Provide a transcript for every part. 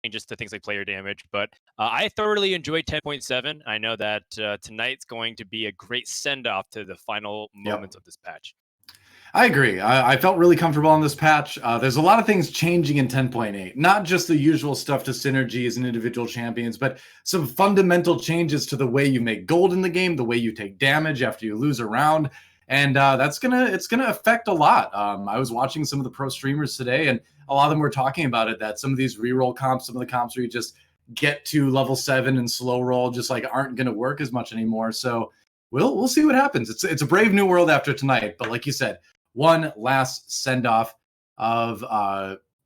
changes to things like player damage. But I thoroughly enjoyed 10.7. I know that tonight's going to be a great send-off to the final moments of this patch. I agree. I felt really comfortable on this patch. There's a lot of things changing in 10.8, not just the usual stuff to synergies and individual champions, but some fundamental changes to the way you make gold in the game, the way you take damage after you lose a round. And it's gonna affect a lot. I was watching some of the pro streamers today, and a lot of them were talking about it, that some of these reroll comps, some of the comps where you just get to level 7 and slow roll just like aren't gonna work as much anymore. So we'll see what happens. It's a brave new world after tonight, but like you said, one last send-off of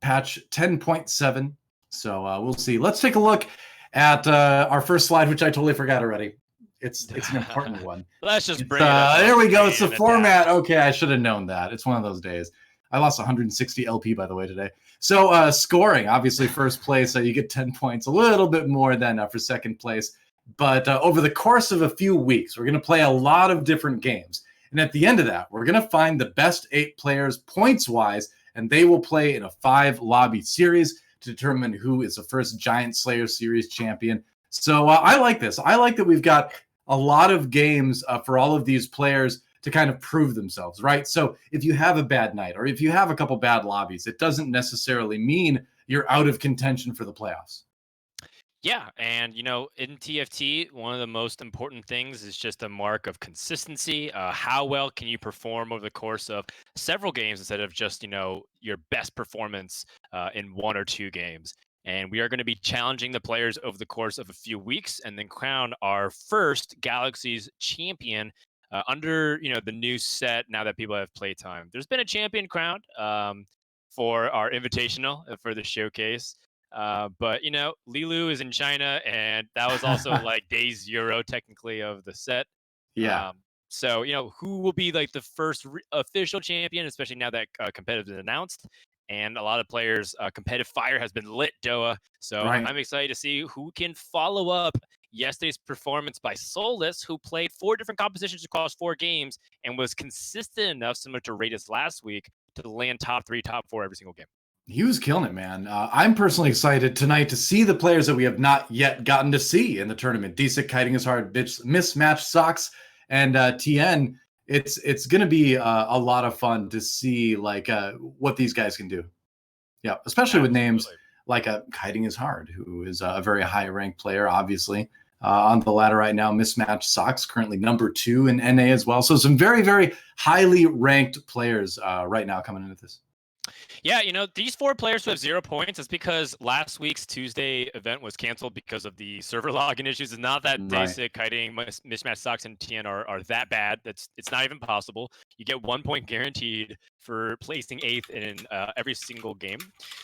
patch 10.7. So we'll see. Let's take a look at our first slide, which I totally forgot already. It's an important one. Let's just bring it up. There we go. It's the format. Okay, I should have known that. It's one of those days. I lost 160 LP, by the way, today. So scoring, obviously, first place, you get 10 points, a little bit more than for second place. But over the course of a few weeks, we're going to play a lot of different games. And at the end of that, we're going to find the best 8 players points-wise, and they will play in a 5-lobby series to determine who is the first Giant Slayer Series champion. So I like this. I like that we've got a lot of games for all of these players to kind of prove themselves, right? So if you have a bad night or if you have a couple bad lobbies, it doesn't necessarily mean you're out of contention for the playoffs. Yeah, and in TFT, one of the most important things is just a mark of consistency. How well can you perform over the course of several games instead of just your best performance in 1 or 2 games? And we are going to be challenging the players over the course of a few weeks, and then crown our first Galaxies champion under the new set. Now that people have playtime, there's been a champion crowned for our invitational for the showcase. But Lilu is in China, and that was also like day 0 technically of the set. Yeah. So who will be like the first official champion, especially now that competitive is announced, and a lot of players competitive fire has been lit, Doa. So Right. I'm excited to see who can follow up yesterday's performance by Solus, who played 4 different compositions across 4 games and was consistent enough, similar to Raidus last week, to land top 3, top 4 every single game. He was killing it, man. I'm personally excited tonight to see the players that we have not yet gotten to see in the tournament. Decent, Kitingishard, Mismatchedsocks, and TN. It's going to be a lot of fun to see what these guys can do. Yeah, especially with names like Kitingishard, who is a very high-ranked player, obviously. On the ladder right now, Mismatchedsocks, currently number 2 in NA as well. So some very, very highly ranked players right now coming into this. Yeah, these 4 players who have 0 points is because last week's Tuesday event was canceled because of the server login issues. It's not that basic. Kiting, Mismatchedsocks, and TN are that bad. It's not even possible. You get 1 point guaranteed for placing 8th in every single game.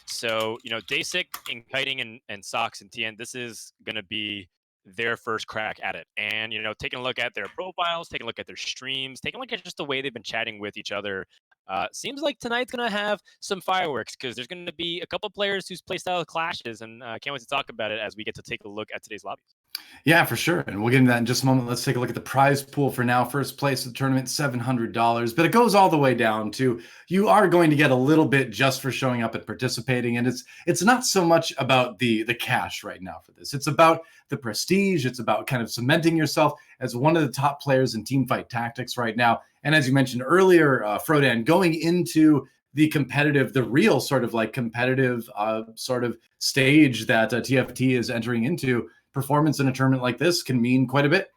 So, Dasic and Kiting and Socks and TN, this is going to be their first crack at it. And, taking a look at their profiles, taking a look at their streams, taking a look at just the way they've been chatting with each other, seems like tonight's going to have some fireworks because there's going to be a couple of players whose playstyle clashes, and I can't wait to talk about it as we get to take a look at today's lobbies. Yeah, for sure. And we'll get into that in just a moment. Let's take a look at the prize pool for now. First place of the tournament, $700. But it goes all the way down to you are going to get a little bit just for showing up and participating. And it's not so much about the cash right now for this. It's about the prestige. It's about kind of cementing yourself as one of the top players in teamfight tactics right now. And as you mentioned earlier, Frodan, going into the real sort of like competitive sort of stage that TFT is entering into, performance in a tournament like this can mean quite a bit.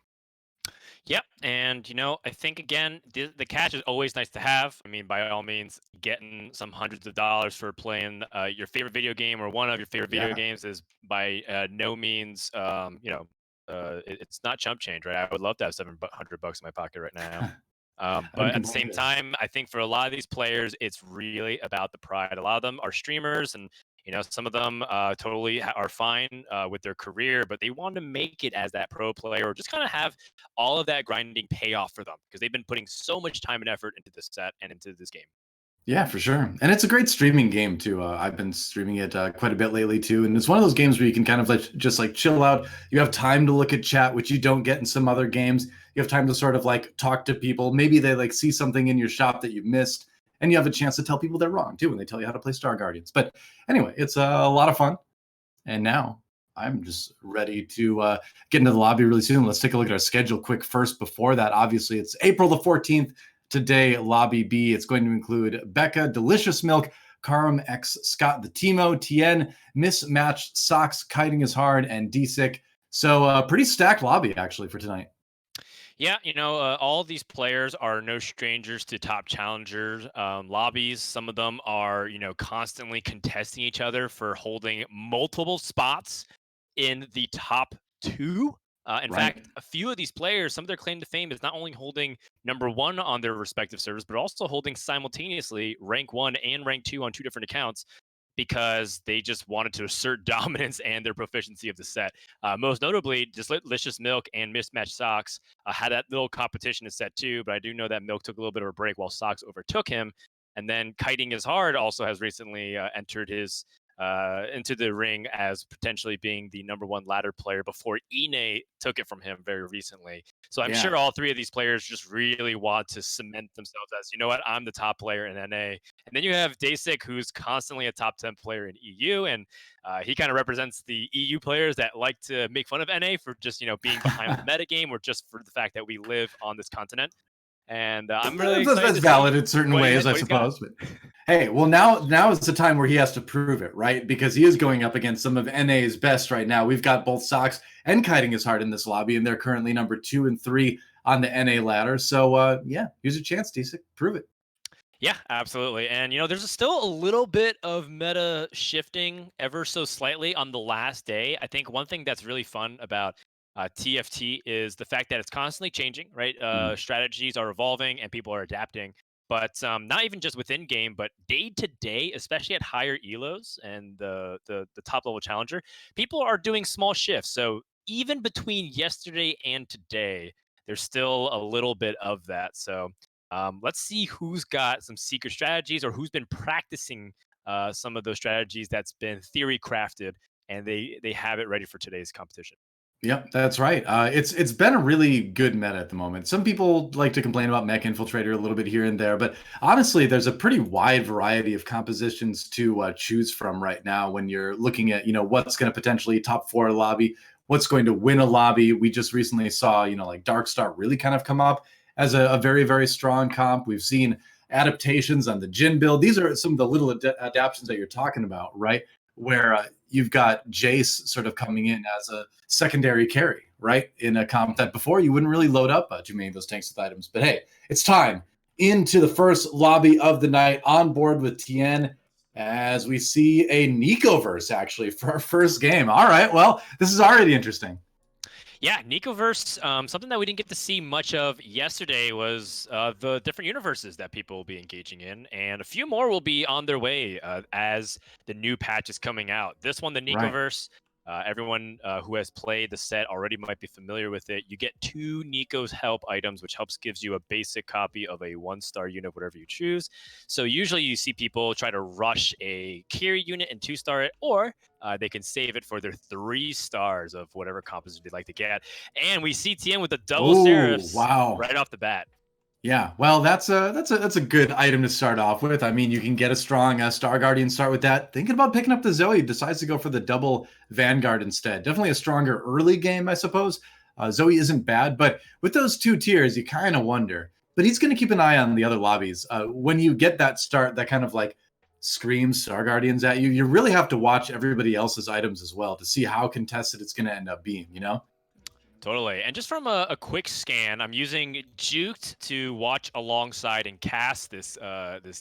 Yep. And, I think, again, the cash is always nice to have. I mean, by all means, getting some hundreds of dollars for playing your favorite video game or one of your favorite video games is by no means, it's not chump change, right? I would love to have $700 in my pocket right now. But at the same time, I think for a lot of these players, it's really about the pride. A lot of them are streamers, and some of them totally are fine with their career, but they want to make it as that pro player or just kind of have all of that grinding pay off for them because they've been putting so much time and effort into this set and into this game. Yeah, for sure. And it's a great streaming game too. I've been streaming it quite a bit lately too. And it's one of those games where you can kind of just chill out. You have time to look at chat, which you don't get in some other games. You have time to sort of talk to people. Maybe they see something in your shop that you missed, and you have a chance to tell people they're wrong too when they tell you how to play Star Guardians. But anyway, it's a lot of fun. And now I'm just ready to get into the lobby really soon. Let's take a look at our schedule quick first. Before that, obviously, it's April the 14th. Today, Lobby B. It's going to include Becca, Delicious Milk, Kurumx, ScottTheTeemo, Tien, Mismatchedsocks, Kitingishard, and DSick. So pretty stacked lobby, actually, for tonight. Yeah, all these players are no strangers to top challengers lobbies. Some of them are, constantly contesting each other for holding multiple spots in the top two. In Right. fact, a few of these players, some of their claim to fame is not only holding number one on their respective servers, but also holding simultaneously rank one and rank two on two different accounts because they just wanted to assert dominance and their proficiency of the set. Most notably, Delicious Milk and Mismatched Socks had that little competition in set two, but I do know that Milk took a little bit of a break while Socks overtook him. And then Kitingishard also has recently entered his into the ring as potentially being the number one ladder player before Ine took it from him very recently. So I'm Yeah. sure all three of these players just really want to cement themselves as, you know what, I'm the top player in NA. And then you have Dasic, who's constantly a top 10 player in EU. And he kind of represents the EU players that like to make fun of NA for just, being behind the metagame or just for the fact that we live on this continent. And I'm really excited That's to valid see in certain what, ways, I what he's got. suppose. But hey, well, now is the time where he has to prove it, right? Because he is going up against some of NA's best right now. We've got both Socks and Kitingishard in this lobby, and they're currently number 2 and 3 on the NA ladder. So yeah, here's your chance, DSick. Prove it. Yeah, absolutely. And there's still a little bit of meta shifting ever so slightly on the last day. I think one thing that's really fun about TFT is the fact that it's constantly changing, right? Mhm. Strategies are evolving and people are adapting. But not even just within game, but day to day, especially at higher elos and the top level challenger, people are doing small shifts. So even between yesterday and today, there's still a little bit of that. So let's see who's got some secret strategies or who's been practicing some of those strategies that's been theory crafted, and they have it ready for today's competition. Yep, that's right. It's been a really good meta at the moment. Some people like to complain about Mech Infiltrator a little bit here and there, but honestly, there's a pretty wide variety of compositions to choose from right now when you're looking at what's going to potentially top four a lobby, what's going to win a lobby. We just recently saw like Darkstar really kind of come up as a very very strong comp. We've seen adaptations on the Jin build. These are some of the little adaptations that you're talking about, right? Where you've got Jace sort of coming in as a secondary carry, right? In a comp that before you wouldn't really load up too many of those tanks with items. But hey, it's time into the first lobby of the night on board with Tien as we see a Nicoverse actually for our first game. All right, well, this is already interesting. Yeah, Nicoverse, something that we didn't get to see much of yesterday was the different universes that people will be engaging in, and a few more will be on their way as the new patch is coming out. This one, the Right. Nicoverse, everyone who has played the set already might be familiar with it. You get 2 Nico's help items, which gives you a basic copy of a 1-star unit, whatever you choose. So usually you see people try to rush a carry unit and 2-star it, or they can save it for their 3 stars of whatever composition they'd like to get. And we see Tien with the double Oh, Seraphs wow. right off the bat. Yeah, well, that's a good item to start off with. I mean, you can get a strong Star Guardian start with that. Thinking about picking up the Zoe, decides to go for the double Vanguard instead. Definitely a stronger early game, I suppose. Zoe isn't bad, but with those 2 tiers, you kind of wonder. But he's going to keep an eye on the other lobbies. When you get that start, that kind of like screams Star Guardians at you, you really have to watch everybody else's items as well to see how contested it's going to end up being, you know? Totally. And just from a quick scan, I'm using Juked to watch alongside and cast this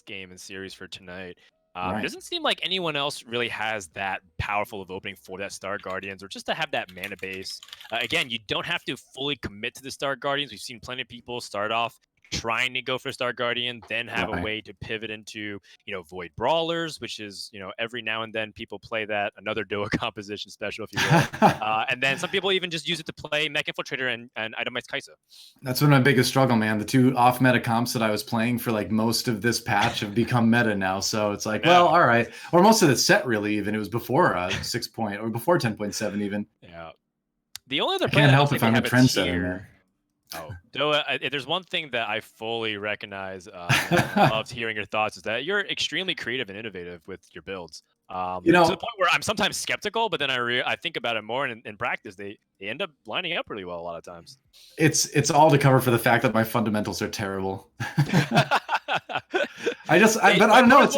game and series for tonight. It Right. doesn't seem like anyone else really has that powerful of opening for that Star Guardians or just to have that mana base. Again, you don't have to fully commit to the Star Guardians. We've seen plenty of people start off trying to go for Star Guardian, then have a Right. way to pivot into, Void Brawlers, which is, every now and then people play that, another DoA composition special, if you will. And then some people even just use it to play Mech Infiltrator and itemize Kaisa. That's been my biggest struggle, man. The 2 off meta comps that I was playing for like most of this patch have become meta now. So it's like, well, Yeah. all right. Or most of the set, really, even. It was before 6 point or before 10.7, even. Yeah. The only other I player can't that I don't help think if we I'm a have a trendsetter, man. tier. Oh, DoA, there's one thing that I fully recognize, and I loved hearing your thoughts, is that you're extremely creative and innovative with your builds. You To the know, point where I'm sometimes skeptical, but then I think about it more, and in practice, they end up lining up really well a lot of times. it's all to cover for the fact that my fundamentals are terrible. But I don't know.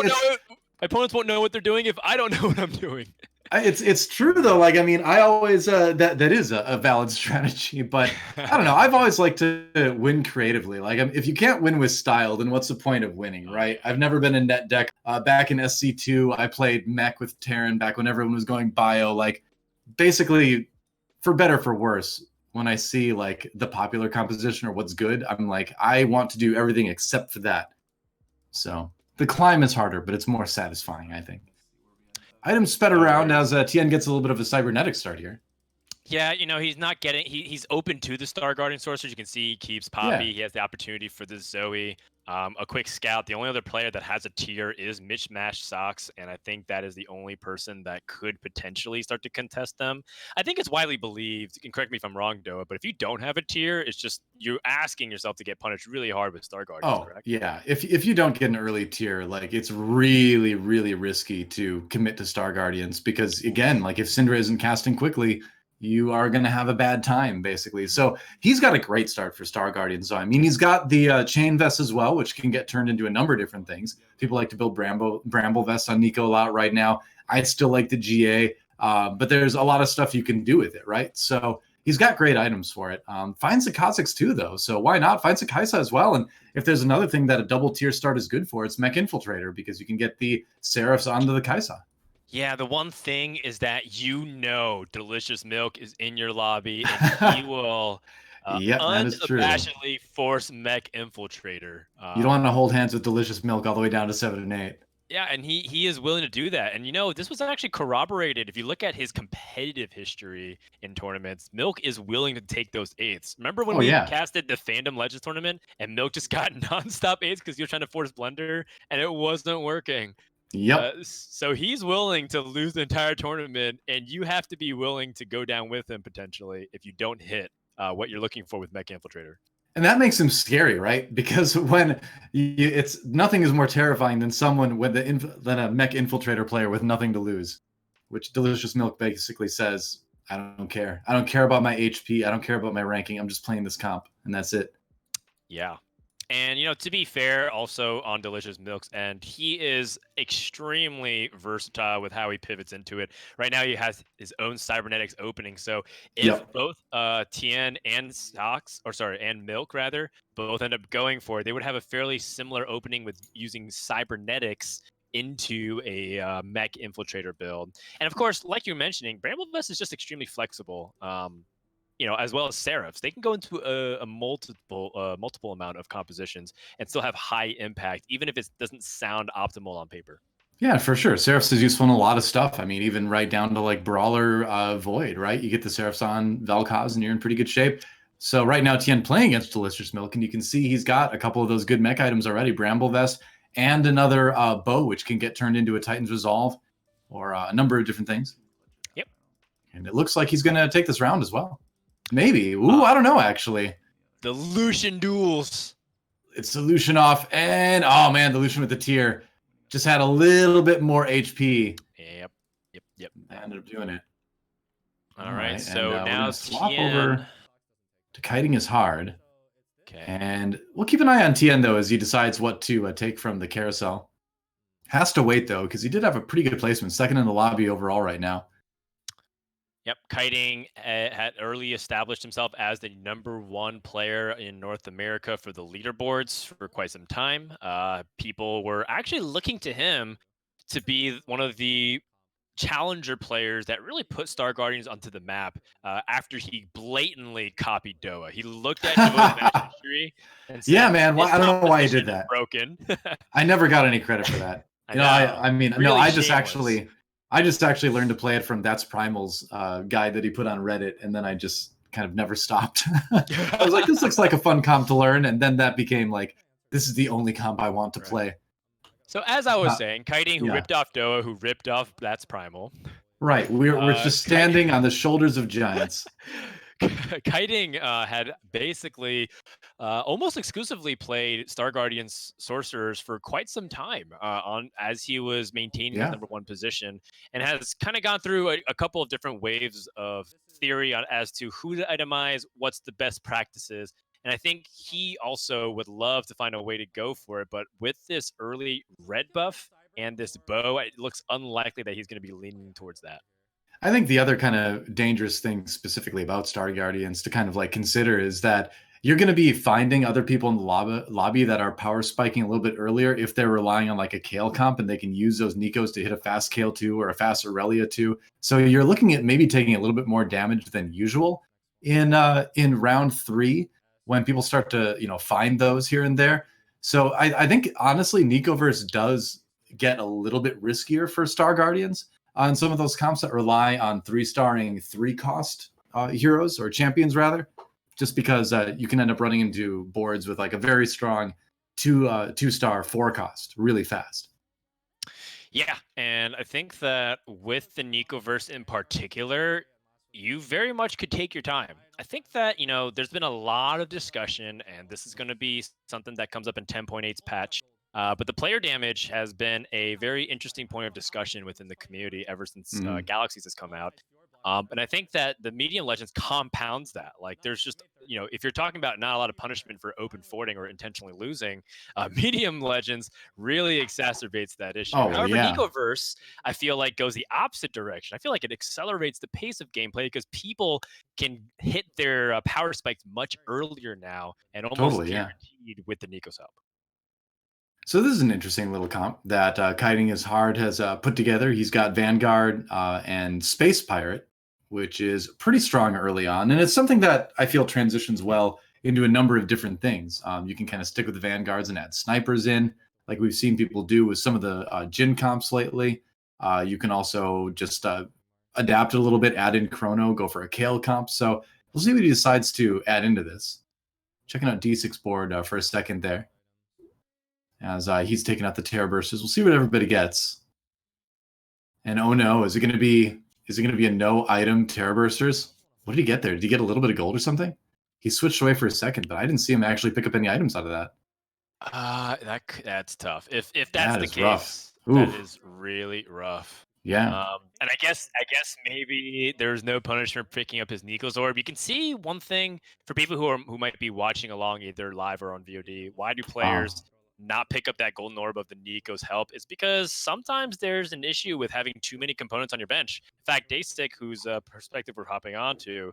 My opponents won't know what they're doing if I don't know what I'm doing. It's true though. Like, I mean, I always that is a valid strategy, but I don't know. I've always liked to win creatively. Like, if you can't win with style, then what's the point of winning, right? I've never been in net deck. Back in SC2, I played mech with Terran back when everyone was going bio. Like, basically, for better for worse, when I see like the popular composition or what's good, I'm like, I want to do everything except for that. So the climb is harder, but it's more satisfying, I think. Items sped around as Tien gets a little bit of a cybernetic start here. Yeah, you know, he's not getting he's open to the Star Guardian sorcerers. You can see he keeps Poppy. He has the opportunity for the Zoe. A quick scout. The only other player that has a tier is Mismatchedsocks, and I think that is the only person that could potentially start to contest them. I think it's widely believed, and correct me if I'm wrong, Doa, but if you don't have a tier, it's just you're asking yourself to get punished really hard with Star Guardians, correct? Yeah. If you don't get an early tier, like, it's really, really risky to commit to Star Guardians because, again, like, if Syndra isn't casting quickly, you are going to have a bad time, basically. So he's got a great start for Star Guardians. So, I mean, he's got the Chain Vest as well, which can get turned into a number of different things. People like to build Bramble Vest on Nico a lot right now. I'd still like the GA, but there's a lot of stuff you can do with it, right? So he's got great items for it. Finds the Kha'Zix too, though. So why not? Finds the Kai'Sa as well. And if there's another thing that a double tier start is good for, it's Mech Infiltrator, because you can get the Seraphs onto the Kai'Sa. Yeah, the one thing is that Delicious Milk is in your lobby, and he will unabashedly force Mech Infiltrator. You don't want to hold hands with Delicious Milk all the way down to 7 and 8. Yeah, and he is willing to do that. And, you know, this was actually corroborated. If you look at his competitive history in tournaments, Milk is willing to take those 8s. Remember when we casted the Fandom Legends tournament, and Milk just got nonstop 8s because he was trying to force Blender, and it wasn't working? Yep. So he's willing to lose the entire tournament, and you have to be willing to go down with him potentially if you don't hit what you're looking for with Mech Infiltrator. And that makes him scary, right? Because when it's nothing is more terrifying than someone than a Mech Infiltrator player with nothing to lose, which Delicious Milk basically says, I don't care. I don't care about my HP. I don't care about my ranking. I'm just playing this comp, and that's it. Yeah. And, you know, to be fair, also on Delicious Milk's end, he is extremely versatile with how he pivots into it. Right now, he has his own cybernetics opening. So if both Tien and and Milk, rather, both end up going for it, they would have a fairly similar opening with using cybernetics into a Mech Infiltrator build. And of course, like you're mentioning, Bramble Vest is just extremely flexible. You know, as well as Seraphs, they can go into a multiple amount of compositions and still have high impact, even if it doesn't sound optimal on paper. Yeah, for sure. Seraphs is useful in a lot of stuff. I mean, even right down to like Brawler Void, right? You get the Seraphs on Vel'Koz and you're in pretty good shape. So right now, Tien playing against Delicious Milk, and you can see he's got a couple of those good mech items already, Bramble Vest and another bow, which can get turned into a Titan's Resolve or a number of different things. Yep. And it looks like he's going to take this round as well. Maybe. Ooh, I don't know, actually. The Lucian duels. It's the Lucian off, and oh man, the Lucian with the tier just had a little bit more HP. Yep. I ended up doing it. All right, so now swap over to Kitingishard. Okay. And we'll keep an eye on Tien, though, as he decides what to take from the carousel. Has to wait, though, because he did have a pretty good placement. Second in the lobby overall right now. Yep, Kiting had early established himself as the #1 player in North America for the leaderboards for quite some time. People were actually looking to him to be one of the challenger players that really put Star Guardians onto the map after he blatantly copied DeliciousSmilk. He looked at DeliciousSmilk's match history and said, yeah, man, I don't know why he did that. Broken. I never got any credit for that. I mean, really no, I just actually learned to play it from That's Primal's guide that he put on Reddit, and then I just kind of never stopped. I was like, this looks like a fun comp to learn, and then that became like, this is the only comp I want to play. So as I was saying, Kiting, who ripped off Doa, who ripped off That's Primal. Right, we're just standing on the shoulders of giants. Kiting had basically almost exclusively played Star Guardian's sorcerers for quite some time on as he was maintaining his Yeah. #1 position, and has kind of gone through a couple of different waves of theory on as to who to itemize, what's the best practices. And I think he also would love to find a way to go for it. But with this early red buff and this bow, it looks unlikely that he's going to be leaning towards that. I think the other kind of dangerous thing specifically about Star Guardians to kind of like consider is that you're going to be finding other people in the lobby that are power spiking a little bit earlier if they're relying on like a Kale comp and they can use those Nikos to hit a fast Kale 2 or a fast Aurelia 2. So you're looking at maybe taking a little bit more damage than usual in round 3 when people start to find those here and there. So I think honestly Nikoverse does get a little bit riskier for Star Guardians on some of those comps that rely on 3-starring 3-cost heroes or champions rather, just because you can end up running into boards with like a very strong 2-star 4-cost really fast. Yeah, and I think that with the Nikoverse in particular, you very much could take your time. I think that, there's been a lot of discussion, and this is going to be something that comes up in 10.8's patch. But the player damage has been a very interesting point of discussion within the community ever since Galaxies has come out. And I think that the Medium Legends compounds that. Like, there's just, if you're talking about not a lot of punishment for open forwarding or intentionally losing, Medium Legends really exacerbates that issue. Oh, However, yeah. Nikoverse, I feel like, goes the opposite direction. I feel like it accelerates the pace of gameplay because people can hit their power spikes much earlier now and almost Totally, yeah. guaranteed with the Nikos help. So this is an interesting little comp that Kitingishard has put together. He's got Vanguard and Space Pirate, which is pretty strong early on. And it's something that I feel transitions well into a number of different things. You can kind of stick with the Vanguards and add snipers in, like we've seen people do with some of the Jin comps lately. You can also just adapt it a little bit, add in Chrono, go for a Kale comp. So we'll see what he decides to add into this. Checking out D6 board for a second there. As he's taking out the Terror Bursters. We'll see what everybody gets. And oh no, is it going to be a no item Terror Bursters? What did he get there? Did he get a little bit of gold or something? He switched away for a second, but I didn't see him actually pick up any items out of that. That's tough. If that's the case, rough. That is really rough. Yeah. And I guess maybe there's no punishment for picking up his Nikos orb. You can see one thing for people who might be watching along either live or on VOD. Why do players not pick up that golden orb of the Nikos help? Is because sometimes there's an issue with having too many components on your bench. In fact, Daystick, whose perspective we're hopping on to,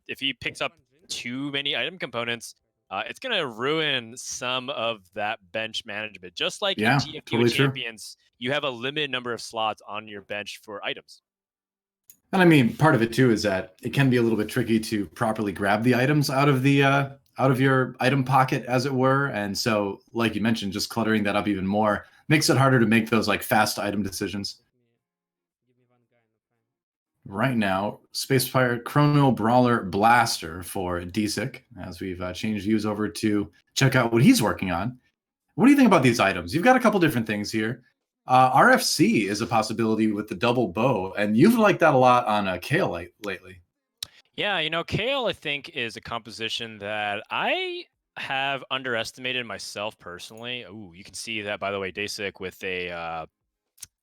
if he picks up too many item components, it's going to ruin some of that bench management. Just like in TFT totally with champions, you have a limited number of slots on your bench for items. And I mean, part of it too is that it can be a little bit tricky to properly grab the items out of your item pocket, as it were. And so, like you mentioned, just cluttering that up even more makes it harder to make those like fast item decisions. Right now, Space Pirate Chrono Brawler Blaster for DSIC, as we've changed views over to check out what he's working on. What do you think about these items? You've got a couple different things here. RFC is a possibility with the double bow, and you've liked that a lot on Kale lately. Yeah, Kale, I think, is a composition that I have underestimated myself personally. Ooh, you can see that, by the way, Daysick with a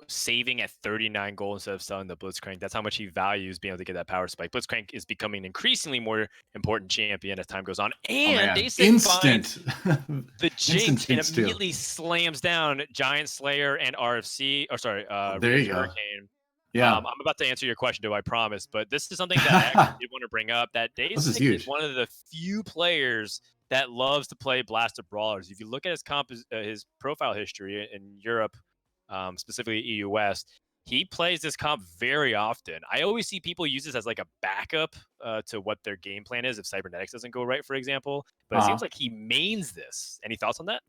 saving at 39 gold instead of selling the Blitzcrank. That's how much he values being able to get that power spike. Blitzcrank is becoming an increasingly more important champion as time goes on. And Daysick finds the Jinx and immediately slams down Giant Slayer and RFC. Or sorry, there you go. Hurricane. Yeah, I'm about to answer your question, though, I promise. But this is something that I actually did want to bring up. That Daysick is one of the few players that loves to play Blaster Brawlers. If you look at his profile history in Europe, specifically EU West, he plays this comp very often. I always see people use this as like a backup to what their game plan is if Cybernetics doesn't go right, for example. But it seems like he mains this. Any thoughts on that?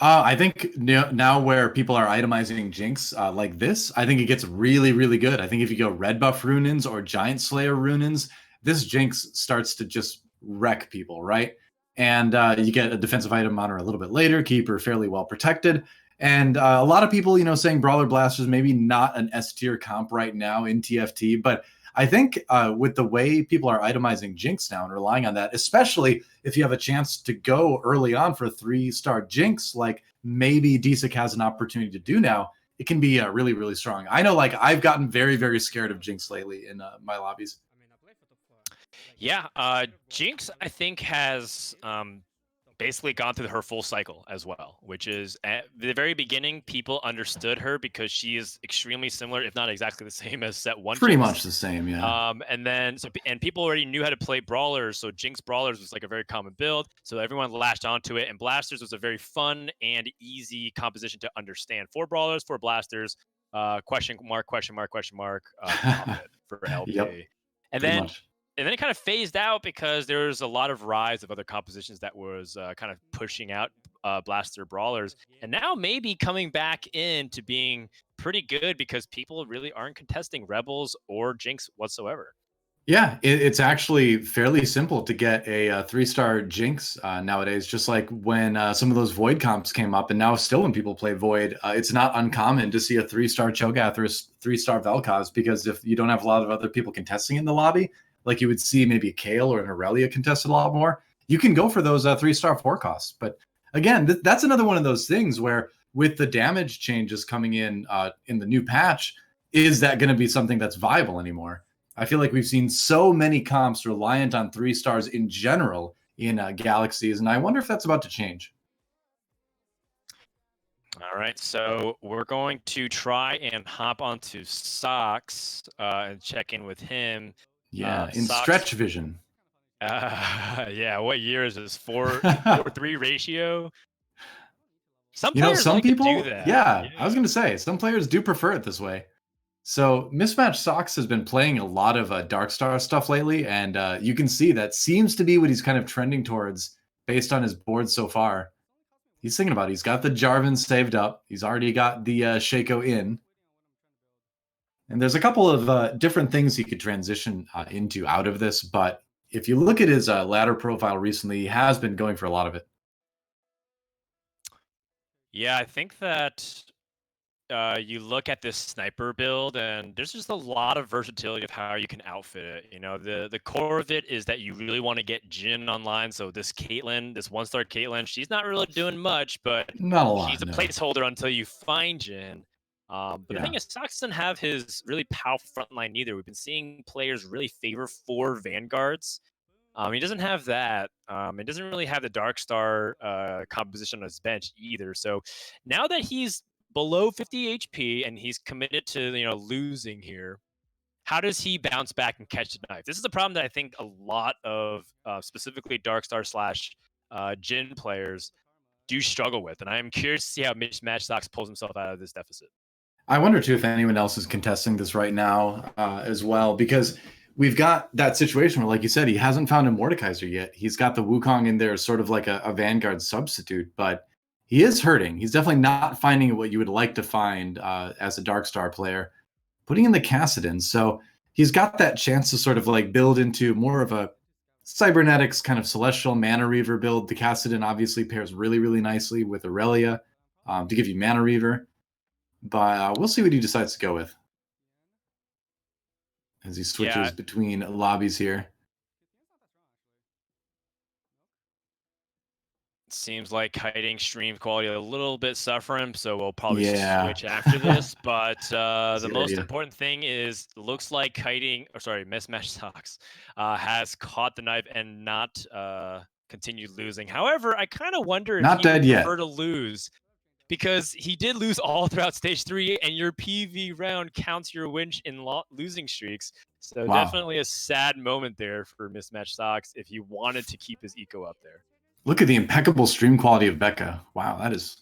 I think now where people are itemizing Jinx like this, I think it gets really, really good. I think if you go red buff Runins or Giant Slayer Runins, this Jinx starts to just wreck people, right? And you get a defensive item on her a little bit later, keep her fairly well protected. And a lot of people, saying Brawler Blaster is maybe not an S tier comp right now in TFT, but I think with the way people are itemizing Jinx now and relying on that, especially if you have a chance to go early on for a 3-star Jinx, like maybe DeSick has an opportunity to do now, it can be really, really strong. I know, like, I've gotten very, very scared of Jinx lately in my lobbies. Yeah, Jinx, I think, has basically gone through her full cycle as well, which is at the very beginning, people understood her because she is extremely similar, if not exactly the same as Set 1 Pretty Jinx. much the same, yeah. And then, and people already knew how to play Brawlers, so Jinx Brawlers was like a very common build, so everyone latched onto it, and Blasters was a very fun and easy composition to understand. 4 Brawlers, 4 Blasters, question mark, Muhammad for LP. Yep, And pretty then much. and then it kind of phased out because there was a lot of rise of other compositions that was kind of pushing out Blaster Brawlers. And now maybe coming back into being pretty good because people really aren't contesting Rebels or Jinx whatsoever. Yeah, it's actually fairly simple to get a 3-star Jinx nowadays, just like when some of those Void comps came up. And now still when people play Void, it's not uncommon to see a 3-star Cho'Gath or a 3-star Vel'Koz, because if you don't have a lot of other people contesting in the lobby, like you would see maybe a Kayle or an Aurelia contested a lot more, you can go for those 3-star 4 costs. But again, that's another one of those things where with the damage changes coming in the new patch, is that going to be something that's viable anymore? I feel like we've seen so many comps reliant on 3 stars in general in Galaxies, and I wonder if that's about to change. All right, so we're going to try and hop onto Socks and check in with him. Yeah, in Socks, stretch vision. Yeah, what year is this? 4-3 ratio? Some players some like people, to do that. yeah, I was going to say, some players do prefer it this way. So Mismatchedsocks has been playing a lot of Darkstar stuff lately, and you can see that seems to be what he's kind of trending towards based on his board so far. He's thinking about it. He's got the Jarvan saved up. He's already got the Shaco in. And there's a couple of different things he could transition into out of this, but if you look at his ladder profile recently, he has been going for a lot of it. Yeah, I think that you look at this sniper build, and there's just a lot of versatility of how you can outfit it. You know, the core of it is that you really want to get Jhin online. So this Caitlyn, this 1-star Caitlyn, she's not really doing much, but Not a lot, she's a no. placeholder until you find Jhin. But Yeah. the thing is, Sox doesn't have his really powerful front line either. We've been seeing players really favor 4 Vanguards. He doesn't have that. He doesn't really have the Darkstar composition on his bench either. So now that he's below 50 HP and he's committed to losing here, how does he bounce back and catch the knife? This is a problem that I think a lot of specifically Darkstar slash Jhin players do struggle with, and I am curious to see how Mismatchedsocks pulls himself out of this deficit. I wonder too if anyone else is contesting this right now as well, because we've got that situation where, like you said, he hasn't found a Mordekaiser yet. He's got the Wukong in there, sort of like a Vanguard substitute, but he is hurting. He's definitely not finding what you would like to find as a Darkstar player. Putting in the Kassadin, so he's got that chance to sort of like build into more of a Cybernetics kind of Celestial Mana Reaver build. The Kassadin obviously pairs really, really nicely with Aurelia to give you Mana Reaver. But we'll see what he decides to go with as he switches between lobbies here. Seems like Kiting stream quality a little bit suffering, so we'll probably switch after this. But the most important thing is, looks like Mismatchedsocks has caught the knife and not continued losing. However, I kind of wonder if he would prefer to lose, because he did lose all throughout stage 3, and your PV round counts your win in losing streaks. So definitely a sad moment there for Mismatchedsocks if he wanted to keep his eco up there. Look at the impeccable stream quality of Becca. Wow, that is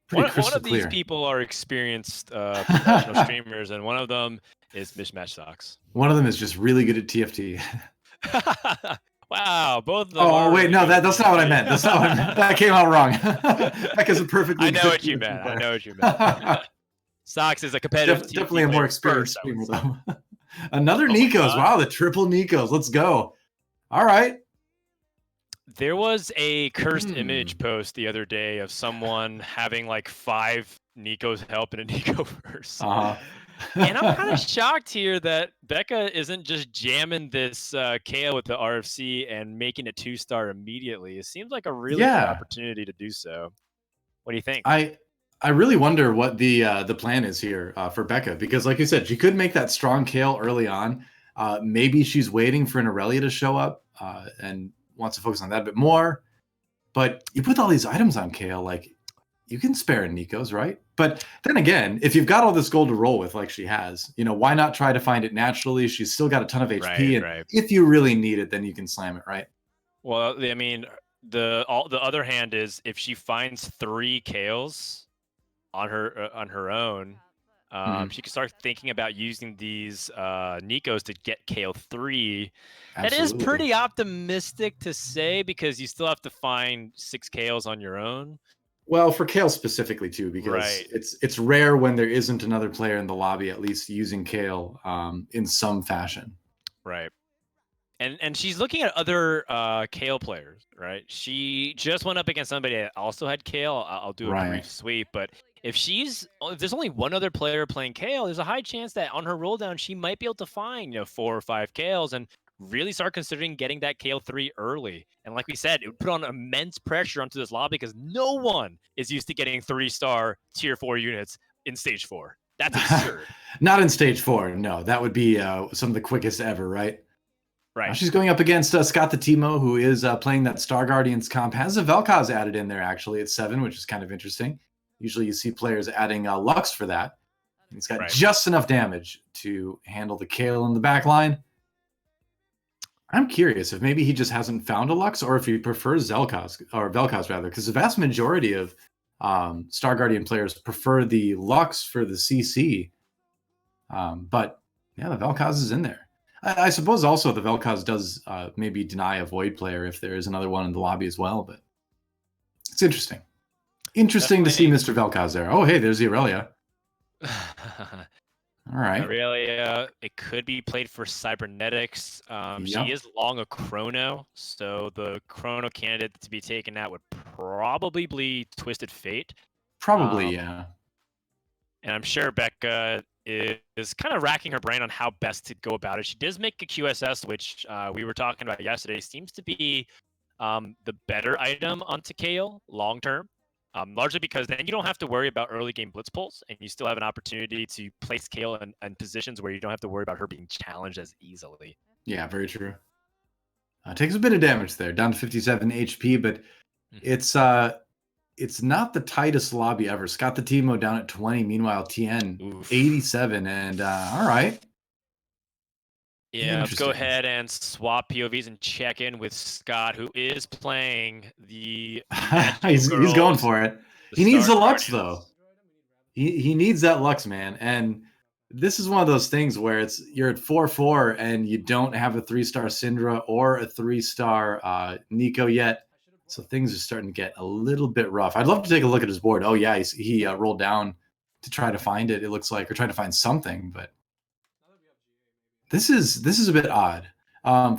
pretty crystal one of clear. These people are experienced professional streamers, and one of them is Mismatchedsocks. One of them is just really good at TFT. Wow, both of them. Oh, wait, no, that's not what I meant. That's not what I meant. That came out wrong. Becca's a perfectly I know what you meant. I know what you meant. Socks is a competitive definitely a more experienced streamer, though. Another Nikos. Wow, the triple Nikos. Let's go. All right. There was a cursed image post the other day of someone having like 5 Nikos help in a Nico verse. And I'm kind of shocked here that Becca isn't just jamming this KO with the RFC and making it 2-star immediately. It seems like a really good Yeah, opportunity to do so. What do you think? I really wonder what the plan is here for Becca, because like you said, she could make that strong Kale early on. Maybe she's waiting for an Aurelia to show up and wants to focus on that a bit more. But you put all these items on Kale, like you can spare Nico's, right? But then again, if you've got all this gold to roll with, like she has, why not try to find it naturally? She's still got a ton of HP, and Right. if you really need it, then you can slam it, right? Well, I mean, the other hand is if she finds 3 Kales on her own, Mhm. she can start thinking about using these Nikos to get KO 3. That is Absolutely. pretty optimistic to say because you still have to find 6 KOs on your own. Well, for Kale specifically too, because Right. it's rare when there isn't another player in the lobby at least using Kale in some fashion. Right. And she's looking at other Kale players, right? She just went up against somebody that also had Kale. I'll do a Right. brief sweep, but if there's only one other player playing Kale, there's a high chance that on her roll down she might be able to find 4 or 5 Kales and really start considering getting that Kale 3 early. And like we said, it would put on immense pressure onto this lobby because no one is used to getting 3-star tier 4 units in stage 4. That's absurd. Not in stage 4. No, that would be some of the quickest ever, right? Right. She's going up against ScottTheTeemo, who is playing that Star Guardians comp. Has a Vel'Koz added in there, actually, at 7, which is kind of interesting. Usually you see players adding Lux for that. And he's got just enough damage to handle the Kale in the back line. I'm curious if maybe he just hasn't found a Lux or if he prefers Vel'Koz rather, because the vast majority of Star Guardian players prefer the Lux for the CC. But yeah, the Vel'Koz is in there. I suppose also the Vel'Koz does maybe deny a Void player if there is another one in the lobby as well, but it's interesting. Interesting to see Mr. Vel'Koz there. Oh, hey, there's the Aurelia. All right. Aurelia, it could be played for cybernetics. She is long a chrono, so the chrono candidate to be taken out would probably be Twisted Fate. Probably, yeah. And I'm sure Becca is kind of racking her brain on how best to go about it. She does make a QSS, which we were talking about yesterday, seems to be the better item onto Kale long term. Largely because then you don't have to worry about early game blitz pulls, and you still have an opportunity to place Kale in positions where you don't have to worry about her being challenged as easily. Yeah, very true. Takes a bit of damage there, down to 57 HP, but it's not the tightest lobby ever. ScottTheTeemo down at 20, meanwhile TN 87, and all right. Yeah, let's go ahead and swap POVs and check in with Scott, who is playing the he's going for it. He needs the Lux, though. He needs that Lux, man. And this is one of those things where you're at 4-4 and you don't have a 3-star Syndra or a 3-star Nico yet. So things are starting to get a little bit rough. I'd love to take a look at his board. Oh, yeah, he rolled down to try to find it, it looks like, or try to find something, but this is a bit odd.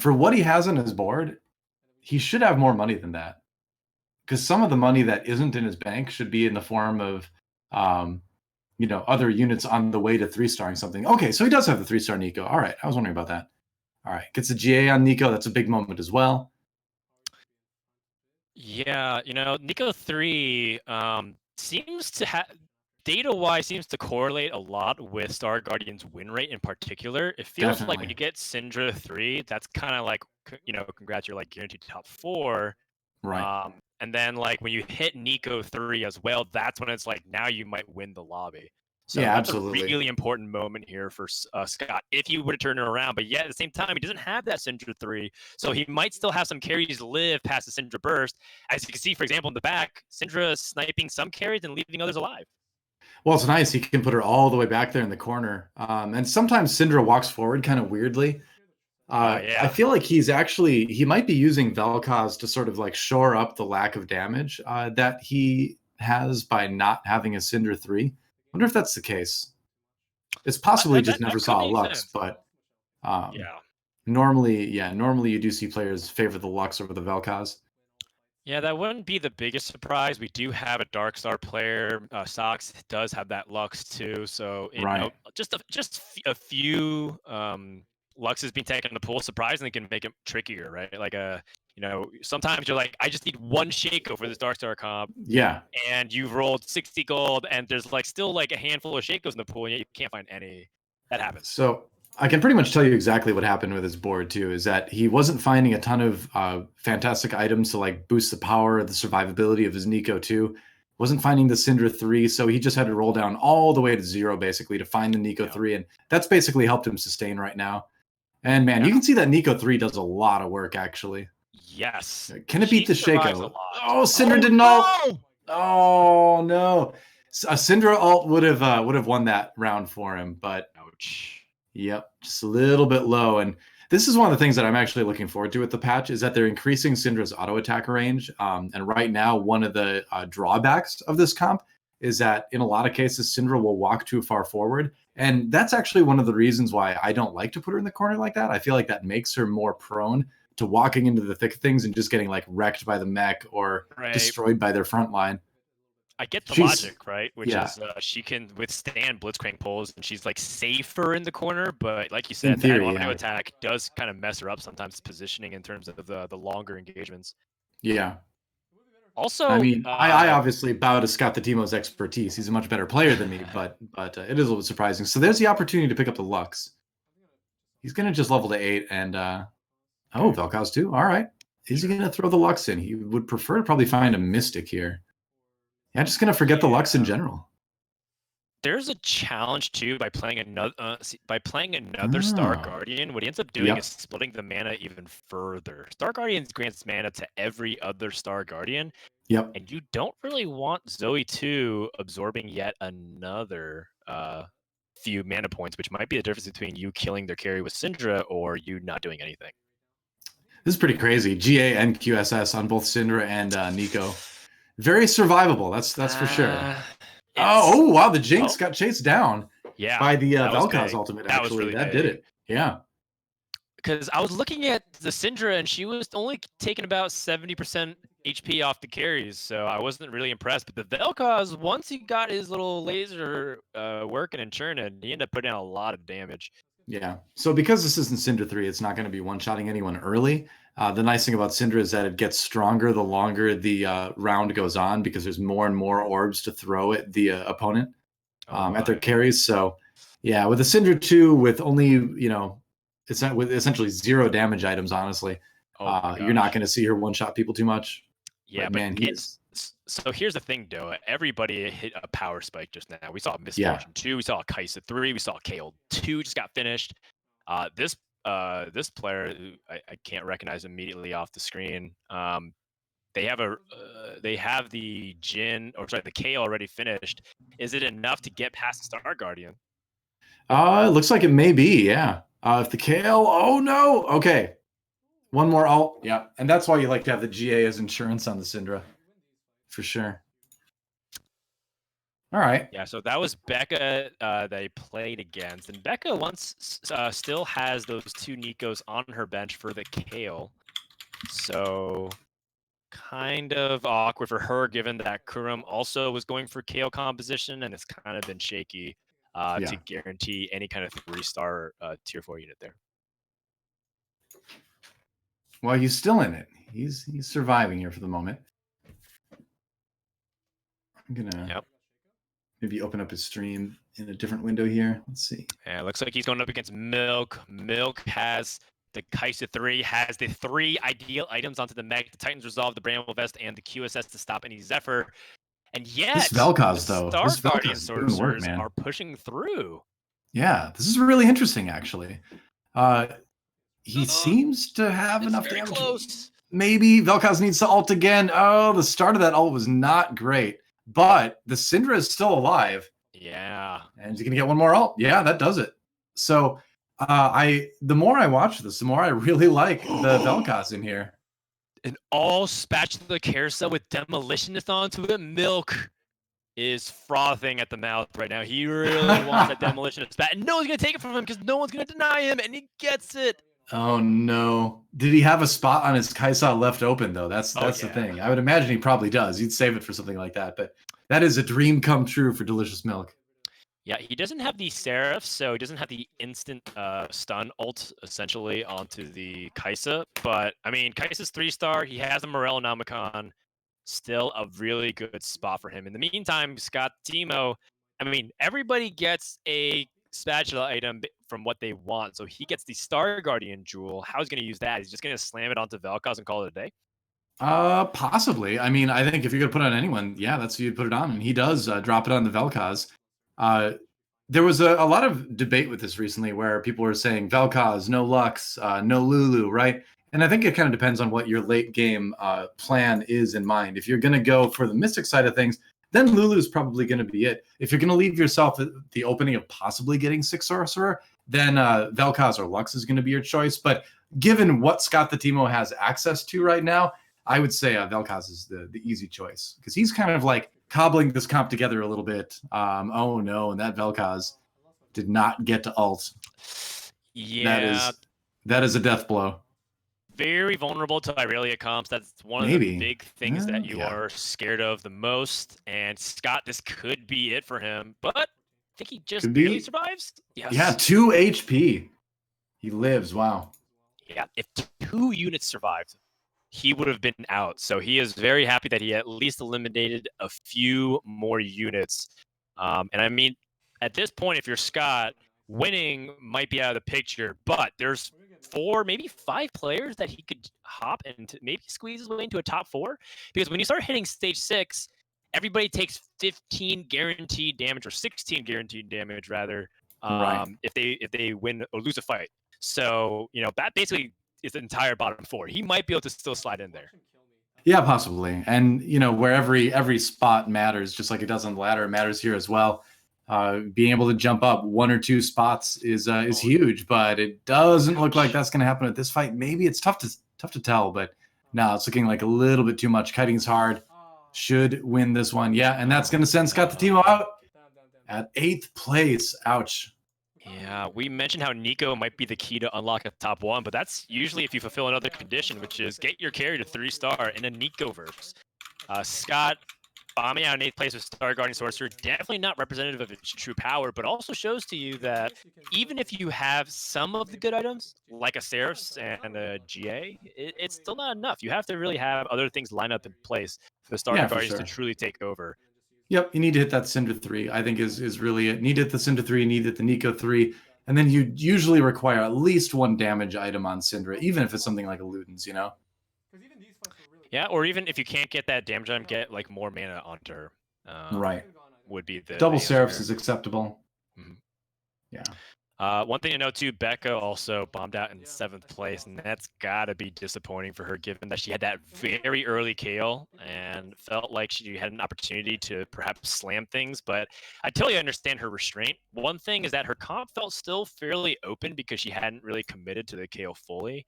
For what he has on his board, he should have more money than that. Because some of the money that isn't in his bank should be in the form of, other units on the way to 3-starring something. Okay, so he does have the 3-star Nico. All right, I was wondering about that. All right, gets a GA on Nico. That's a big moment as well. Yeah, Nico 3 seems to have data-wise seems to correlate a lot with Star Guardian's win rate in particular. It feels like when you get Syndra 3, that's kind of like, congrats, you're like guaranteed top 4. Right. And then like when you hit Nico 3 as well, that's when it's like now you might win the lobby. So yeah, that's absolutely. a really important moment here for Scott if you were to turn it around. But yeah, at the same time, he doesn't have that Syndra 3. So he might still have some carries live past the Syndra burst. As you can see, for example, in the back, Syndra is sniping some carries and leaving others alive. Well, it's nice. He can put her all the way back there in the corner. And sometimes Syndra walks forward kind of weirdly. I feel like he might be using Vel'Koz to sort of like shore up the lack of damage that he has by not having a Syndra 3. I wonder if that's the case. It's possibly just never saw a Lux, but normally you do see players favor the Lux over the Vel'Koz. Yeah, that wouldn't be the biggest surprise. We do have a Dark Star player. Socks does have that Lux too, so Right. a few Luxes being taken in the pool surprisingly can make it trickier, right? Like sometimes you're like, I just need one Shaco for this Dark Star comp, Yeah. and you've rolled 60 gold, and there's like still like a handful of Shakos in the pool, and yet you can't find any. That happens. So I can pretty much tell you exactly what happened with his board too. Is that he wasn't finding a ton of fantastic items to like boost the power or the survivability of his Nico 2. Wasn't finding the Syndra 3, so he just had to roll down all the way to 0 basically to find the Nico 3, and that's basically helped him sustain right now. And man, you can see that Nico 3 does a lot of work actually. Yes. Can it beat the survives a Shaco? lot. Oh, Syndra didn't ult. Oh no. A Syndra ult would have won that round for him, but Ouch. yep, just a little bit low. And this is one of the things that I'm actually looking forward to with the patch is that they're increasing Syndra's auto attack range. And right now, one of the drawbacks of this comp is that in a lot of cases, Syndra will walk too far forward. And that's actually one of the reasons why I don't like to put her in the corner like that. I feel like that makes her more prone to walking into the thick of things and just getting like wrecked by the mech or destroyed by their front line. I get the logic, right? Which yeah. is she can withstand blitzcrank pulls and she's like safer in the corner, but like you said, In theory, that auto attack does kind of mess her up sometimes positioning in terms of the longer engagements. Yeah. Also, I mean, I obviously bow to ScottTheTeemo's expertise. He's a much better player than me, but it is a little surprising. So there's the opportunity to pick up the Lux. He's going to just level to 8 and Vel'Koz too. All right. Is he going to throw the Lux in? He would prefer to probably find a Mystic here. Yeah, just going to forget the Lux in general. There's a challenge too by playing another Star Guardian. What he ends up doing is splitting the mana even further. Star Guardian grants mana to every other Star Guardian. Yep. And you don't really want Zoe 2 absorbing yet another few mana points, which might be the difference between you killing their carry with Syndra or you not doing anything. This is pretty crazy. GA and QSS on both Syndra and Nico. Very survivable. That's for sure. Oh wow, the Jinx got chased down by the Vel'Koz ultimate. Actually, that did it. Yeah. Because I was looking at the Syndra and she was only taking about 70% HP off the carries, so I wasn't really impressed. But the Vel'Koz, once he got his little laser working and churning, he ended up putting out a lot of damage. Yeah. So because this isn't Syndra 3, it's not going to be one-shotting anyone early. The nice thing about Syndra is that it gets stronger the longer the round goes on because there's more and more orbs to throw at the opponent at their carries. So yeah, with the Syndra 2, with only, it's not with essentially 0 damage items, honestly, you're not going to see her one-shot people too much. Yeah, but man, so here's the thing, Doa. Everybody hit a power spike just now. We saw Misfortune 2, we saw Kaisa 3, we saw KO 2 just got finished. This player who I can't recognize immediately off the screen. They have the the KO already finished. Is it enough to get past the Star Guardian? It looks like it may be, yeah. If the KL, oh no, okay. One more ult, yeah. And that's why you like to have the GA as insurance on the Syndra. For sure. All right. Yeah, so that was Becca they played against. And Becca still has those 2 Nikos on her bench for the Kale. So kind of awkward for her given that Kurumx also was going for Kale composition and it's kind of been shaky to guarantee any kind of 3-star tier 4 unit there. Well, he's still in it. He's surviving here for the moment. I'm gonna maybe open up his stream in a different window here. Let's see. Yeah, it looks like he's going up against Milk. Milk has the Kaisa 3, has the 3 ideal items onto the mech, the Titan's Resolve, the Bramble Vest, and the QSS to stop any Zephyr. And yet, this Vel'Koz, though, Star Guardian sorcerers are pushing through. Yeah, this is really interesting, actually. He seems to have enough damage. Close. Maybe Vel'Koz needs to ult again. Oh, the start of that ult was not great. But the Syndra is still alive. Yeah. And he's going to get one more ult. Yeah, that does it. So the more I watch this, the more I really like the Vel'Koz in here. An all spatula carousel with demolitionist onto it. Milk is frothing at the mouth right now. He really wants that demolitionist bat. And no one's going to take it from him because no one's going to deny him. And he gets it. Oh no. Did he have a spot on his Kaisa left open though? That's Oh, the yeah. thing. I would imagine he probably does. He'd save it for something like that. But that is a dream come true for Delicious Milk. Yeah, he doesn't have the Seraph, so he doesn't have the instant stun ult essentially onto the Kaisa. But I mean, Kaisa's 3-star. He has the Morel Namicon. Still a really good spot for him. In the meantime, ScottTheTeemo, I mean, everybody gets a spatula item from what they want. So he gets the Star Guardian Jewel. How's he going to use that? He's just going to slam it onto Vel'Koz and call it a day? Possibly. I mean, I think if you're gonna put it on anyone, yeah, that's who you'd put it on, and he does drop it on the Vel'Koz. Uh, there was a lot of debate with this recently, where people were saying Vel'Koz, no Lux, no Lulu, right? And I think it kind of depends on what your late game plan is in mind. If you're gonna go for the Mystic side of things, then Lulu is probably gonna be it. If you're gonna leave yourself the opening of possibly getting 6 Sorcerer, then Vel'Koz or Lux is gonna be your choice. But given what ScottTheTeemo has access to right now, I would say Vel'Koz is the easy choice, because he's kind of like cobbling this comp together a little bit. Oh no, and that Vel'Koz did not get to ult. Yeah, that is a death blow. very vulnerable to Irelia comps. That's one of the Maybe. big things that you Yeah. are scared of the most. And Scott, this could be it for him, but I think he just Could barely be. survives. Yes. Yeah, 2 HP. He lives. Wow. Yeah, if 2 units survived, he would have been out. So he is very happy that he at least eliminated a few more units. And I mean, at this point, if you're Scott, winning might be out of the picture, but there's 4, maybe 5 players that he could hop and maybe squeeze his way into a top 4. Because when you start hitting stage 6, everybody takes 15 guaranteed damage, or 16 guaranteed damage rather, Right. if they win or lose a fight. So, you know, that basically is the entire bottom 4. He might be able to still slide in there. Yeah, possibly. And you know, where every spot matters, just like it does on the ladder, it matters here as well. Being able to jump up 1 or 2 spots is huge, but it doesn't look like that's going to happen at this fight. Maybe it's tough to tell, but no, it's looking like a little bit too much. Kitingishard should win this one. Yeah, and that's going to send ScottTheTeemo out at 8th place. Ouch. Yeah, we mentioned how Nico might be the key to unlock a top 1, but that's usually if you fulfill another condition, which is get your carry to 3-star in a Nico verse. Scott bombing out in 8th place with Star Guardian Sorcerer, definitely not representative of its true power, but also shows to you that even if you have some of the good items, like a Seraphs and a GA, it's still not enough. You have to really have other things line up in place for the Star Guardians to truly take over. Yep, you need to hit that Cinder 3, I think is really it. Need to hit the Cinder 3, need to hit the Nico 3, and then you usually require at least 1 damage item on Syndra, even if it's something like a Ludens, you know? Yeah, or even if you can't get that damage item, get like more mana onto her. Right. Would be the Double Seraphs is acceptable. Mm-hmm. Yeah. One thing to note too, Becca also bombed out in 7th place, and that's gotta be disappointing for her, given that she had that very early KO and felt like she had an opportunity to perhaps slam things. But I totally understand her restraint. One thing is that her comp felt still fairly open because she hadn't really committed to the KO fully.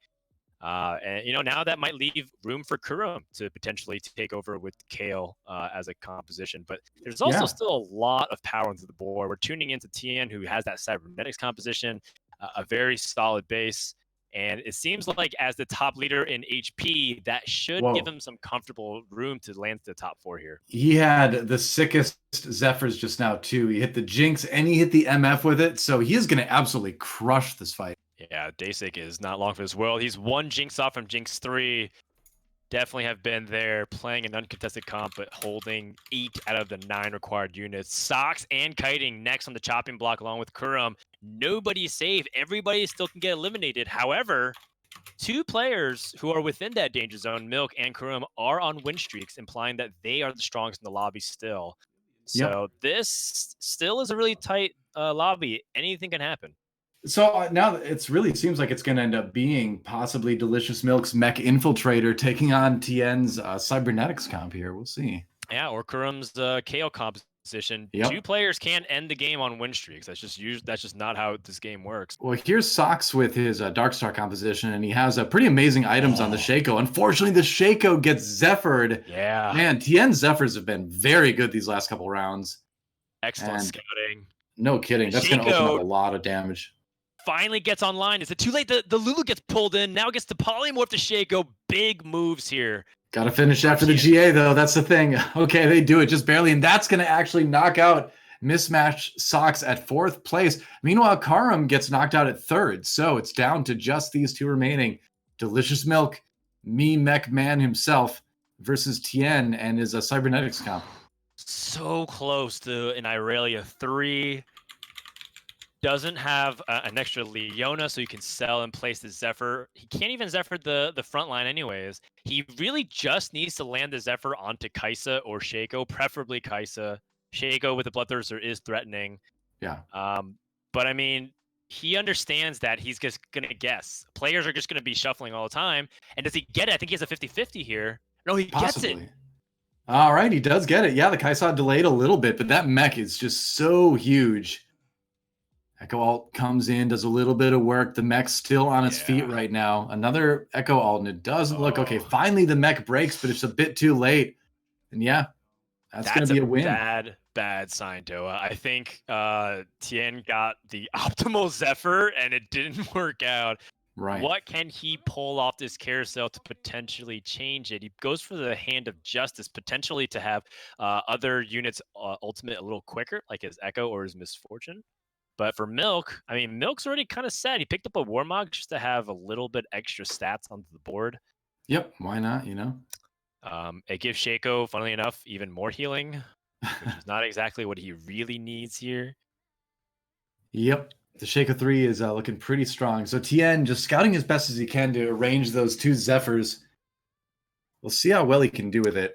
And you know, now that might leave room for Kurumx to potentially take over with Kale as a composition. But there's also still a lot of power into the board. We're tuning into TN, who has that cybernetics composition, a very solid base. And it seems like as the top leader in HP, that should give him some comfortable room to land to the top 4 here. He had the sickest Zephyrs just now, too. He hit the Jinx and he hit the MF with it. So he is going to absolutely crush this fight. Yeah, Dasik is not long for this world. He's 1 Jinx off from Jinx 3. Definitely have been there playing an uncontested comp, but holding 8 out of the 9 required units. Socks and Kiting next on the chopping block along with Kurumx. Nobody's safe. Everybody still can get eliminated. However, 2 players who are within that danger zone, Milk and Kurumx, are on win streaks, implying that they are the strongest in the lobby still. So this still is a really tight lobby. Anything can happen. So now it really seems like it's going to end up being possibly Delicious Milk's Mech Infiltrator taking on TN's Cybernetics comp here. We'll see. Yeah, or Kurum's KO composition. 2 players can't end the game on win streaks. That's just not how this game works. Well, here's Socks with his Darkstar composition, and he has pretty amazing items on the Shaco. Unfortunately, the Shaco gets Zephyred. Yeah. Man, TN Zephyrs have been very good these last couple rounds. Excellent scouting. No kidding. That's going to open up a lot of damage. finally gets online. Is it too late? The Lulu gets pulled in. Now it gets to polymorph to Shaco. Big moves here. Got to finish after the GA, though. That's the thing. Okay, they do it just barely, and that's going to actually knock out Mismatchedsocks at 4th place. Meanwhile, Kurumx gets knocked out at 3rd, so it's down to just these 2 remaining. Delicious Milk, Mech Man himself, versus Tien and his Cybernetics comp. So close to an Irelia 3. Doesn't have an extra Leona, so you can sell and place the Zephyr. He can't even Zephyr the front line anyways. He really just needs to land the Zephyr onto Kai'Sa or Shaco, preferably Kai'Sa. Shaco with the Bloodthirster is threatening. Yeah. But I mean, he understands that he's just going to guess. Players are just going to be shuffling all the time. And does he get it? I think he has a 50-50 here. No, he Possibly. gets it. All right, he does get it. Yeah, the Kai'Sa delayed a little bit, but that mech is just so huge. Echo Alt comes in, does a little bit of work. The mech's still on its feet right now. Another Echo Alt, and it doesn't look okay. Finally, the mech breaks, but it's a bit too late. And yeah, that's going to be a win. Bad sign, Doa. I think Tien got the optimal Zephyr, and it didn't work out. Right. What can he pull off this carousel to potentially change it? He goes for the Hand of Justice, potentially to have other units ultimate a little quicker, like his Echo or his Misfortune. But for Milk, I mean, Milk's already kind of set. He picked up a Warmog just to have a little bit extra stats on the board. Yep, why not, you know? It gives Shaco, funnily enough, even more healing, which is not exactly what he really needs here. Yep, the Shaco 3 is looking pretty strong. So Tien just scouting as best as he can to arrange those 2 Zephyrs. We'll see how well he can do with it.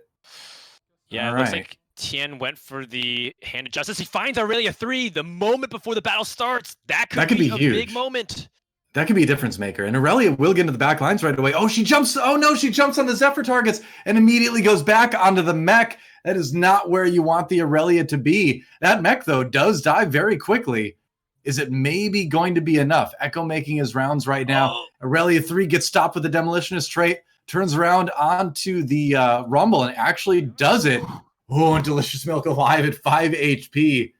Yeah, looks like Tien went for the Hand of Justice. He finds Irelia 3 the moment before the battle starts. That could be a huge. big moment. That could be a difference maker. And Irelia will get into the back lines right away. Oh, she jumps. Oh, no, she jumps on the Zephyr targets and immediately goes back onto the mech. That is not where you want the Irelia to be. That mech, though, does die very quickly. Is it maybe going to be enough? Echo making his rounds right now. Irelia 3 gets stopped with the Demolitionist trait, turns around onto the Rumble and actually does it. Oh, and Delicious Milk alive at 5 HP.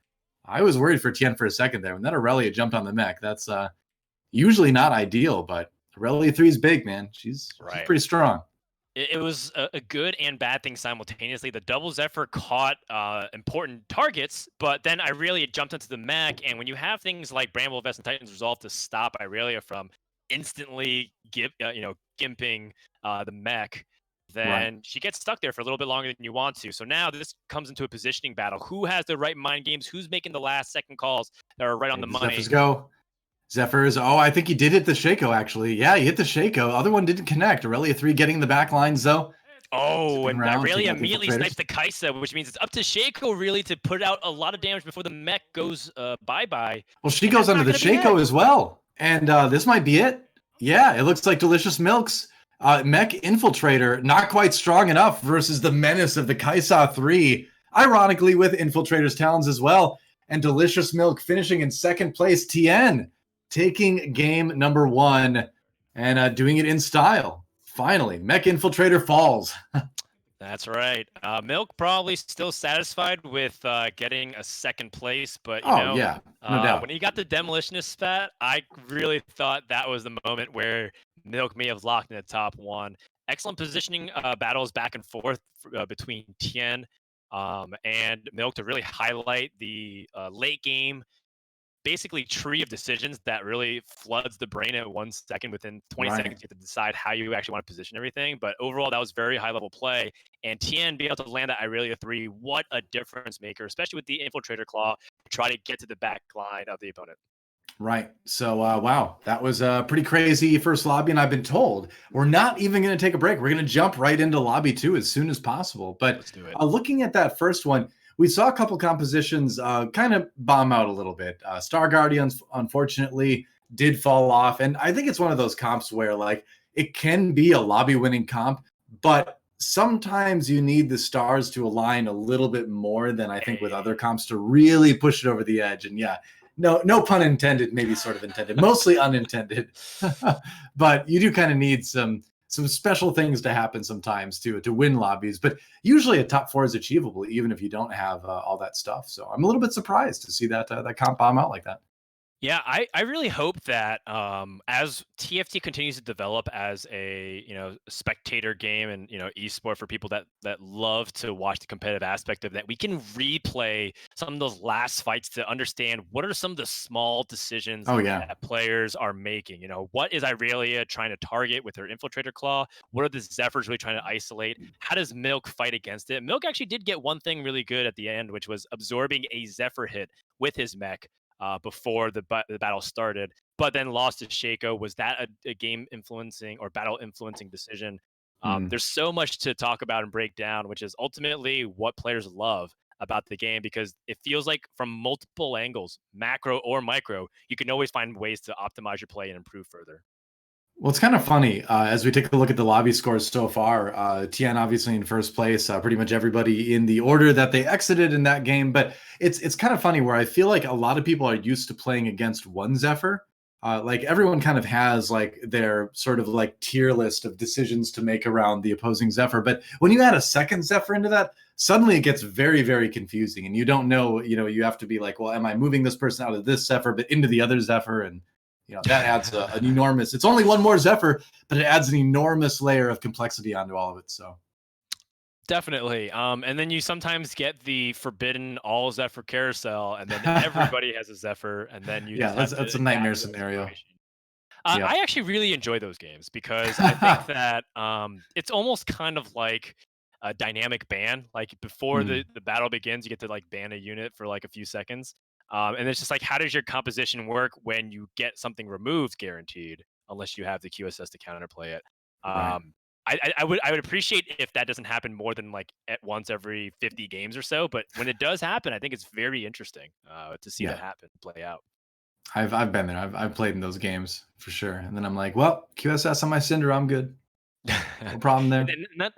I was worried for Tien for a second there. When that Irelia jumped on the mech, that's usually not ideal, but Irelia 3 is big, man. She's pretty strong. It was a good and bad thing simultaneously. The double Zephyr caught important targets, but then Irelia jumped into the mech, and when you have things like Bramble Vest and Titan's Resolve to stop Irelia from instantly gimping the mech, then she gets stuck there for a little bit longer than you want to. So now this comes into a positioning battle. Who has the right mind games? Who's making the last second calls that are right on the money? Zephyrs go. Zephyrs. Oh, I think he did hit the Shaco, actually. Yeah, he hit the Shaco. Other one didn't connect. Aurelia 3 getting the back lines, though. Oh, and Aurelia immediately snipes the Kai'Sa, which means it's up to Shaco, really, to put out a lot of damage before the mech goes bye-bye. Well, she goes under the Shaco as well. And this might be it. Yeah, it looks like Delicious Milk's mech Infiltrator, not quite strong enough versus the menace of the Kai'Sa 3. Ironically, with Infiltrator's talons as well. And Delicious Milk finishing in 2nd place. Tien taking game number 1 and doing it in style. Finally, Mech Infiltrator falls. That's right. Milk probably still satisfied with getting a 2nd place, but no doubt. When he got the Demolitionist spat, I really thought that was the moment where Milk may have locked in the top 1. Excellent positioning battles back and forth between Tien and Milk to really highlight the late game, basically tree of decisions that really floods the brain at 1 second. Within 20 seconds, you have to decide how you actually want to position everything. But overall, that was very high-level play. And Tien being able to land that Irelia 3, what a difference maker, especially with the Infiltrator Claw, to try to get to the back line of the opponent. Right. So, wow, that was a pretty crazy first lobby. And I've been told we're not even going to take a break. We're going to jump right into lobby 2 as soon as possible. But let's do it. Looking at that first one, we saw a couple compositions kind of bomb out a little bit. Star Guardians, unfortunately, did fall off. And I think it's one of those comps where, like, it can be a lobby-winning comp, but sometimes you need the stars to align a little bit more than I think with other comps to really push it over the edge. And yeah, no pun intended, maybe sort of intended, mostly unintended. But you do kind of need some special things to happen sometimes to win lobbies, but usually a top 4 is achievable even if you don't have all that stuff. So I'm a little bit surprised to see that that comp bomb out like that. Yeah, I really hope that as TFT continues to develop as a spectator game and esport for people that love to watch the competitive aspect of that, we can replay some of those last fights to understand what are some of the small decisions Oh yeah. that players are making. What is Irelia trying to target with her infiltrator claw? What are the Zephyrs really trying to isolate? How does Milk fight against it? Milk actually did get one thing really good at the end, which was absorbing a Zephyr hit with his mech before the battle started, but then lost to Shaco. Was that a game influencing or battle influencing decision? Mm. There's so much to talk about and break down, which is ultimately what players love about the game because it feels like from multiple angles, macro or micro, you can always find ways to optimize your play and improve further. Well, it's kind of funny as we take a look at the lobby scores so far. Tien obviously in first place, pretty much everybody in the order that they exited in that game. But it's kind of funny where I feel like a lot of people are used to playing against one Zephyr. Like everyone kind of has like their sort of like tier list of decisions to make around the opposing Zephyr. But when you add a second Zephyr into that, suddenly it gets very, very confusing, and you don't know. You have to be like, well, am I moving this person out of this Zephyr but into the other Zephyr? And that adds an enormous, it's only one more Zephyr, but it adds an enormous layer of complexity onto all of it. So Definitely. And then you sometimes get the forbidden all Zephyr carousel, and then everybody has a Zephyr, and then you yeah, just have to that's a adapt nightmare to that scenario. situation. Yep. I actually really enjoy those games because I think that it's almost kind of like a dynamic ban. Like before Mm, the battle begins, you get to like ban a unit for like a few seconds. And it's just like, how does your composition work when you get something removed guaranteed, unless you have the QSS to counterplay it? right. Um, I would appreciate if that doesn't happen more than like at once every 50 games or so. But when it does happen, I think it's very interesting to see that Yeah. happen play out. I've been there. I've played in those games for sure. And then I'm like, well, QSS on my Cinder, I'm good. No problem there.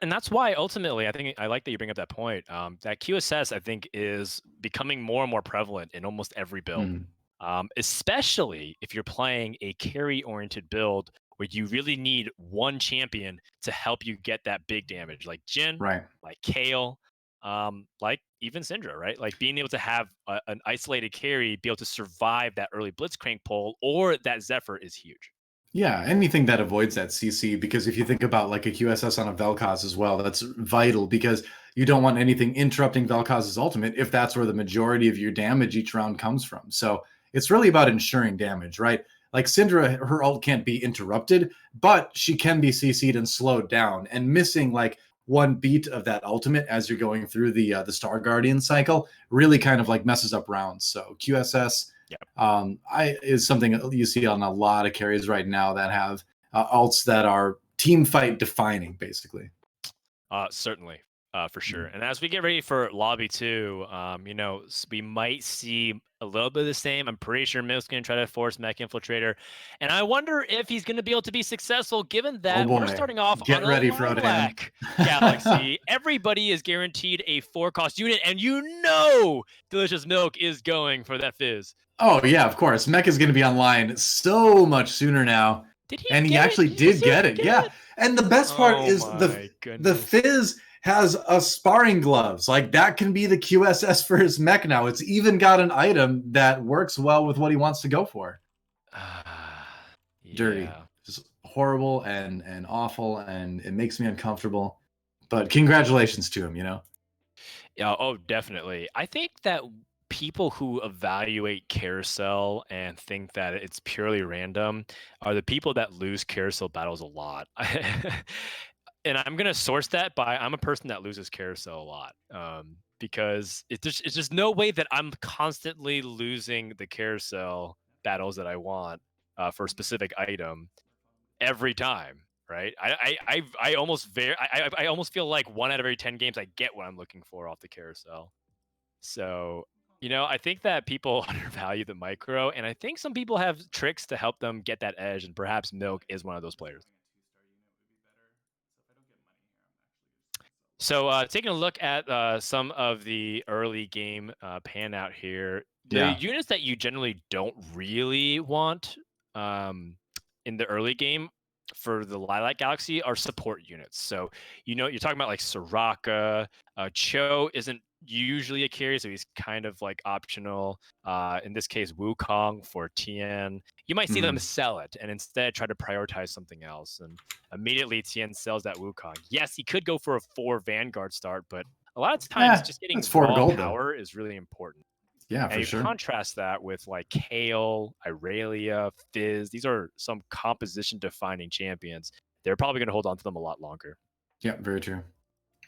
And that's why ultimately I think I like that you bring up that point. That QSS I think is becoming more and more prevalent in almost every build, Mm, especially if you're playing a carry-oriented build where you really need one champion to help you get that big damage, like Jin, right. like Kale, like even Syndra, right? Like being able to have an isolated carry, be able to survive that early Blitzcrank pull or that Zephyr is huge. Yeah, anything that avoids that CC, because if you think about like a QSS on a Vel'Koz as well, that's vital because you don't want anything interrupting Vel'Koz's ultimate if that's where the majority of your damage each round comes from. So it's really about ensuring damage, right? Like Syndra, her ult can't be interrupted, but she can be CC'd and slowed down. And missing like one beat of that ultimate as you're going through the Star Guardian cycle really kind of like messes up rounds. So QSS I is something you see on a lot of carries right now that have alts that are team fight defining, basically. Certainly, for sure. Mm. And as we get ready for lobby two, we might see a little bit of the same. I'm pretty sure Milk's going to try to force Mech Infiltrator, and I wonder if he's going to be able to be successful, given Oh that we're boy, starting off on get a ready, Frodan. Lilac Galaxy. Everybody is guaranteed a 4-cost unit, and Delicious Milk is going for that Fizz. Oh yeah, of course. Mech is going to be online so much sooner now, Did he and he get it? actually Did you did see him get it. get Yeah, it? and the best part Oh is my the goodness. Fizz has a sparring gloves. Like that can be the QSS for his mech now. It's even got an item that works well with what he wants to go for. Dirty, Yeah. just horrible and awful, and it makes me uncomfortable. But congratulations to him, you know. Yeah, oh, definitely. I think that people who evaluate carousel and think that it's purely random are the people that lose carousel battles a lot. And I'm gonna source that by I'm a person that loses carousel a lot. Because it's just no way that I'm constantly losing the carousel battles that I want for a specific item every time, right? I almost I almost feel like 1 out of every 10 games I get what I'm looking for off the carousel. So, I think that people undervalue the micro, and I think some people have tricks to help them get that edge, and perhaps Milk is one of those players. So, taking a look at some of the early game pan out here, the Yeah, units that you generally don't really want um, in the early game for the Lilac Galaxy are support units. So, you're talking about like Soraka. Cho isn't usually a carry, so he's kind of like optional. In this case, Wukong for Tien. You might see them sell it and instead try to prioritize something else. And immediately Tien sells that Wukong. Yes, he could go for a 4 Vanguard start, but a lot of times just That's getting 4 raw gold though. power is really important. Yeah, And for you sure. contrast that with like Kale, Irelia, Fizz. These are some composition defining champions. They're probably going to hold on to them a lot longer. Yeah, very true.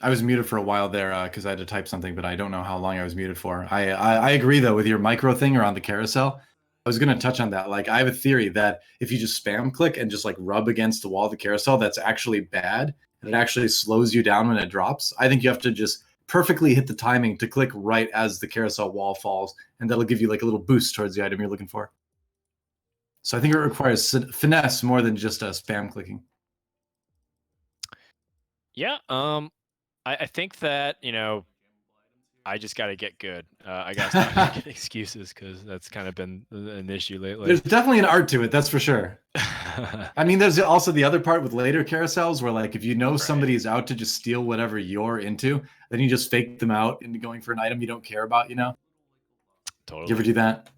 I was muted for a while there because I had to type something, but I don't know how long I was muted for. I agree though with your micro thing around the carousel. I was going to touch on that. Like, I have a theory that if you just spam click and just like rub against the wall of the carousel, that's actually bad, and it actually slows you down when it drops. I think you have to just perfectly hit the timing to click right as the carousel wall falls, and that'll give you like a little boost towards the item you're looking for. So I think it requires finesse more than just spam clicking. Yeah. I think that, you know, I just got to get good. I got to stop making excuses because that's kind of been an issue lately. There's definitely an art to it, that's for sure. I mean, there's also the other part with later carousels where, like, if you know somebody's out to just steal whatever you're into, then you just fake them out into going for an item you don't care about, you know? Totally. You ever do that?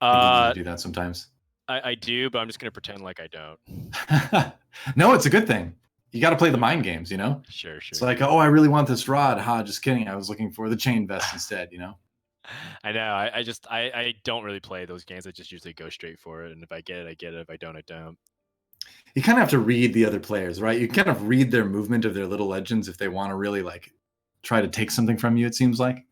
I think you do that sometimes. I do, but I'm just going to pretend like I don't. No, it's a good thing. You got to play the mind games, you know? Sure. It's like, oh, I really want this rod. Ha, just kidding. I was looking for the chain vest instead, you know? I know. I don't really play those games. I just usually go straight for it. And if I get it, I get it. If I don't, I don't. You kind of have to read the other players, right? You kind of read their movement of their little legends if they want to really like try to take something from you, it seems like.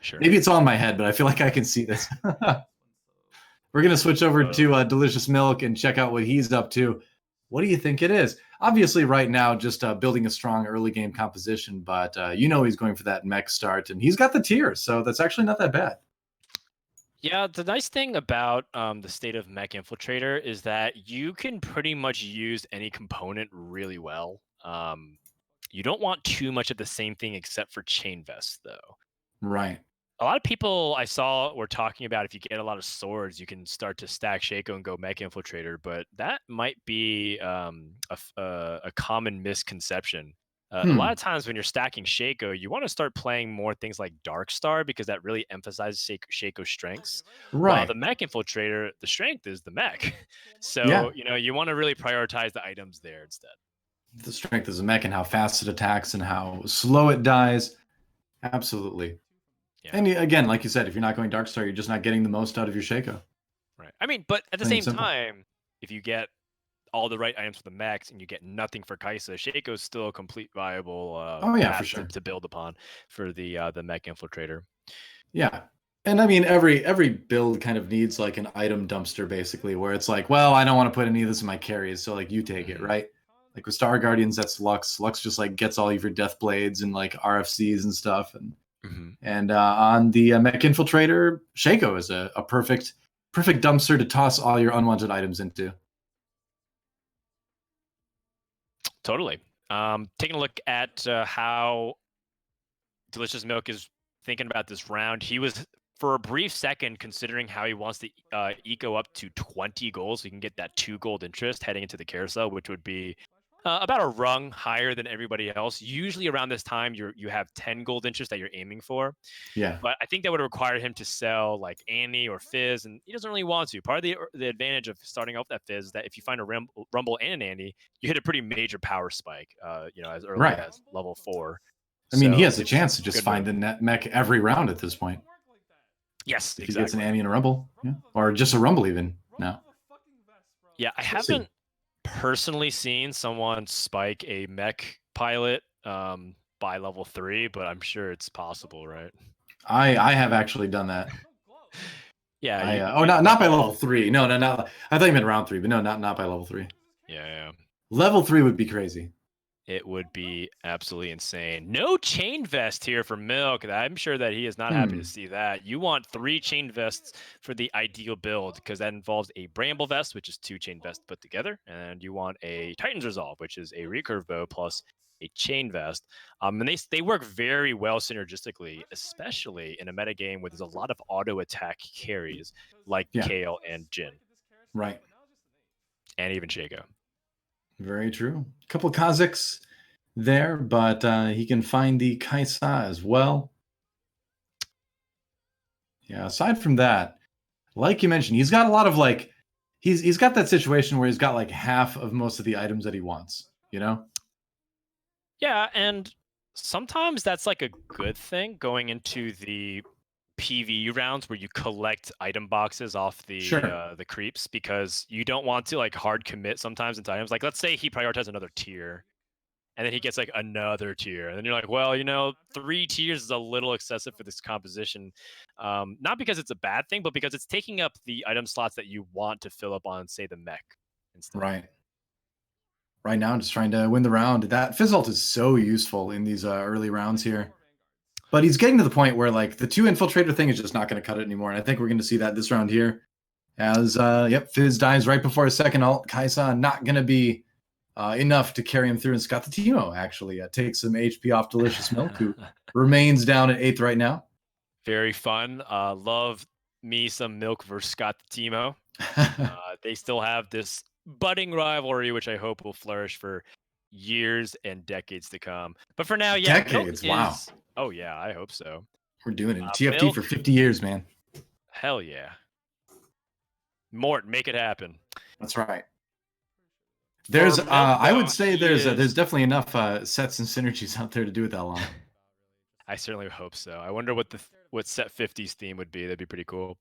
Sure. Maybe it's all in my head, but I feel like I can see this. We're going to switch over to Delicious Milk and check out what he's up to. What do you think it is? Obviously, right now, just building a strong early game composition, but you know he's going for that mech start, and he's got the tiers, so that's actually not that bad. Yeah, the nice thing about the state of Mech Infiltrator is that you can pretty much use any component really well. You don't want too much of the same thing except for Chain Vest, though. Right. A lot of people I saw were talking about if you get a lot of swords, you can start to stack Shaco and go Mech Infiltrator, but that might be a common misconception. A lot of times when you're stacking Shaco, you want to start playing more things like Darkstar because that really emphasizes Shaco's strengths. Right. While the Mech Infiltrator, the strength is the mech. So, you know, you want to really prioritize the items there instead. The strength is a mech and how fast it attacks and how slow it dies. Absolutely. Yeah. And again, like you said, if you're not going Darkstar, you're just not getting the most out of your Shaco. Right. I mean, but at the same time, if you get all the right items for the mechs and you get nothing for Kaisa, Shaco is still a complete viable path for sure to build upon for the Mech Infiltrator. Yeah. And I mean, every build kind of needs like an item dumpster, basically, where it's like, well, I don't want to put any of this in my carries, so like you take it, right? Like with Star Guardians, that's Lux. Lux just like gets all of your Death Blades and like RFCs and stuff. And on the Mech Infiltrator, Shaco is a perfect dumpster to toss all your unwanted items into. Totally. Taking a look at how Delicious Milk is thinking about this round, he was for a brief second considering how he wants to eco up to 20 goals so he can get that 2 gold interest heading into the carousel, which would be about a rung higher than everybody else. Usually around this time, you have 10 gold interest that you're aiming for. Yeah. But I think that would require him to sell like Annie or Fizz, and he doesn't really want to. Part of the advantage of starting off that Fizz is that if you find a Rumble and an Annie, you hit a pretty major power spike, you know, as early as level 4. I mean, he has a chance to just find the net mech every round at this point. Yes, if he gets an Annie and a Rumble, or just a Rumble even now. Yeah, I haven't personally seen someone spike a mech pilot by level 3, but I'm sure it's possible, right? I have actually done that. Yeah. Not by level 3. No, not. I thought you meant round 3, but no, not by level 3. Yeah. Level 3 would be crazy. It would be absolutely insane. No chain vest here for Milk. I'm sure that he is not happy to see that. You want 3 chain vests for the ideal build because that involves a Bramble vest, which is 2 chain vests put together, and you want a Titan's Resolve, which is a recurve bow plus a chain vest. And they work very well synergistically, especially in a metagame where there's a lot of auto attack carries like Kale and Jin. Right. And even Shaco. Very true. A couple of Kazakhs there, but he can find the Kaisa as well. Yeah, aside from that, like you mentioned, he's got a lot of like he's got that situation where he's got like half of most of the items that he wants, you know? Yeah, and sometimes that's like a good thing going into the PvE rounds where you collect item boxes off Sure. the creeps, because you don't want to like hard commit sometimes into items. Like let's say he prioritizes another tier and then he gets like another tier, and then you're like, well, 3 tiers is a little excessive for this composition. Not because it's a bad thing, but because it's taking up the item slots that you want to fill up on, say, the mech instead. Right. Right now, just trying to win the round. That Fizzult is so useful in these early rounds here. But he's getting to the point where like the 2 infiltrator thing is just not going to cut it anymore. And I think we're going to see that this round here. As Fizz dies right before his second ult. Kaisa not going to be enough to carry him through. And ScottTheTeemo actually takes some HP off Delicious Milk, who remains down at 8th right now. Very fun. Love me some Milk versus ScottTheTeemo. They still have this budding rivalry, which I hope will flourish for years and decades to come. But for now, yeah, decades. Milk Wow. is. Oh yeah, I hope so. We're doing it. TFT Milk, for 50 years, man. hell yeah. Mort, make it happen. That's right. There's, Milk, I would though, say there's definitely enough sets and synergies out there to do it that long. I certainly hope so. I wonder what set 50's theme would be. That'd be pretty cool.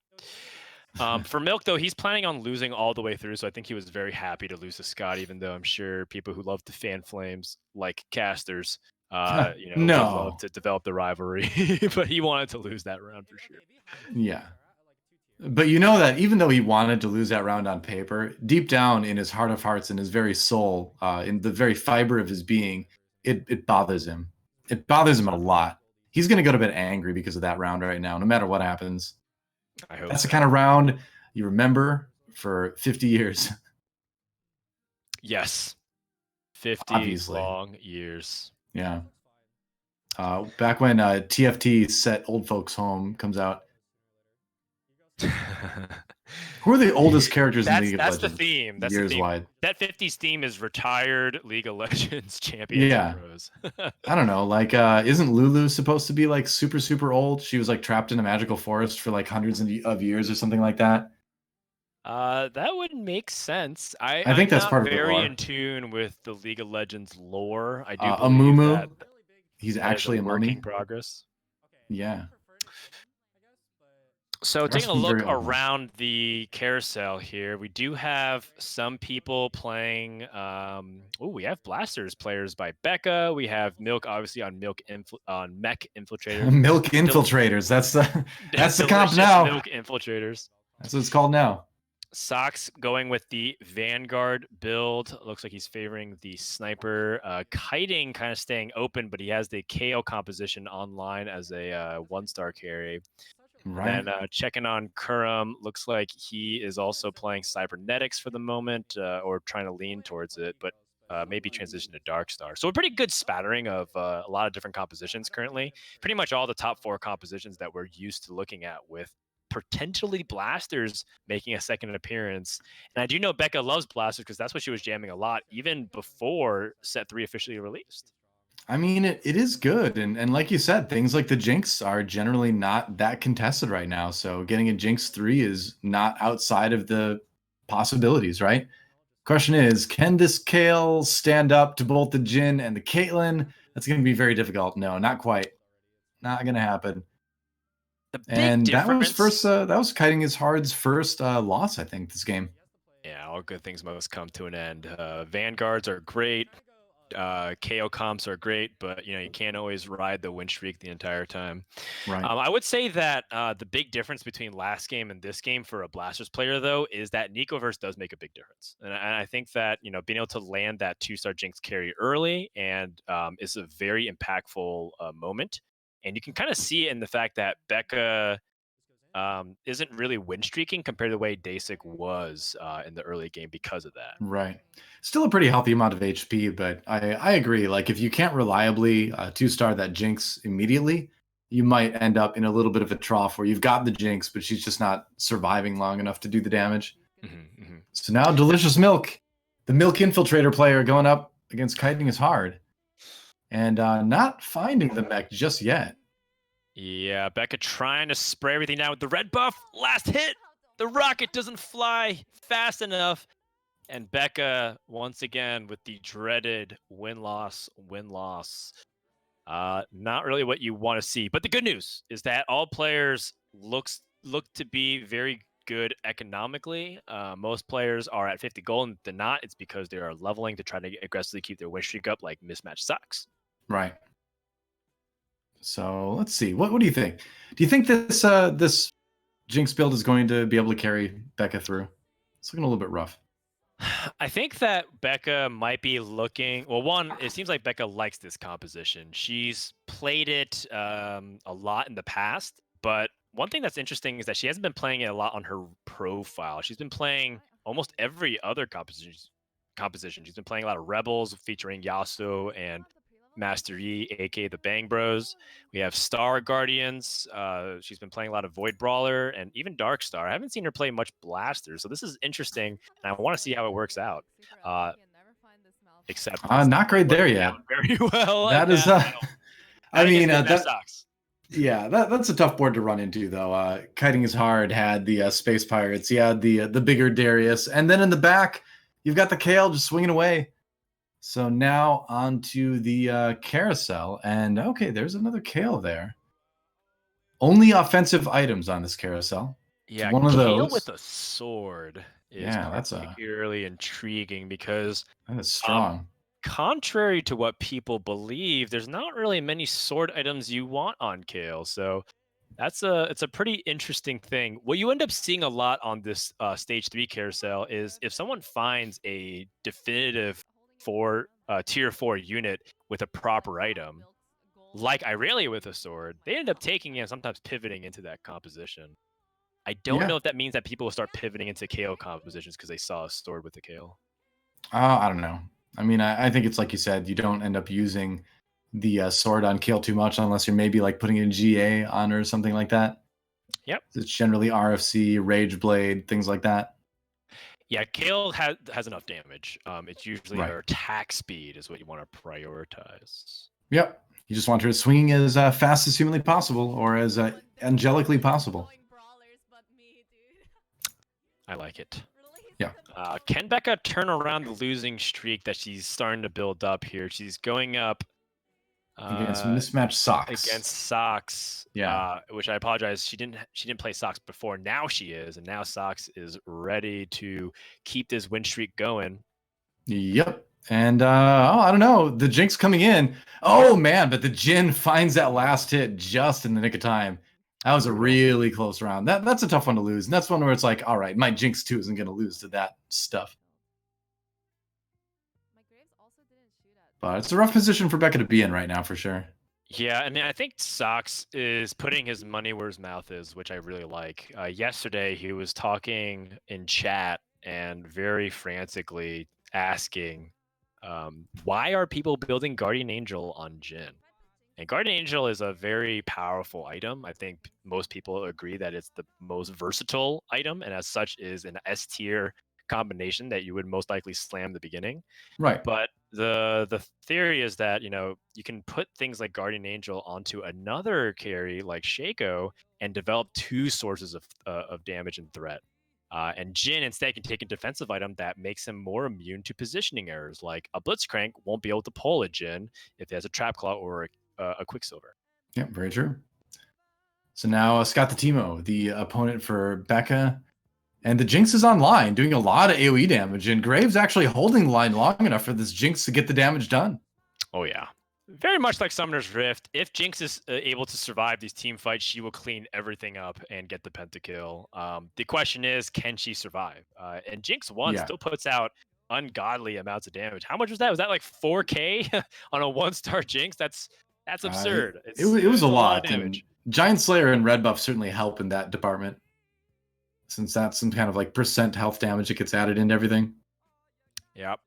For Milk, though, he's planning on losing all the way through, so I think he was very happy to lose to Scott, even though I'm sure people who love the fan flames, like casters, would love to develop the rivalry. But he wanted to lose that round for sure. Yeah. But you know that even though he wanted to lose that round on paper, deep down in his heart of hearts and his very soul, in the very fiber of his being, it bothers him. It bothers him a lot. He's going to go to bed angry because of that round right now, no matter what happens. I hope that's so. The kind of round you remember for 50 years. Yes. 50 Obviously. long years. Yeah. Back when TFT set Old Folks Home comes out. Who are the oldest characters in League of Legends? That's the theme. That's years the theme. wide. That 50's theme is retired League of Legends champions. Yeah. I don't know. Like, isn't Lulu supposed to be like super, super old? She was like trapped in a magical forest for like hundreds of years or something like that. That would make sense. I think that's part of the lore. I'm very in tune with the League of Legends lore. I do believe Amumu, that he's actually a work in mummy. progress. Yeah. So taking a look around the carousel here, we do have some people playing. We have Blasters players by Becca. We have Milk, obviously on Mech Infiltrators. Milk Infiltrators. That's the comp now. Milk Infiltrators. That's what it's called now. Socks going with the Vanguard build. Looks like he's favoring the sniper. Kiting kind of staying open, but he has the KO composition online as a 1-star carry. Right. And checking on Kurumx, looks like he is also playing cybernetics for the moment, or trying to lean towards it, but maybe transition to Darkstar. So a pretty good spattering of a lot of different compositions currently. Pretty much all the top 4 compositions that we're used to looking at, with potentially Blasters making a second appearance. And I do know Becca loves Blasters because that's what she was jamming a lot, even before Set 3 officially released. I mean, it is good. And like you said, things like the Jinx are generally not that contested right now. So getting a Jinx 3 is not outside of the possibilities, right? Question is, can this Kale stand up to both the Jhin and the Caitlyn? That's going to be very difficult. No, not quite. Not going to happen. And that was Kitingishard's first loss, I think, this game. Yeah, all good things must come to an end. Vanguards are great. KO comps are great, but you can't always ride the win streak the entire time. Right. I would say that the big difference between last game and this game for a Blasters player, though, is that Nicoverse does make a big difference, and I think that being able to land that 2-star Jinx carry early and is a very impactful moment, and you can kind of see it in the fact that Becca isn't really win streaking compared to the way Dasik was in the early game because of that. Right. Still a pretty healthy amount of HP, but I agree. Like, if you can't reliably 2-star that Jinx immediately, you might end up in a little bit of a trough where you've got the Jinx, but she's just not surviving long enough to do the damage. So now Delicious Milk, the Milk Infiltrator player, going up against Kitingishard and not finding the mech just yet. Yeah, Becca trying to spray everything down with the red buff. Last hit. The rocket doesn't fly fast enough. And Becca, once again, with the dreaded win-loss, win-loss. Not really what you want to see. But the good news is that all players look to be very good economically. Most players are at 50 gold, and if they're not, it's because they are leveling to try to aggressively keep their win streak up, like Mismatchedsocks. Right. So let's see. What do you think? Do you think this this Jinx build is going to be able to carry Becca through? It's looking a little bit rough. I think that Becca might be looking. Well, one, it seems like Becca likes this composition. She's played it a lot in the past, but one thing that's interesting is that she hasn't been playing it a lot on her profile. She's been playing almost every other composition. She's been playing a lot of Rebels featuring Yasuo and Master Yi, aka the Bang Bros. We have Star Guardians. She's been playing a lot of Void Brawler and even Dark Star. I haven't seen her play much Blaster, so this is interesting, and I want to see how it works out. Except not great there yet. Very well. That is, I mean, that sucks. Yeah, that's a tough board to run into, though. Kitingishard had the Space Pirates. He had the bigger Darius, and then in the back, you've got the Kale just swinging away. So now onto the carousel, and okay, there's another Kale there. Only offensive items on this carousel. Yeah, one of Kale those with a sword is particularly intriguing because that is strong. Contrary to what people believe, there's not really many sword items you want on Kale. So it's a pretty interesting thing. What you end up seeing a lot on this stage 3 carousel is if someone finds a definitive tier 4 unit with a proper item, like Irelia with a sword, they end up taking it and sometimes pivoting into that composition. I don't know if that means that people will start pivoting into Kale compositions because they saw a sword with the Kale. I don't know. I mean, I think it's like you said, you don't end up using the sword on Kale too much unless you're maybe like putting a GA on or something like that. Yep. It's generally RFC, Rage Blade, things like that. Yeah, Kale has enough damage. It's usually her attack speed is what you want to prioritize. Yep. You just want her swinging as fast as humanly possible or as angelically possible. I like it. Yeah. Can Becca turn around the losing streak that she's starting to build up here? She's going up against Mismatchedsocks. Against Socks. Yeah. Which I apologize. She didn't play Socks before. Now she is, and now Socks is ready to keep this win streak going. Yep. And I don't know. The Jinx coming in. Oh man, but the Jin finds that last hit just in the nick of time. That was a really close round. That's a tough one to lose. And that's one where it's like, all right, my Jinx 2 isn't going to lose to that stuff. But it's a rough position for Becca to be in right now, for sure. Yeah, and I think Socks is putting his money where his mouth is, which I really like. Yesterday, he was talking in chat and very frantically asking, why are people building Guardian Angel on Jhin? And Guardian Angel is a very powerful item. I think most people agree that it's the most versatile item, and as such is an S tier combination that you would most likely slam the beginning. Right. But the theory is that, you can put things like Guardian Angel onto another carry like Shaco and develop 2 sources of damage and threat. And Jhin instead can take a defensive item that makes him more immune to positioning errors, like a Blitzcrank won't be able to pull a Jhin if he has a Trap Claw or a Quicksilver. Yeah, very true. So now ScottTheTeemo, the opponent for Becca. And the Jinx is online, doing a lot of AoE damage, and Graves actually holding the line long enough for this Jinx to get the damage done. Oh, yeah. Very much like Summoner's Rift. If Jinx is able to survive these team fights, she will clean everything up and get the pentakill. The question is, can she survive? And Jinx 1 still puts out ungodly amounts of damage. How much was that? Was that like 4K on a 1-star Jinx? That's absurd. It was a lot. Of damage. And Giant Slayer and Red Buff certainly help in that department, since that's some kind of like percent health damage that gets added into everything. Yep.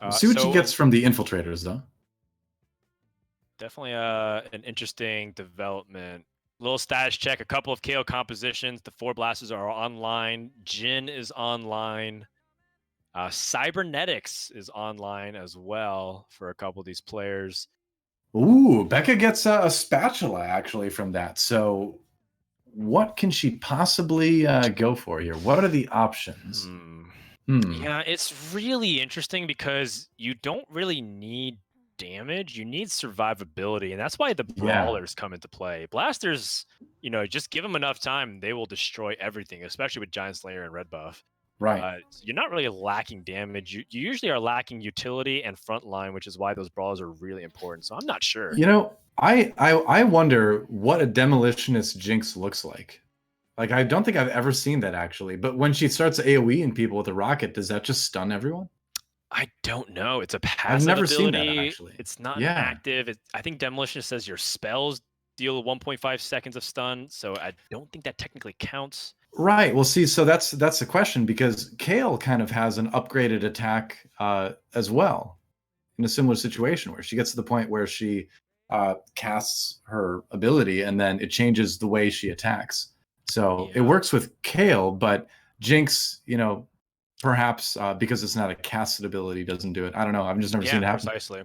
We'll see what she gets from the infiltrators, though. Definitely an interesting development. Little status check. A couple of KO compositions. The 4 blasters are online. Jhin is online. Cybernetics is online as well for a couple of these players. Ooh, Becca gets a spatula actually from that. So what can she possibly go for here? What are the options? Yeah, it's really interesting because you don't really need damage. You need survivability, and that's why the brawlers come into play. Blasters, just give them enough time, they will destroy everything, especially with Giant Slayer and Red Buff. Right. So you're not really lacking damage. You usually are lacking utility and frontline, which is why those brawlers are really important. So I'm not sure. I wonder what a demolitionist Jinx looks like. Like, I don't think I've ever seen that actually. But when she starts AoEing people with a rocket, does that just stun everyone? I don't know. It's a I've passive never seen that ability. actually. It's not an Yeah. active. I think Demolition says your spells deal 1.5 seconds of stun, so I don't think that technically counts. Right. Well, see, so that's the question because Kale kind of has an upgraded attack as well in a similar situation where she gets to the point where she casts her ability and then it changes the way she attacks. So it works with Kale, but Jinx, perhaps because it's not a casted ability, doesn't do it. I don't know. I've just never seen it happen. Precisely.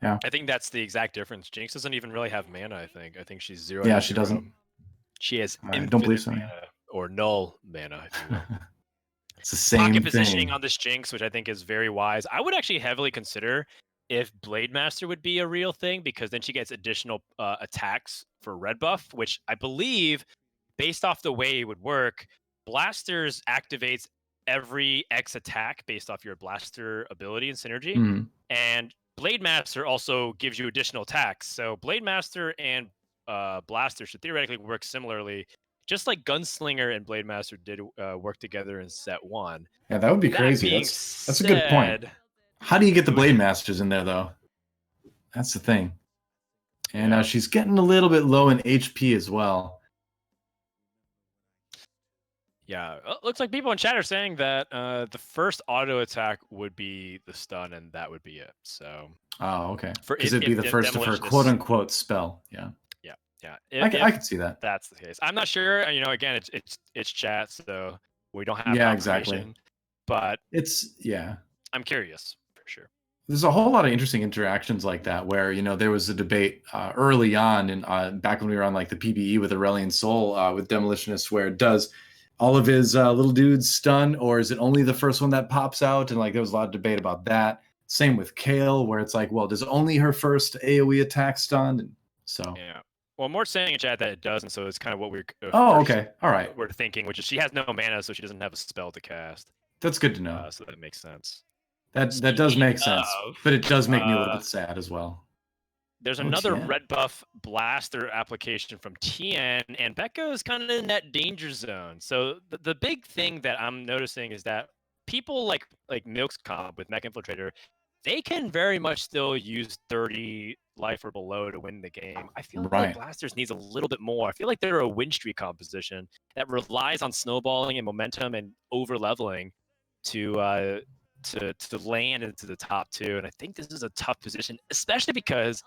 Yeah. I think that's the exact difference. Jinx doesn't even really have mana, I think. I think she's 0 Yeah, to she 0. doesn't. She has I infinite don't believe so. mana, Yeah. or null mana, if you will. It's the same Pocket thing. positioning on this Jinx, which I think is very wise. I would actually heavily consider if Blade Master would be a real thing, because then she gets additional attacks for red buff, which I believe, based off the way it would work, Blasters activates every X attack based off your Blaster ability and synergy. Mhm. And Blade Master also gives you additional attacks. So Blade Master and Blaster should theoretically work similarly, just like Gunslinger and Blade Master did work together in set 1. Yeah, that would be That crazy. being That's a good point. said, How do you get the Blade Masters in there though? That's the thing. And she's getting a little bit low in HP as well. Yeah, looks like people in chat are saying that the first auto attack would be the stun, and that would be it. So, okay, because it'd be the first of her quote unquote spell. Yeah, yeah. I could see that. That's the case. I'm not sure. Again, it's chat, so we don't have Yeah, confirmation. exactly. But yeah, I'm curious for sure. There's a whole lot of interesting interactions like that where there was a debate early on and back when we were on like the PBE with Aurelion Sol with Demolitionist, where does all of his little dudes stun, or is it only the first one that pops out? And like there was a lot of debate about that. Same with Kale, where it's like, well, does only her first AoE attack stun? And so yeah. Well, more saying in chat that it doesn't, so it's kind of what we're okay, all right, we're thinking, which is she has no mana, so she doesn't have a spell to cast. That's good to know. So that makes sense. That does make sense, but it does make me a little bit sad as well. There's another red buff blaster application from TN, and Becca is kind of in that danger zone. So the big thing that I'm noticing is that people like Milk's comp with Mech Infiltrator, they can very much still use 30 life or below to win the game. I feel like Blasters needs a little bit more. I feel like they're a win streak composition that relies on snowballing and momentum and over leveling to land into the top 2. And I think this is a tough position, especially because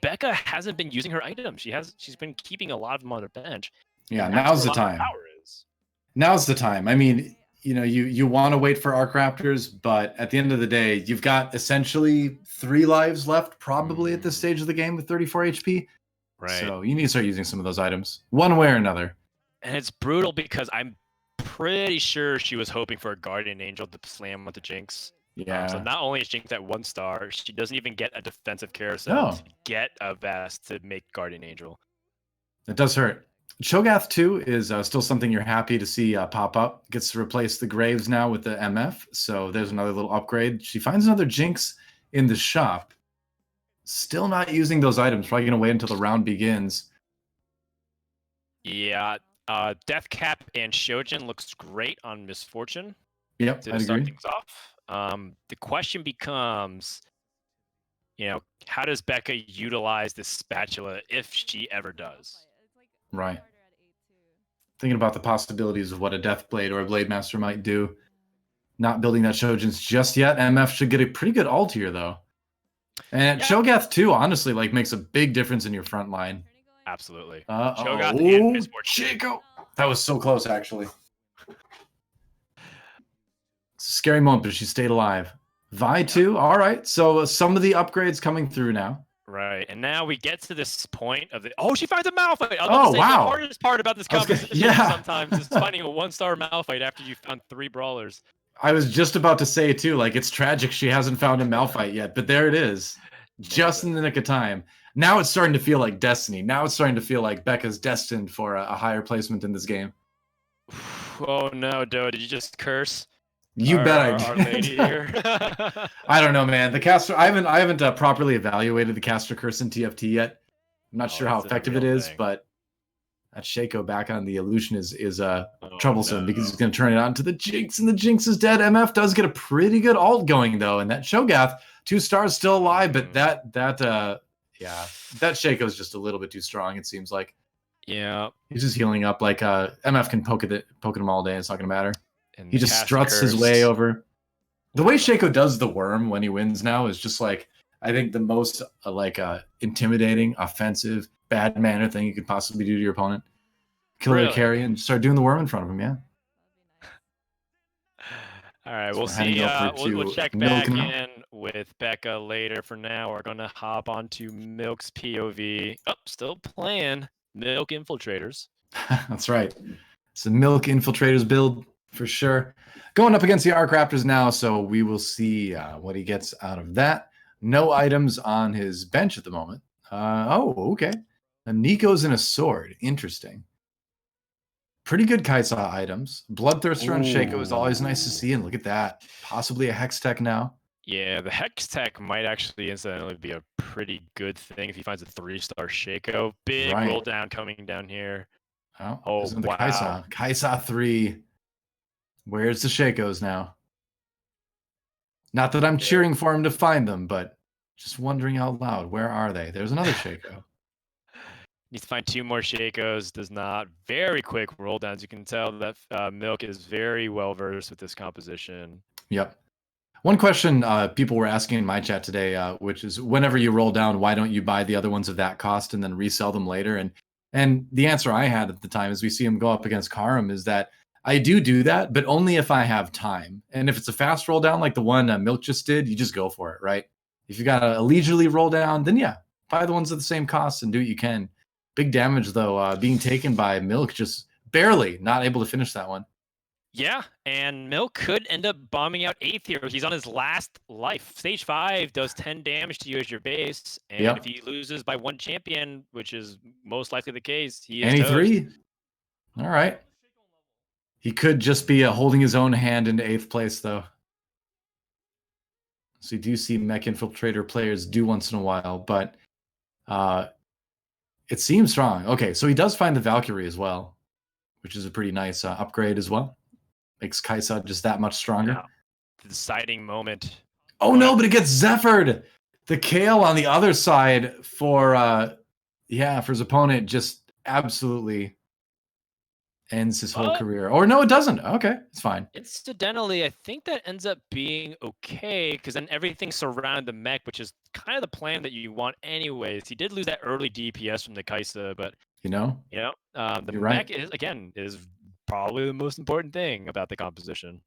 Becca hasn't been using her items. She's been keeping a lot of them on her bench. Yeah, now's the time. Now's the time. I mean, you want to wait for Arc Raptors, but at the end of the day, you've got essentially 3 lives left probably at this stage of the game with 34 HP. Right. So you need to start using some of those items one way or another. And it's brutal because I'm pretty sure she was hoping for a Guardian Angel to slam with the Jinx. Yeah. So not only is Jinx at 1 star, she doesn't even get a defensive carousel to get a vest to make Guardian Angel. It does hurt. Cho'Gath 2 is still something you're happy to see pop up. Gets to replace the Graves now with the MF. So there's another little upgrade. She finds another Jinx in the shop. Still not using those items. Probably going to wait until the round begins. Yeah. Deathcap and Shojin looks great on Misfortune. Yep, to start things off. The question becomes, how does Becca utilize this spatula if she ever does? Right. Thinking about the possibilities of what a Death Blade or a Blade Master might do. Not building that Shojin's just yet. MF should get a pretty good ult here, though. And Cho'Gath 2, honestly, makes a big difference in your front line. Absolutely. Cho'Gath and Misfortune. Chico! That was so close, actually. Scary moment, but she stayed alive. Vi 2, all right. So some of the upgrades coming through now. Right, and now we get to this point of the. Oh, she finds a Malphite. I was about Oh, to say wow. the hardest part about this competition yeah. sometimes is finding a 1-star Malphite after you found 3 brawlers. I was just about to say too, like it's tragic she hasn't found a Malphite yet, but there it is, just in the nick of time. Now it's starting to feel like destiny. Now it's starting to feel like Becca's destined for a higher placement in this game. Oh no, Doe, did you just curse? You bet I Our lady did. here. I don't know, man. The caster, I haven't properly evaluated the caster curse in TFT yet. I'm not sure how effective it is, but that Shaco back on the illusion is troublesome because he's going to turn it on to the Jinx, and the Jinx is dead. MF does get a pretty good ult going though, and that Shogath 2 stars still alive, but that Shaco is just a little bit too strong. It seems like. Yeah, he's just healing up. Like MF can poke him all day. It's not going to matter. And he just struts his way over. The way Shaco does the worm when he wins now is just like, I think the most intimidating, offensive, bad manner thing you could possibly do to your opponent. Kill their carry and start doing the worm in front of him. Yeah. All right, we'll see. We'll check back in with Becca later. For now, we're going to hop onto Milk's POV. Oh, still playing Milk Infiltrators. That's right. It's a Milk Infiltrators build for sure. Going up against the Arc Raptors now, so we will see what he gets out of that. No items on his bench at the moment. Okay. Nico's in a sword. Interesting. Pretty good Kai'Sa items. Bloodthirster on Shaco is always nice to see, and look at that. Possibly a Hex Tech now. Yeah, the Hex Tech might actually incidentally be a pretty good thing if he finds a 3-star Shaco. Big roll down coming down here. Oh wow. Kai'Sa 3. Where's the Shakos now? Not that I'm cheering for him to find them, but just wondering out loud, where are they? There's another Shaco. Needs to find 2 more Shakos. Does not. Very quick roll downs. You can tell that Milk is very well versed with this composition. Yep. One question people were asking in my chat today, which is, whenever you roll down, why don't you buy the other ones of that cost and then resell them later? And the answer I had at the time, as we see him go up against Karum, is that I do that, but only if I have time. And if it's a fast roll down like the one Milk just did, you just go for it, right? If you got a leisurely roll down, then yeah, buy the ones at the same cost and do what you can. Big damage, though, being taken by Milk, just barely not able to finish that one. Yeah, and Milk could end up bombing out 8th here. He's on his last life. Stage 5 does 10 damage to you as your base, and if he loses by 1 champion, which is most likely the case, he is toast. 3. All right. He could just be holding his own hand into 8th place, though. So you do see Mech Infiltrator players do once in a while, but it seems strong. Okay, so he does find the Valkyrie as well, which is a pretty nice upgrade as well. Makes Kai'Sa just that much stronger. Yeah. The deciding moment. Oh no, but it gets Zephyr'd. The Kale on the other side for his opponent just absolutely ends his whole career. Or no, it doesn't. Okay, it's fine. Incidentally, I think that ends up being okay, because then everything surrounded the mech, which is kind of the plan that you want anyways. He did lose that early DPS from the Kai'Sa, but the mech is probably the most important thing about the composition.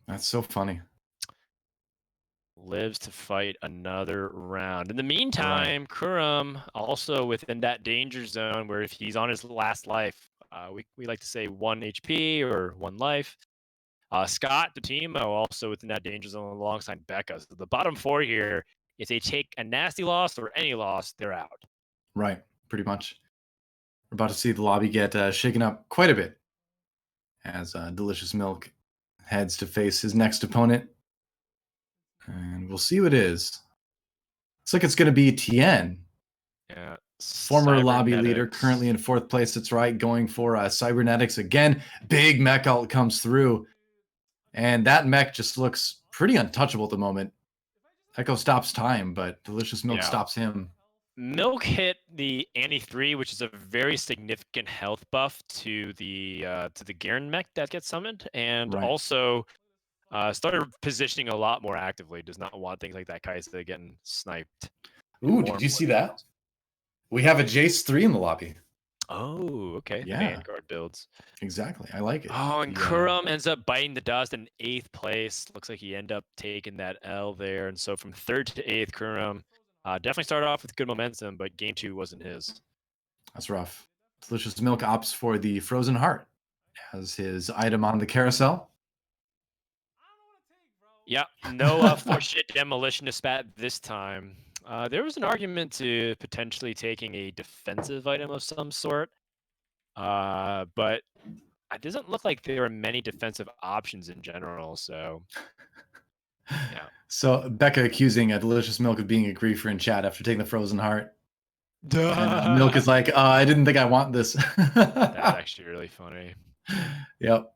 That's so funny. Lives to fight another round. In the meantime, Kurum also within that danger zone where if he's on his last life, we like to say 1 HP or 1 life. ScottTheTeemo also within that danger zone alongside Becca. So the bottom 4 here, if they take a nasty loss or any loss, they're out. Right, pretty much. We're about to see the lobby get shaken up quite a bit as Delicious Milk heads to face his next opponent. And we'll see who it is. Looks like it's going to be Tien. Yeah. Former lobby leader, currently in 4th place. That's right, going for Cybernetics again. Big mech ult comes through. And that mech just looks pretty untouchable at the moment. Echo stops time, but Delicious Milk stops him. Milk hit the Annie 3, which is a very significant health buff to the Garen mech that gets summoned, and also started positioning a lot more actively. Does not want things like that Kai'Sa getting sniped. Ooh, did you see that? We have a Jace 3 in the lobby. Oh, okay. Yeah. Vanguard builds. Exactly. I like it. Oh, and Kurum ends up biting the dust in 8th place. Looks like he ended up taking that L there. And so from 3rd to 8th, Kurum Definitely started off with good momentum, but game 2 wasn't his. That's rough. Delicious Milk opts for the Frozen Heart as his item on the carousel. Yeah, no fortunate demolition spat this time. There was an argument to potentially taking a defensive item of some sort, but it doesn't look like there are many defensive options in general. So, yeah. So Becca accusing Delicious Milk of being a griefer in chat after taking the Frozen Heart. And Milk is like, I didn't think I want this. That's actually really funny. Yep.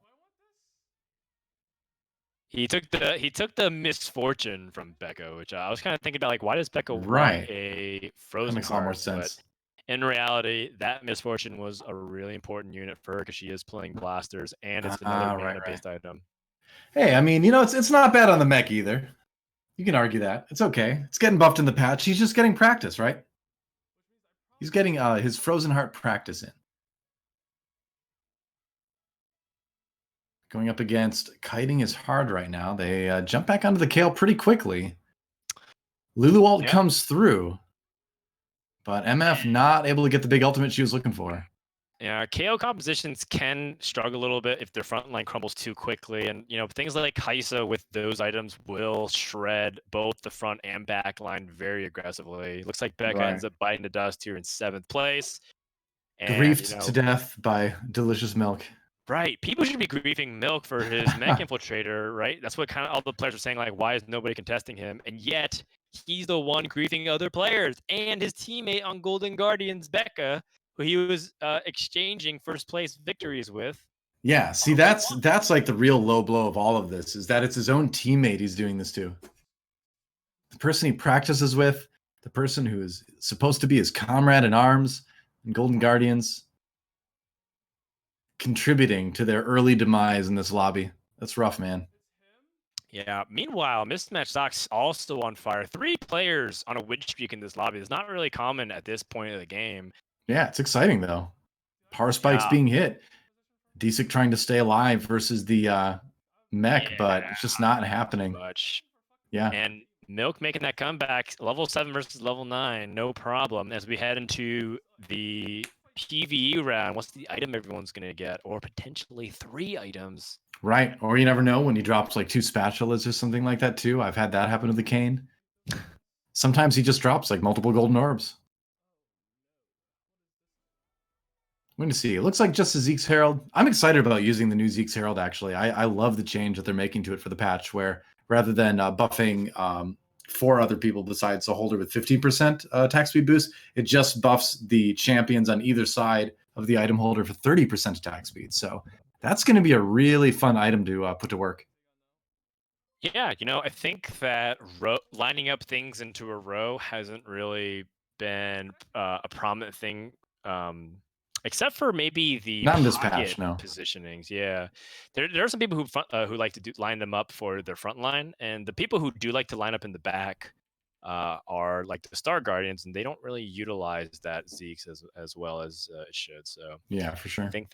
He took the misfortune from Becca, which I was kind of thinking about, like, why does Becca want Right. a That Frozen makes a lot more Heart? But sense. in reality, that misfortune was a really important unit for her because she is playing blasters, and it's another mana-based item. Hey, I mean, you know, it's not bad on the mech either. You can argue that. It's okay. It's getting buffed in the patch. He's just getting practice, right? He's getting his Frozen Heart practice in. Going up against Kitingishard right now. They jump back onto the Kale pretty quickly. Lulu ult comes through, but MF not able to get the big ultimate she was looking for. Yeah, KO compositions can struggle a little bit if their front line crumbles too quickly. And, you know, things like Kaisa with those items will shred both the front and back line very aggressively. Looks like Becca ends up biting the dust here in 7th place. And, Griefed to death by Delicious Milk. Right. People should be griefing Milk for his mech infiltrator, right? That's what kind of all the players are saying, like, why is nobody contesting him? And yet, he's the one griefing other players. And his teammate on Golden Guardians, Becca, who he was exchanging first place victories with. Yeah, see, that's like the real low blow of all of this, is that it's his own teammate he's doing this to. The person he practices with, the person who is supposed to be his comrade in arms in Golden Guardians, contributing to their early demise in this lobby. That's rough, man. Yeah. Meanwhile, Mismatchedsocks also on fire. 3 players on a win streak in this lobby is not really common at this point of the game. Yeah, it's exciting though. Power spikes being hit. Desic trying to stay alive versus the mech, but it's just not happening. Much. Yeah. And Milk making that comeback, level 7 versus level 9, no problem. As we head into the PvE round, what's the item everyone's going to get? Or potentially 3 items. Right. Or you never know when he drops like 2 spatulas or something like that too. I've had that happen to the Kane. Sometimes he just drops like multiple golden orbs. I'm going to see. It looks like just a Zeke's Herald. I'm excited about using the new Zeke's Herald, actually. I love the change that they're making to it for the patch, where rather than buffing 4 other people besides the holder with 15% attack speed boost, it just buffs the champions on either side of the item holder for 30% attack speed. So that's going to be a really fun item to put to work. Yeah, you know, I think that lining up things into a row hasn't really been a prominent thing, except for maybe the Not in this pocket patch, no. positionings. Yeah, there are some people who like to line them up for their front line, and the people who do like to line up in the back are like the Star Guardians, and they don't really utilize that Zeke's as well as it should. So yeah, for sure. I think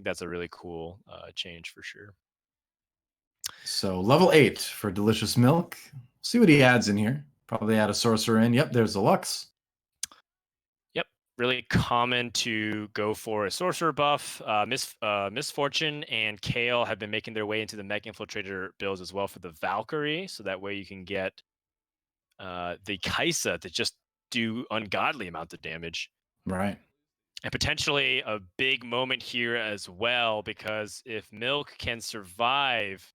that's a really cool change for sure. So level 8 for Delicious Milk. See what he adds in here. Probably add a sorcerer in. Yep, there's the Lux. Yep, really common to go for a sorcerer buff. Misfortune and Kale have been making their way into the mech infiltrator builds as well for the Valkyrie, so that way you can get the Kaisa to just do ungodly amounts of damage. Right. And potentially a big moment here as well, because if Milk can survive,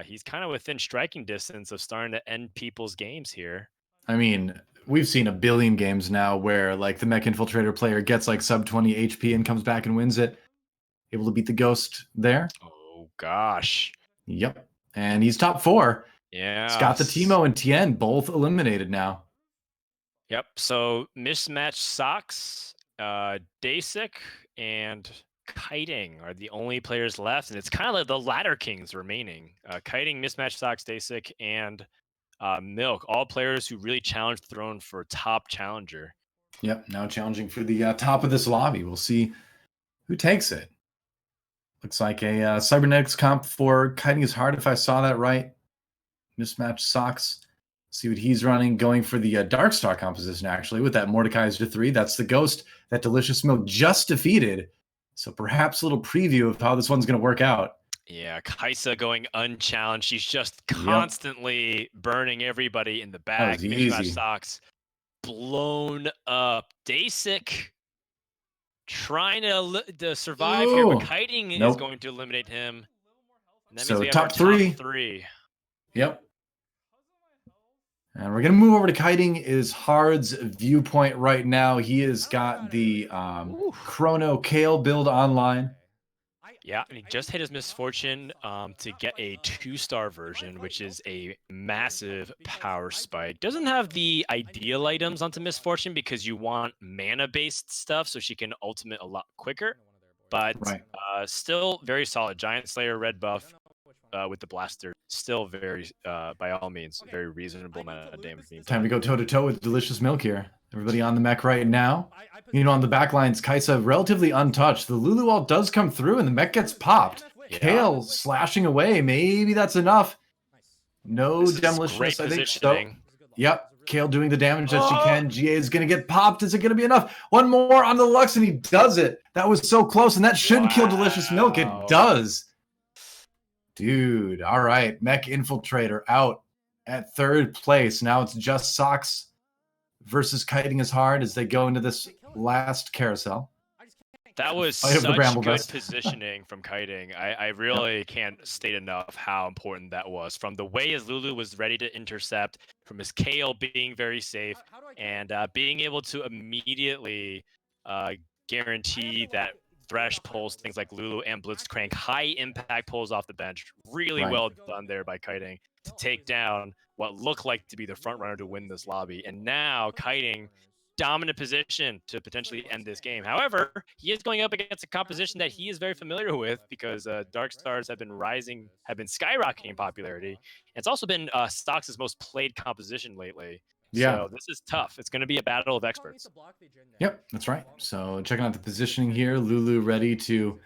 he's kind of within striking distance of starting to end people's games here. I mean, we've seen a billion games now where like the mech infiltrator player gets like sub 20 HP and comes back and wins it. Able to beat the ghost there. Oh gosh. Yep. And he's top 4. Yeah. ScottTheTeemo and Tien both eliminated now. Yep. So Mismatchedsocks, Dasic, and Kiting are the only players left, and it's kind of like the Ladder Kings remaining. Kiting, Mismatchedsocks, Dasic, and Milk, all players who really challenged the throne for top challenger. Yep. Now challenging for the top of this lobby. We'll see who takes it. Looks like a cybernetics comp for Kitingishard, if I saw that right. Mismatchedsocks See what he's running, going for the Dark Star composition, actually, with that Mordekaiser 3. That's the Ghost that Delicious Milk just defeated. So perhaps a little preview of how this one's going to work out. Yeah, Kaisa going unchallenged. She's just constantly burning everybody in the back. Mismatchedsocks blown up. Dasic trying to survive here, but Kiting is going to eliminate him. And that means we have top three. Yep. And we're going to move over to Kiting is Hard's viewpoint right now. He has got the Chrono Kale build online. Yeah, and he just hit his misfortune to get a 2-star version, which is a massive power spike. Doesn't have the ideal items onto misfortune because you want mana-based stuff so she can ultimate a lot quicker. But still very solid. Giant Slayer, red buff with the blaster. Still very, by all means, very reasonable amount of damage. Time to go toe-to-toe with Delicious Milk here. Everybody on the mech right now. You know, on the back lines, Kaisa relatively untouched. The Lulu ult does come through, and the mech gets popped. Yeah. Kale slashing away. Maybe that's enough. No demolition, I think. So, yep. Kale doing the damage that she can. GA is going to get popped. Is it going to be enough? One more on the Lux, and he does it. That was so close, and that should kill Delicious Milk. It does. Dude, all right. Mech Infiltrator out at 3rd place. Now it's just Socks versus Kiting is Hard as they go into this last carousel. That was such good positioning from Kiting. I really can't state enough how important that was. From the way his Lulu was ready to intercept, from his Kale being very safe, and being able to immediately guarantee that Thresh pulls things like Lulu and Blitzcrank, high impact pulls off the bench. Really well done there by Kiting to take down what looked like to be the front runner to win this lobby. And now Kiting, dominant position to potentially end this game. However, he is going up against a composition that he is very familiar with because Dark Stars have been skyrocketing in popularity. It's also been Stocks' most played composition lately. Yeah. So this is tough. It's going to be a battle of experts. Yep, that's right. So checking out the positioning here. Lulu ready to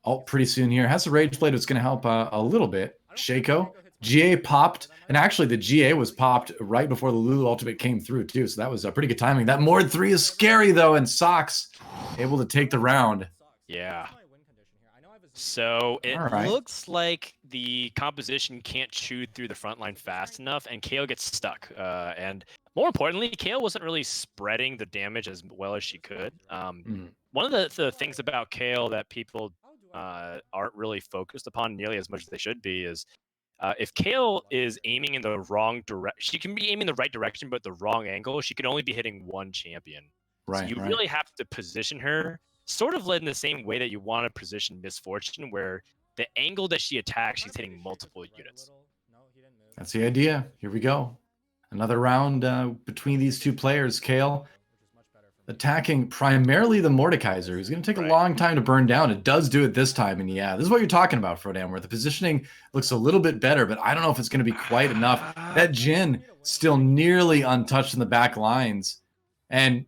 ult pretty soon here. Has a Rage Blade, it's going to help a little bit. Shaco. GA popped, and actually the GA was popped right before the Lulu ultimate came through too, so that was a pretty good timing. That Mord 3 is scary though, and Socks able to take the round. Yeah. So it looks like the composition can't chew through the front line fast enough, and Kale gets stuck. And more importantly, Kale wasn't really spreading the damage as well as she could. One of the things about Kale that people aren't really focused upon nearly as much as they should be is if Kale is aiming in the wrong direction, she can be aiming in the right direction, but the wrong angle, she can only be hitting one champion. So you really have to position her sort of in the same way that you want to position Misfortune, where the angle that she attacks, she's hitting multiple units. That's the idea. Here we go. Another round between these two players. Kale attacking primarily the Mordekaiser, who's going to take a long time to burn down. It does do it this time, and yeah, this is what you're talking about, Frodan, where the positioning looks a little bit better, but I don't know if it's going to be quite enough. That Jhin still nearly untouched in the back lines. And,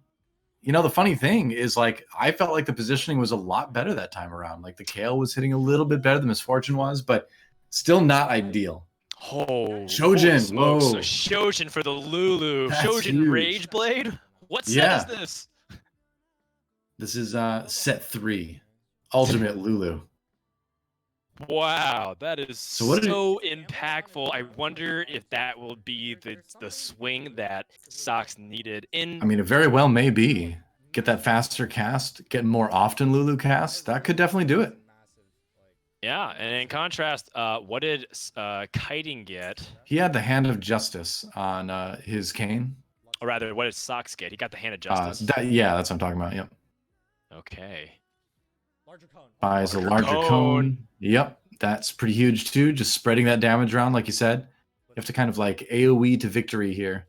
you know, the funny thing is, like, I felt like the positioning was a lot better that time around. Like, the Kale was hitting a little bit better than Misfortune was, but still not ideal. Shojin, whoa. So Shojin for the Lulu. That's Shojin huge. Rage Blade? What set is this? This is set 3, Ultimate Lulu. Wow, that is so impactful. I wonder if that will be the swing that Socks needed. I mean, it very well may be. Get that faster cast, get more often Lulu cast. That could definitely do it. Yeah, and in contrast, what did Kiting get? He had the Hand of Justice on his cane. Or rather, what did Socks get? He got the Hand of Justice. Yeah, that's what I'm talking about. Yep. Okay. Buys a larger cone. Yep, that's pretty huge too. Just spreading that damage around, like you said. You have to kind of like AoE to victory here.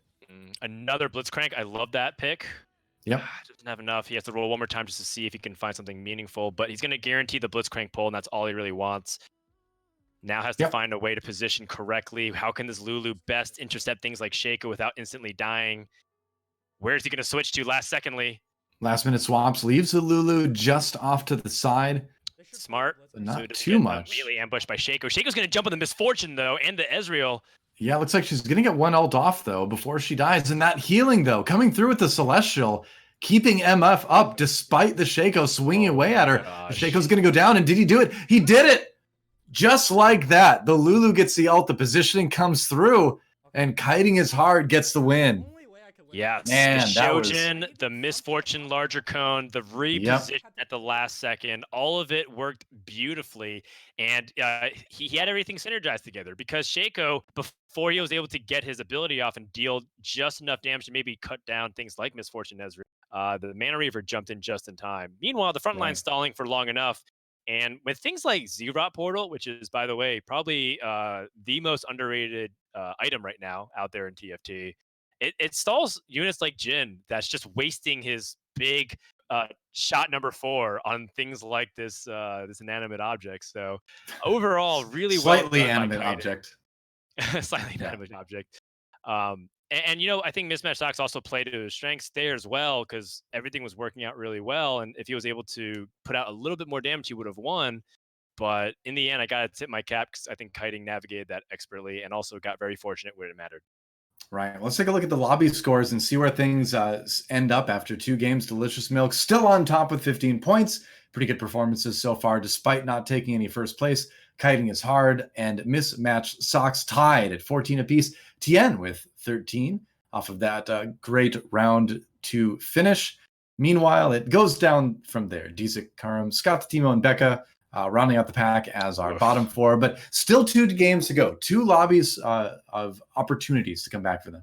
Another Blitzcrank. I love that pick. Yep. Doesn't have enough. He has to roll one more time just to see if he can find something meaningful. But he's going to guarantee the Blitzcrank pull, and that's all he really wants. Now has to find a way to position correctly. How can this Lulu best intercept things like Shaco without instantly dying? Where is he going to switch to last secondly? Last minute swaps, leaves the Lulu just off to the side. Smart. But not too much. Immediately ambushed by Shaco. Shaco's going to jump on the Misfortune, though, and the Ezreal. Yeah, it looks like she's going to get one ult off, though, before she dies. And that healing, though, coming through with the Celestial, keeping MF up despite the Shaco swinging away at her. The Shaco's going to go down, and did he do it? He did it! Just like that. The Lulu gets the ult, the positioning comes through, and Kitingishard gets the win. Yeah, Man, the Shojin, the Misfortune larger cone, the reposition at the last second, all of it worked beautifully. And he had everything synergized together because Shaco, before he was able to get his ability off and deal just enough damage to maybe cut down things like Misfortune Ezreal, the Mana Reaver jumped in just in time. Meanwhile, the front line stalling for long enough. And with things like Zerot Portal, which is, by the way, probably the most underrated item right now out there in TFT, it stalls units like Jhin that's just wasting his big shot number 4 on things like this this inanimate object. So overall, really slightly well done animate object. Slightly inanimate object. And you know, I think Mismatchedsocks also played to his strengths there as well because everything was working out really well. And if he was able to put out a little bit more damage, he would have won. But in the end, I got to tip my cap because I think Kiting navigated that expertly and also got very fortunate when it mattered. Right. Let's take a look at the lobby scores and see where things end up after 2 games. Delicious Milk still on top with 15 points. Pretty good performances so far, despite not taking any first place. Kitingishard and Mismatchedsocks tied at 14 apiece. Tien with 13 off of that great round to finish. Meanwhile, it goes down from there. Dizek, Kurumx, ScottTheTeemo, and Becca rounding out the pack as our bottom 4, but still 2 games to go. 2 lobbies of opportunities to come back for them.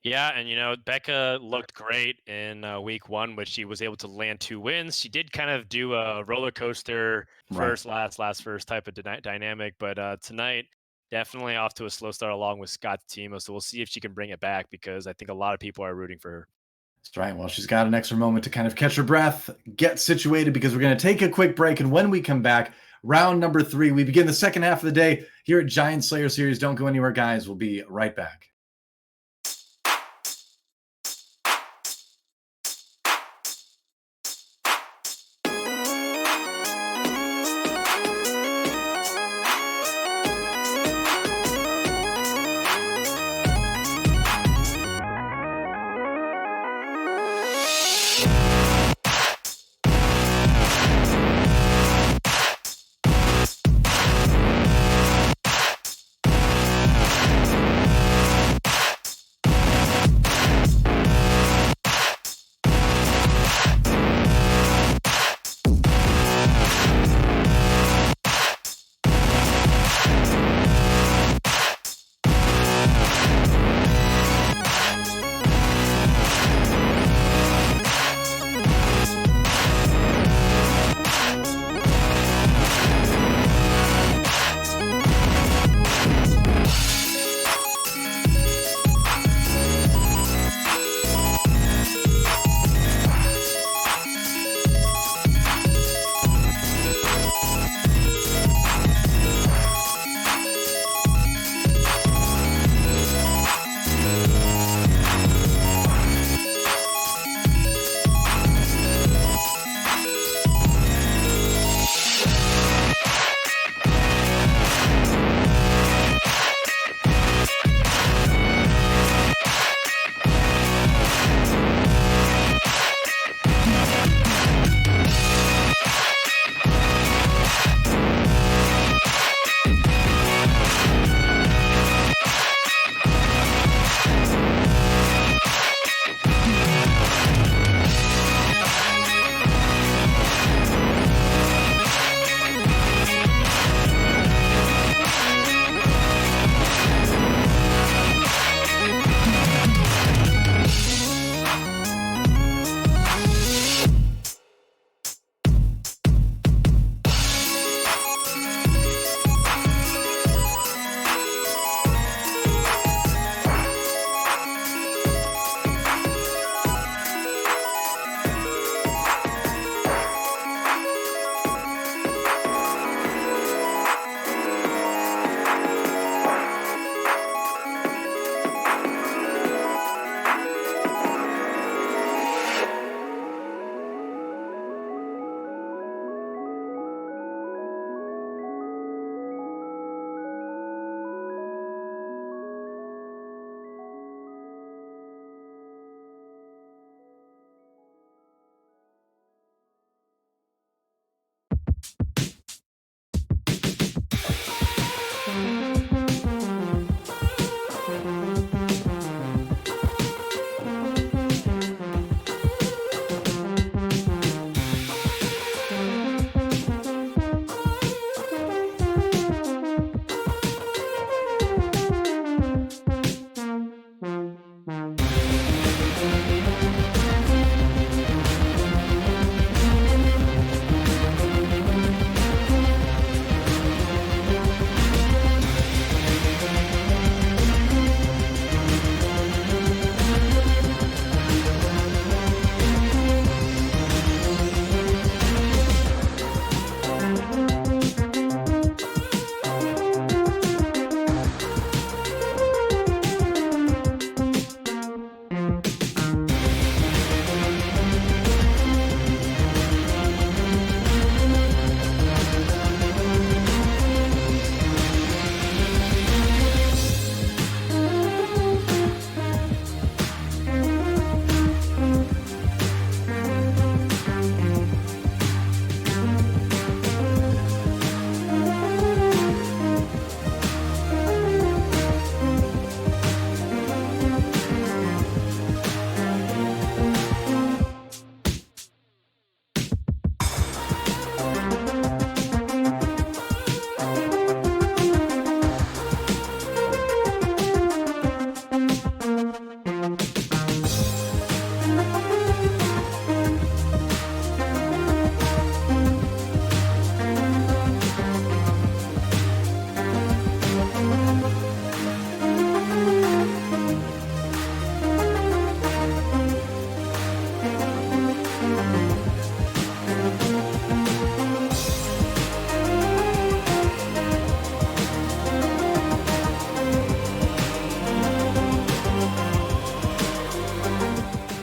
Yeah, and you know, Becca looked great in week 1, which she was able to land 2 wins. She did kind of do a roller coaster first, last first type of dynamic, but tonight definitely off to a slow start along with ScottTheTeemo. So we'll see if she can bring it back because I think a lot of people are rooting for her. That's right. Well, she's got an extra moment to kind of catch her breath, get situated, because we're going to take a quick break. And when we come back, round number 3, we begin the second half of the day here at Giant Slayer Series. Don't go anywhere, guys. We'll be right back.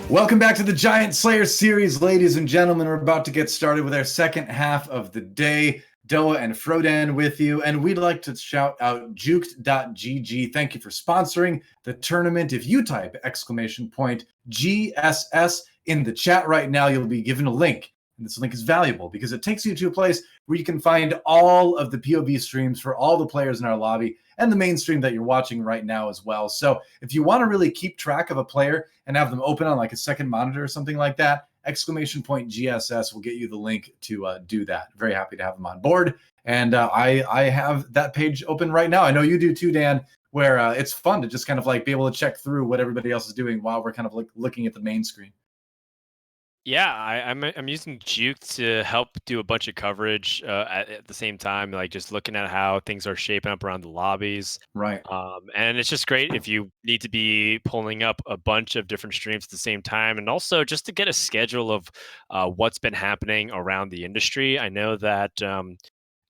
Welcome back to the Giant Slayer series, ladies and gentlemen. We're about to get started with our second half of the day. Doa and Frodan with you, and we'd like to shout out ggdoa. Thank you for sponsoring the tournament. If you type !GSS in the chat right now, you'll be given a link. And this link is valuable because it takes you to a place where you can find all of the POV streams for all the players in our lobby and the main stream that you're watching right now as well. So if you want to really keep track of a player and have them open on like a second monitor or something like that, !GSS will get you the link to do that. Very happy to have them on board. And I have that page open right now. I know you do too, Dan, where it's fun to just kind of like be able to check through what everybody else is doing while we're kind of like looking at the main screen. Yeah, I'm using Juke to help do a bunch of coverage at the same time, like just looking at how things are shaping up around the lobbies. Right. And it's just great if you need to be pulling up a bunch of different streams at the same time, and also just to get a schedule of what's been happening around the industry. I know that Doa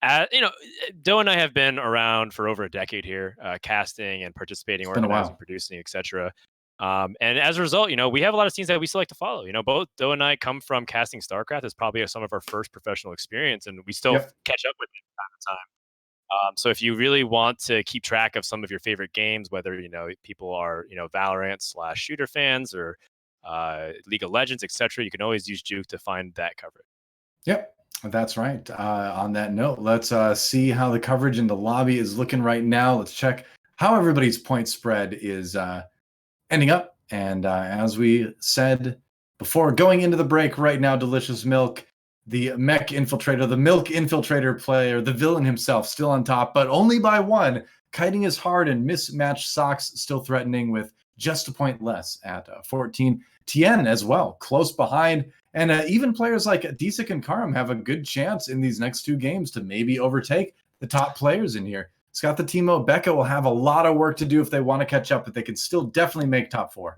and I have been around for over a decade here, casting and participating, organizing, producing, etc. And as a result, we have a lot of scenes that we still like to follow. Both Doa and I come from casting StarCraft as probably some of our first professional experience, and we still catch up with it from time to time. So if you really want to keep track of some of your favorite games, whether people are Valorant / shooter fans or League of Legends, etc., you can always use Juke to find that coverage. Yep, that's right. On that note, let's see how the coverage in the lobby is looking right now. Let's check how everybody's point spread is ending up. And as we said before going into the break right now, Delicious Milk, the mech infiltrator, the milk infiltrator player, the villain himself, still on top, but only by one. Kitingishard and Mismatchedsocks still threatening with just a point less at 14. Tien as well, close behind. And even players like Disik and Karam have a good chance in these next two games to maybe overtake the top players in here. ScottTheTeemo, Becca will have a lot of work to do if they want to catch up, but they can still definitely make top four.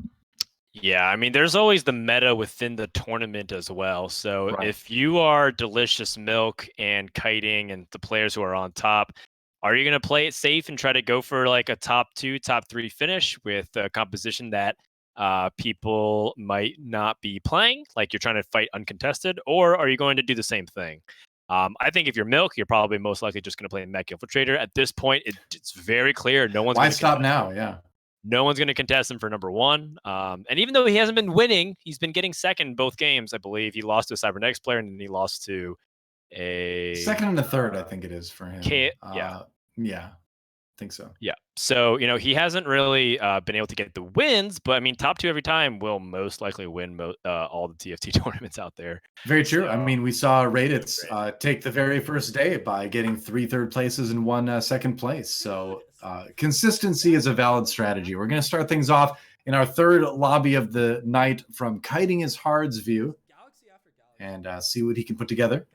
Yeah, I mean, there's always the meta within the tournament as well. So if you are Delicious Milk and Kiting and the players who are on top, are you going to play it safe and try to go for like a top 2, top 3 finish with a composition that people might not be playing, like you're trying to fight uncontested, or are you going to do the same thing? I think if you're Milk, you're probably most likely just going to play Mech Infiltrator. At this point, it's very clear. No one's Why stop now? Yeah. No one's going to contest him for number 1. And even though he hasn't been winning, he's been getting second both games, I believe. He lost to a Cybernetics player, and then he lost to a... second and a third, I think it is for him. Yeah. Yeah. I think so. Yeah. So, he hasn't really been able to get the wins, but I mean, top 2 every time will most likely win all the TFT tournaments out there. Very true. So, I mean, we saw Raditz take the very first day by getting 3 third places and 1 second place. So consistency is a valid strategy. We're going to start things off in our third lobby of the night from Kitingishard's view and see what he can put together.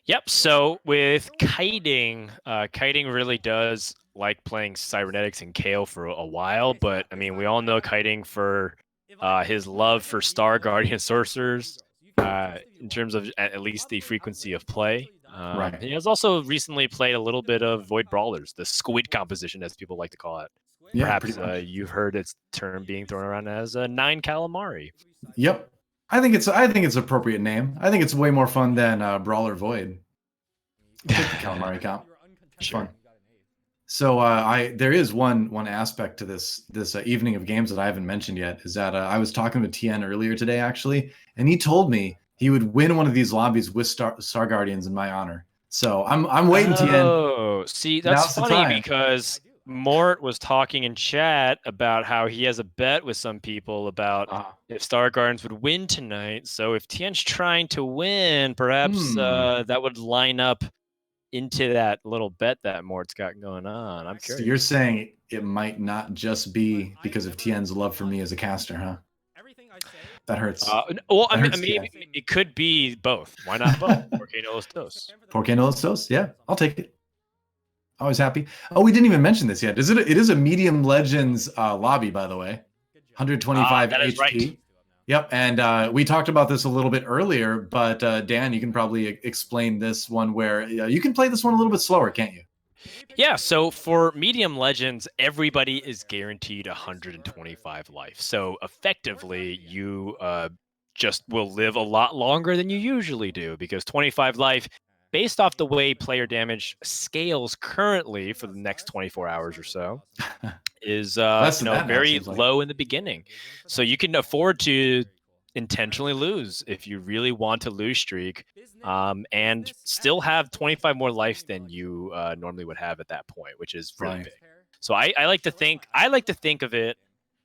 Yep. So with kiting, kiting really does like playing cybernetics and Kale for a while, but I mean, we all know kiting for his love for Star Guardian sorcerers in terms of at least the frequency of play. Right. He has also recently played a little bit of Void Brawlers, the squid composition, as people like to call it. Yeah, Perhaps pretty much. you've heard its term being thrown around as a 9 calamari. Yep. I think it's an appropriate name. I think it's way more fun than Brawler Void. I'll take the calamari comp. It's Sure. fun. So there is one aspect to this evening of games that I haven't mentioned yet, is that I was talking with Tien earlier today actually, and he told me he would win one of these lobbies with Star Guardians in my honor. So I'm waiting, Tien. Oh, see, that's Now's the funny time. because Mort was talking in chat about how he has a bet with some people about if Star Guardians would win tonight. So if Tien's trying to win, perhaps that would line up into that little bet that Mort's got going on. I'm curious. So you're saying it might not just be because of Tien's love for me as a caster, huh? That hurts. Well, I mean, it could be both. Why not both? Porque no los dos. Porque no los dos? Yeah, I'll take it. Always happy. Oh, we didn't even mention this yet. It is a medium legends lobby, by the way. 125 that HP. is right. Yep, and we talked about this a little bit earlier, but Dan, you can probably explain this one where you can play this one a little bit slower, can't you? Yeah, so for medium legends, everybody is guaranteed 125 life. So effectively, you just will live a lot longer than you usually do, because 25 life, based off the way player damage scales currently for the next 24 hours or so, is very low in the beginning. So you can afford to intentionally lose if you really want to lose streak, and still have 25 more life than you normally would have at that point, which is really big. So I like to think of it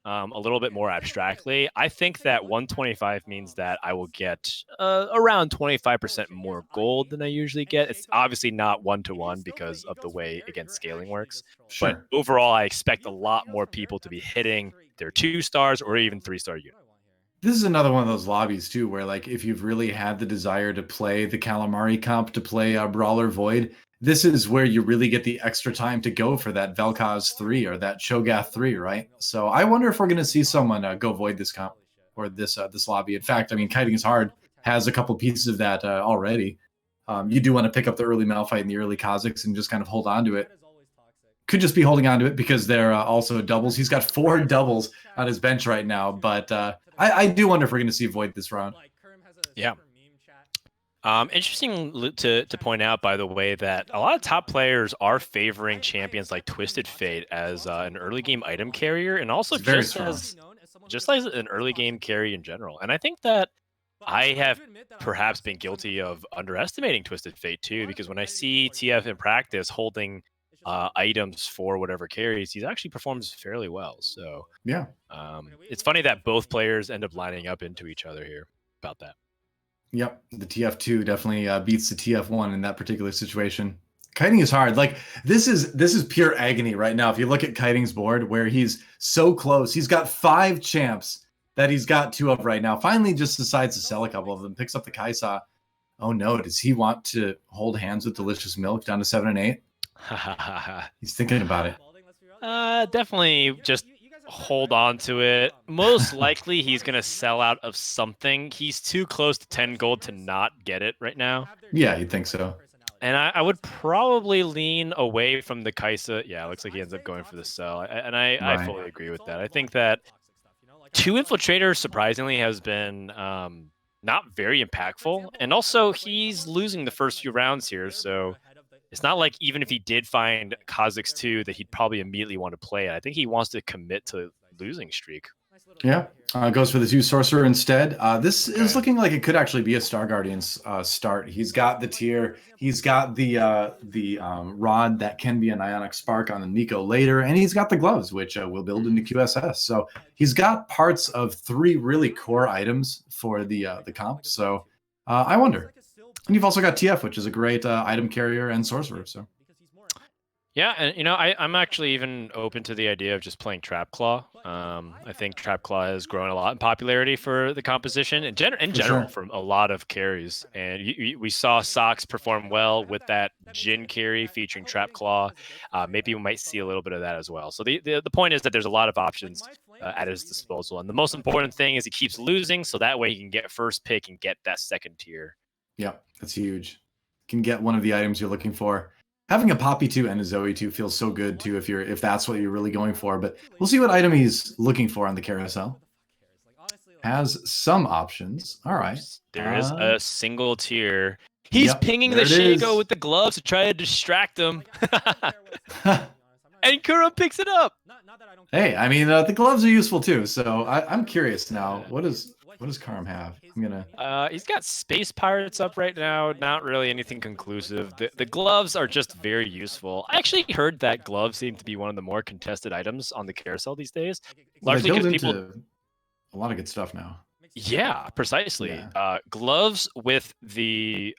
a little bit more abstractly. I think that 125 means that I will get around 25% more gold than I usually get. It's obviously not 1-to-1 because of the way, again, scaling works. Sure. But overall, I expect a lot more people to be hitting their 2-stars or even 3-star units. This is another one of those lobbies too, where like if you've really had the desire to play the calamari comp, to play Brawler Void, this is where you really get the extra time to go for that Vel'Koz 3 or that Cho'Gath 3, right? So I wonder if we're going to see someone go Void this comp or this lobby. In fact, I mean, Kitingishard has a couple pieces of that already. You do want to pick up the early Malphite and the early Kha'Zix and just kind of hold on to it. Could just be holding on to it because they're also doubles. He's got 4 doubles on his bench right now, but I do wonder if we're going to see Void this round. Yeah. Interesting to point out, by the way, that a lot of top players are favoring champions like Twisted Fate as an early game item carrier, and also just as an early game carry in general. And I think that I have perhaps been guilty of underestimating Twisted Fate too, because when I see TF in practice holding items for whatever carries, he actually performs fairly well. So yeah, it's funny that both players end up lining up into each other here about that. Yep, the TF2 definitely beats the TF1 in that particular situation. Kitingishard. Like this is pure agony right now. If you look at Kiting's board, where he's so close, he's got 5 champs that he's got 2 of right now. Finally, just decides to sell a couple of them. Picks up the Kaisa. Oh no, does he want to hold hands with Delicious Milk down to 7 and 8? He's thinking about it. Definitely just hold on to it. Most likely he's going to sell out of something. He's too close to 10 gold to not get it right now. Yeah, you'd think so. And I would probably lean away from the Kaisa. Yeah, it looks like he ends up going for the sell. I fully agree with that. I think that 2 Infiltrators, surprisingly, has been not very impactful. And also, he's losing the first few rounds here, so it's not like even if he did find Kha'Zix 2 that he'd probably immediately want to play it. I think he wants to commit to losing streak. Yeah, goes for the 2 Sorcerer instead. This is looking like it could actually be a Star Guardians start. He's got the tier. He's got the rod that can be an Ionic Spark on the Nico later, and he's got the gloves, which will build into QSS. So he's got parts of 3 really core items for the comp. So I wonder. And you've also got TF, which is a great item carrier and sorcerer. So Yeah, and I'm actually even open to the idea of just playing Trap Claw. I think Trap Claw has grown a lot in popularity for the composition in For general sure. from a lot of carries, and we saw Socks perform well with that Jin carry featuring Trap Claw. Maybe we might see a little bit of that as well. So the point is that there's a lot of options at his disposal, and the most important thing is he keeps losing, so that way he can get first pick and get that second tier. Yep, that's huge. Can get one of the items you're looking for. Having a Poppy 2 and a Zoe 2 feels so good too if that's what you're really going for. But we'll see what item he's looking for on the carousel. Has some options. All right. There is a single tier. He's Yep, pinging the there it Shaco is. with the gloves to try to distract him. And Kurumx picks it up. Hey, I mean, the gloves are useful too. So I'm curious now. What does Karm have? I'm gonna. He's got Space Pirates up right now. Not really anything conclusive. The gloves are just very useful. I actually heard that gloves seem to be one of the more contested items on the carousel these days. Well, they Largely build because into people. a lot of good stuff now. Yeah, precisely. Yeah. Gloves with the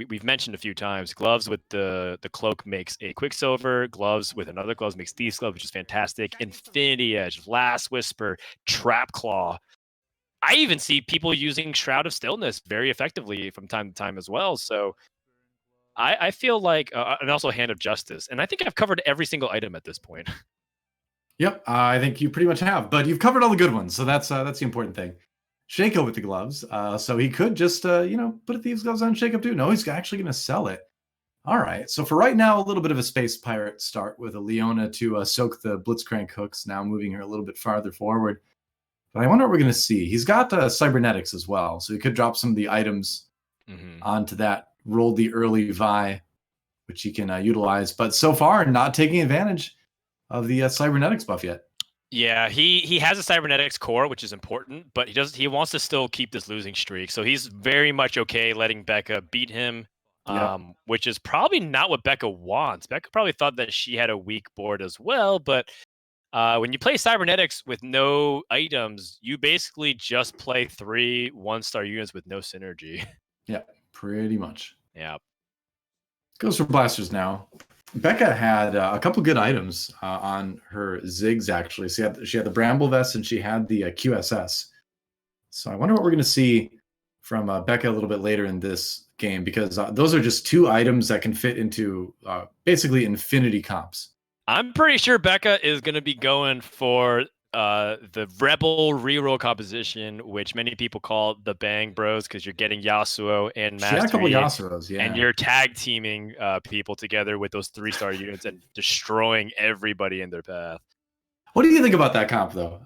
we've mentioned a few times. Gloves with the cloak makes a Quicksilver. Gloves with another gloves makes these gloves, which is fantastic. Infinity Edge, Last Whisper, Trap Claw. I even see people using Shroud of Stillness very effectively from time to time as well. So I feel like, and also Hand of Justice, and I think I've covered every single item at this point. Yep, I think you pretty much have, but you've covered all the good ones, so that's the important thing. Shaco with the gloves, so he could just put thieves gloves on Shaco too. No, he's actually going to sell it. All right, so for right now, a little bit of a space pirate start with a Leona to soak the Blitzcrank hooks. Now moving her a little bit farther forward, but I wonder what we're going to see. He's got cybernetics as well, so he could drop some of the items onto that. Roll the early Vi, which he can utilize, but so far not taking advantage of the cybernetics buff yet. Yeah, he has a cybernetics core, which is important, but he wants to still keep this losing streak. So he's very much okay letting Becca beat him, Yep. which is probably not what Becca wants. Becca probably thought that she had a weak board as well, but when you play cybernetics with no items, you basically just play 3 1-star units with no synergy. Yeah, pretty much. Yeah. Goes for blasters now. Becca had a couple good items on her Ziggs, actually. So she had the Bramble Vest and she had the QSS. So I wonder what we're going to see from Becca a little bit later in this game, because those are just 2 items that can fit into basically infinity comps. I'm pretty sure Becca is going to be going for the Rebel reroll composition, which many people call the Bang Bros, because you're getting Yasuo and She had a couple Mastery, Yasuos, yeah. and you're tag teaming people together with those 3-star units and destroying everybody in their path. What do you think about that comp, though?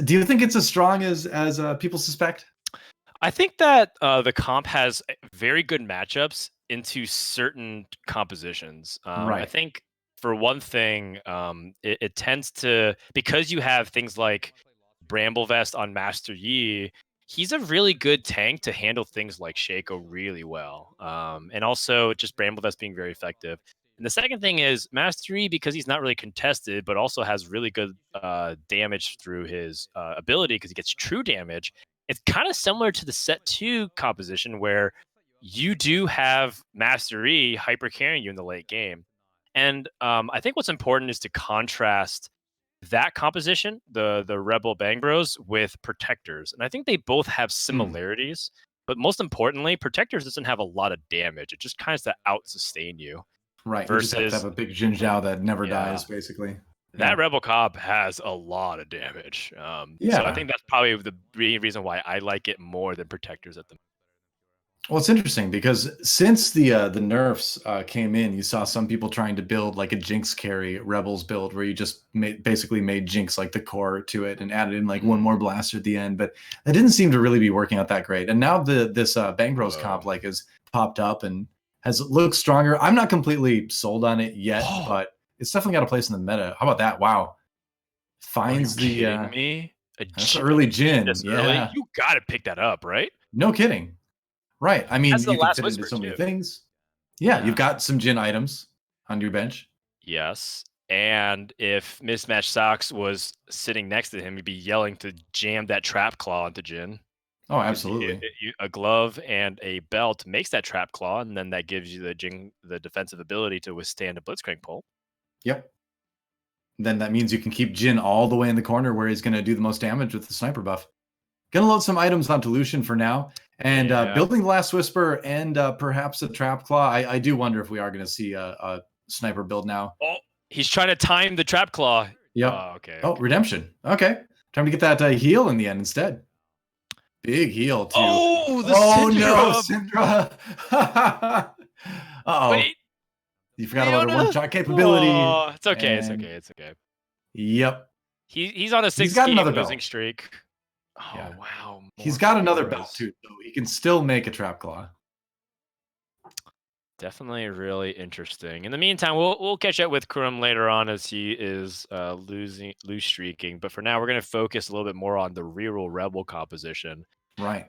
Do you think it's as strong as people suspect? I think that the comp has very good matchups into certain compositions. Right. I think for one thing, it tends to, because you have things like Bramble Vest on Master Yi, he's a really good tank to handle things like Shaco really well. And also just Bramble Vest being very effective. And the second thing is Master Yi, because he's not really contested, but also has really good damage through his ability because he gets true damage. It's kind of similar to the set 2 composition where you do have Master E hyper carrying you in the late game. And I think what's important is to contrast that composition, the Rebel Bang Bros, with Protectors. And I think they both have similarities, but most importantly, Protectors doesn't have a lot of damage. It just kind of to out sustain you. Right. You just have to Versus, have a big Jin Zhao that never dies, basically. that Rebel Cop has a lot of damage. So I think that's probably the reason why I like it more than Protectors at the moment. Well, it's interesting because since the nerfs came in, you saw some people trying to build like a Jinx carry Rebels build where you just basically made Jinx like the core to it and added in like one more blaster at the end. But that didn't seem to really be working out that great. And now this Bang Bros comp like has popped up and has looked stronger. I'm not completely sold on it yet, but it's definitely got a place in the meta. How about that? Wow. Finds Are you kidding me? That's early Jin. Yeah. Early? You got to pick that up, right? No kidding. Right. I mean, That's the you can Last fit into Whisper, so many too. things. Yeah, you've got some Jin items on your bench. Yes. And if Mismatchedsocks was sitting next to him, he'd be yelling to jam that Trap Claw into Jin. Oh, absolutely. A glove and a belt makes that Trap Claw, and then that gives you the defensive ability to withstand a Blitzcrank pull. Yep. Then that means you can keep Jin all the way in the corner where he's going to do the most damage with the sniper buff. Gonna load some items onto Lucian for now. And building the Last Whisper and perhaps a Trap Claw. I do wonder if we are going to see a sniper build now. Oh, he's trying to time the Trap Claw. Yep. Okay. Redemption. Okay. Time to get that heal in the end instead. Big heal too. Oh, the Syndra. Uh-oh. Wait. You forgot about her one-shot capability. Oh, it's okay. It's okay. It's okay. Yep. He's on a 6-game losing streak. Oh, yeah. Wow. He's got another belt too, so he can still make a Trap Claw. Definitely really interesting. In the meantime, we'll catch up with Kurumx later on as he is loose streaking. But for now, we're going to focus a little bit more on the reroll Rebel composition. Right.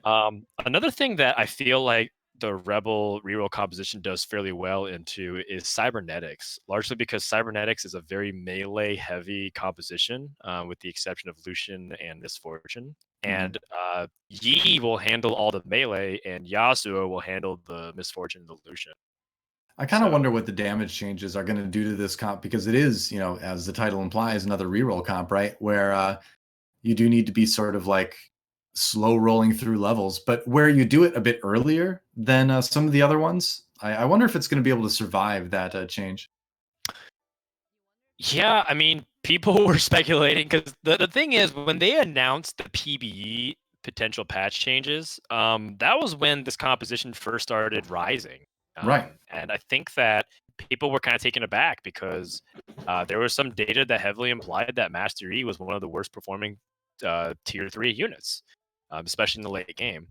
Another thing that I feel like the Rebel reroll composition does fairly well into is Cybernetics, largely because Cybernetics is a very melee-heavy composition, with the exception of Lucian and Misfortune. And Yi will handle all the melee, and Yasuo will handle the Misfortune and the Lucian. I kind of wonder what the damage changes are going to do to this comp, because it is, you know, as the title implies, another reroll comp, right? Where you do need to be sort of like slow rolling through levels, but where you do it a bit earlier than some of the other ones. I wonder if it's going to be able to survive that change. Yeah, I mean, people were speculating because the thing is, when they announced the PBE potential patch changes, that was when this composition first started rising. Right. And I think that people were kind of taken aback because there was some data that heavily implied that Master E was one of the worst performing tier 3 units, especially in the late game.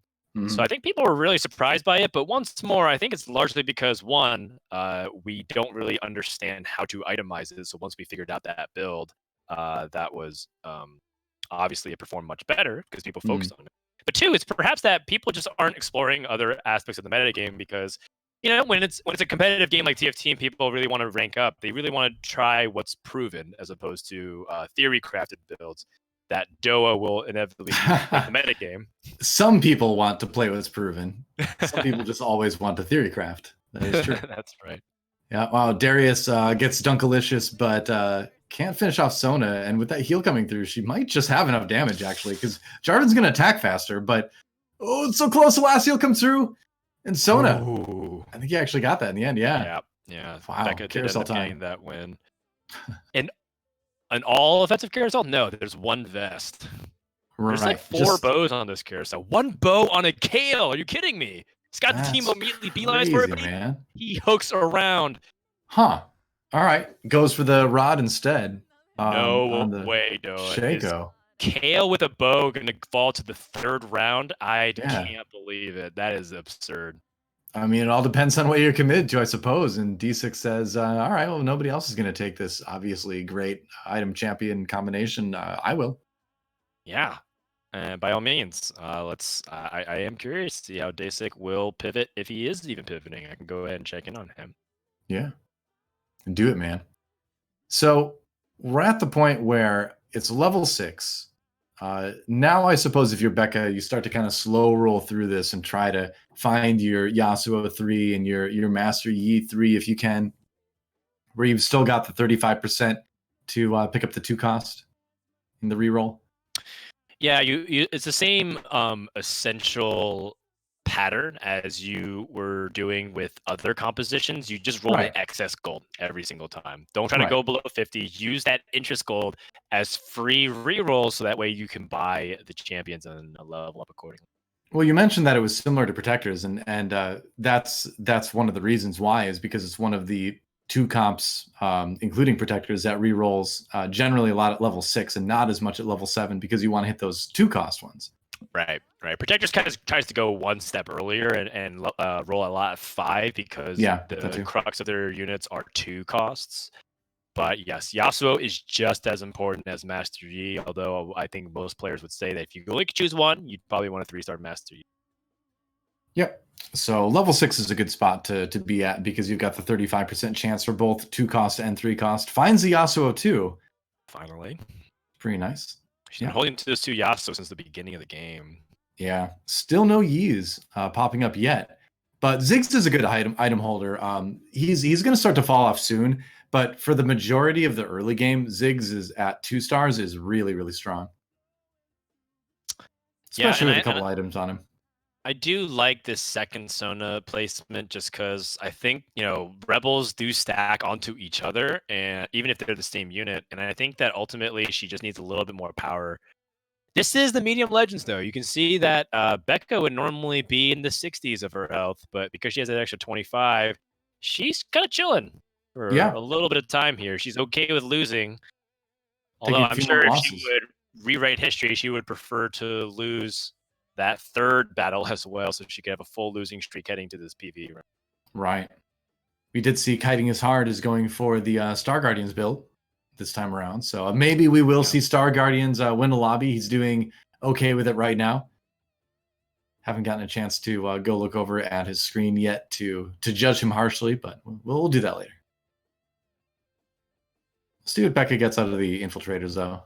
So I think people were really surprised by it. But once more, I think it's largely because, one, we don't really understand how to itemize it. So once we figured out that build, that was obviously it performed much better because people focused on it. But two, it's perhaps that people just aren't exploring other aspects of the metagame because, you know, when it's a competitive game like TFT and people really want to rank up, they really want to try what's proven as opposed to theory crafted builds that DOA will inevitably make the metagame. Some people want to play what's proven. Some people just always want to theory craft. That is true. That's right. Yeah. Wow. Darius gets Dunkalicious, but can't finish off Sona. And with that heal coming through, she might just have enough damage actually, because Jarvan's going to attack faster. But it's so close. The last heal comes through. And Sona, I think he actually got that in the end. Yeah. Wow. Becca did end up getting that win. And an all offensive carousel? No, there's one vest. There's like 4 bows on this carousel. 1 bow on a kale. Are you kidding me? ScottTheTeemo immediately beelines for everybody. Man. He hooks around. Huh. All right. Goes for the rod instead. No way, Shaco. Kale with a bow going to fall to the 3rd round? I can't believe it. That is absurd. I mean, it all depends on what you're committed to, I suppose. And D6 says, all right, well, nobody else is going to take this obviously great item champion combination. I will. Yeah. By all means, I am curious to see how D6 will pivot, if he is even pivoting. I can go ahead and check in on him. Yeah. Do it, man. So we're at the point where it's level 6. Now, I suppose if you're Becca, you start to kind of slow roll through this and try to find your Yasuo 3 and your Master Yi 3 if you can, where you've still got the 35% to pick up the 2 cost in the reroll. Yeah, it's the same essential pattern as you were doing with other compositions. You just roll the excess gold every single time. Don't try to go below 50. Use that interest gold as free rerolls so that way you can buy the champions and level up accordingly. Well, you mentioned that it was similar to Protectors, and that's one of the reasons why, is because it's one of the 2 comps, including Protectors, that rerolls generally a lot at level 6 and not as much at level 7 because you want to hit those 2 cost ones. Right. Protectors kind of tries to go one step earlier and roll a lot at 5 because the crux of their units are 2 costs. But yes, Yasuo is just as important as Master Yi, although I think most players would say that if you only could choose one, you'd probably want a 3-star Master Yi. Yep. So level 6 is a good spot to be at because you've got the 35% chance for both 2 cost and 3 cost. Finds the Yasuo too. Finally. Pretty nice. She's been holding to those 2 Yasuo since the beginning of the game. Yeah. Still no Yis popping up yet. But Ziggs is a good item holder. He's going to start to fall off soon. But for the majority of the early game, Ziggs is at 2 stars is really, really strong. Especially with a couple items on him. I do like this second Sona placement just because I think, Rebels do stack onto each other, and even if they're the same unit. And I think that ultimately she just needs a little bit more power. This is the medium legends, though. You can see that Becca would normally be in the 60s of her health, but because she has that extra 25, she's kind of chilling for a little bit of time here. She's okay with losing. Although I'm sure if she would rewrite history, she would prefer to lose that third battle as well, so she could have a full losing streak heading to this PV. Right. We did see Kitingishard is going for the Star Guardians build this time around. So maybe we will see Star Guardians win a lobby. He's doing okay with it right now. Haven't gotten a chance to go look over at his screen yet to judge him harshly, but we'll do that later. Let's see what Becca gets out of the infiltrators, though.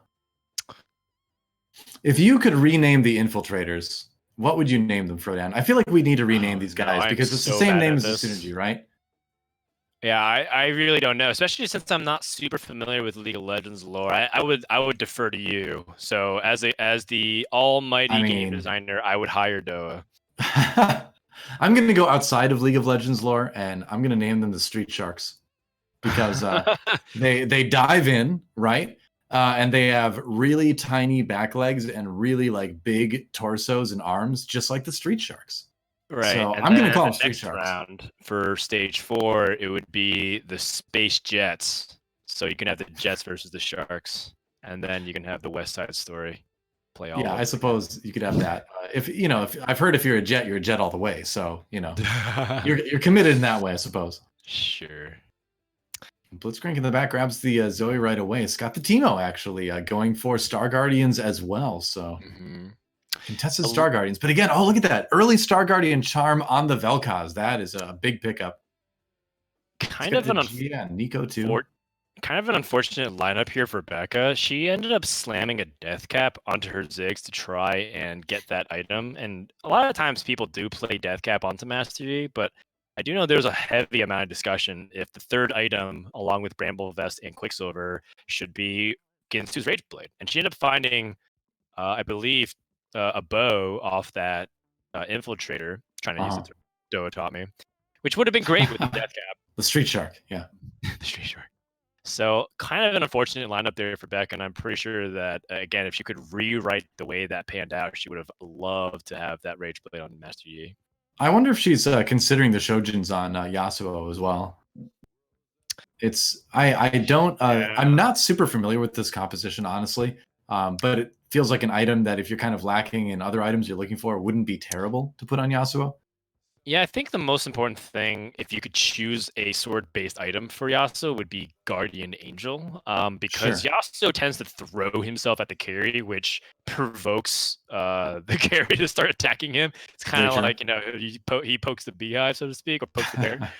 If you could rename the infiltrators, what would you name them, Frodan? I feel like we need to rename these guys because it's the same name as the synergy, right? Yeah, I really don't know, especially since I'm not super familiar with League of Legends lore. I would defer to you. So as the almighty game designer, I would hire Doa. I'm going to go outside of League of Legends lore, and I'm going to name them the Street Sharks because they dive in, right? And they have really tiny back legs and really like big torsos and arms, just like the Street Sharks. Right. So and I'm going to call them Street Sharks. Round for stage 4, it would be the Space Jets. So you can have the Jets versus the Sharks, and then you can have the West Side Story play all. Yeah, I suppose you could have that. If I've heard if you're a jet all the way. So you're committed in that way, I suppose. Sure. Blitzcrank in the back grabs the Zoe right away. ScottTheTeemo actually going for Star Guardians as well. So contested Star Guardians. But again, look at that. Early Star Guardian charm on the Vel'Koz. That is a big pickup. Kind of an Nico too. Kind of an unfortunate lineup here for Becca. She ended up slamming a death cap onto her Ziggs to try and get that item. And a lot of times people do play death cap onto Master Yi, but I do know there's a heavy amount of discussion if the third item, along with Bramble Vest and Quicksilver, should be Ginsu's Rage Blade. And she ended up finding, I believe, a bow off that infiltrator, trying to use it. Doa taught me, which would have been great with the death cap. The Street Shark, yeah. The Street Shark. So kind of an unfortunate lineup there for Becca, and I'm pretty sure that, again, if she could rewrite the way that panned out, she would have loved to have that Rage Blade on Master Yi. I wonder if she's considering the Shojins on Yasuo as well. I'm not super familiar with this composition, honestly, but it feels like an item that if you're kind of lacking in other items you're looking for, wouldn't be terrible to put on Yasuo. Yeah, I think the most important thing, if you could choose a sword-based item for Yasuo, would be Guardian Angel, because Yasuo tends to throw himself at the carry, which provokes the carry to start attacking him. It's kind of like, he pokes the beehive, so to speak, or pokes the bear.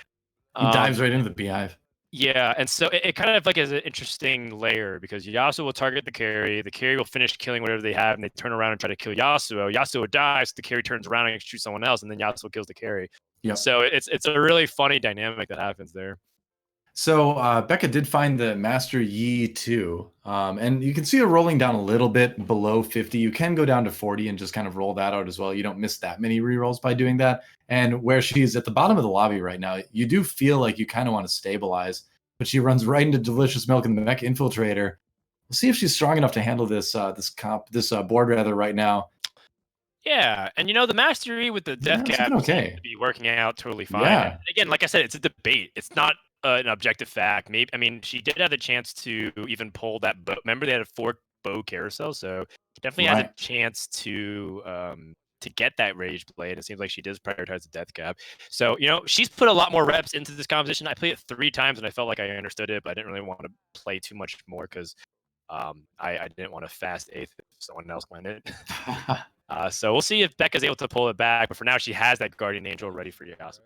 He dives right into the beehive. Yeah, and so it kind of like is an interesting layer because Yasuo will target the carry will finish killing whatever they have, and they turn around and try to kill Yasuo. Yasuo dies, the carry turns around and shoots someone else, and then Yasuo kills the carry. Yep. So it's a really funny dynamic that happens there. So Becca did find the Master Yi too, and you can see her rolling down a little bit below 50. You can go down to 40 and just kind of roll that out as well. You don't miss that many rerolls by doing that. And where she's at the bottom of the lobby right now, you do feel like you kind of want to stabilize, but she runs right into Delicious Milk and the Mech Infiltrator. We'll see if she's strong enough to handle this board right now. Yeah, and the Master Yi with the death cap seems to be working out totally fine. Yeah. And again, like I said, it's a debate. It's not an objective fact. She did have the chance to even pull that bow. Remember, they had a 4 bow carousel, so she definitely has a chance to get that Rage Blade. It seems like she does prioritize the death cap. So, she's put a lot more reps into this composition. I played it 3 times, and I felt like I understood it, but I didn't really want to play too much more because I didn't want to fast 8th if someone else went it. So we'll see if Becca's able to pull it back, but for now, she has that Guardian Angel ready for Yasuo.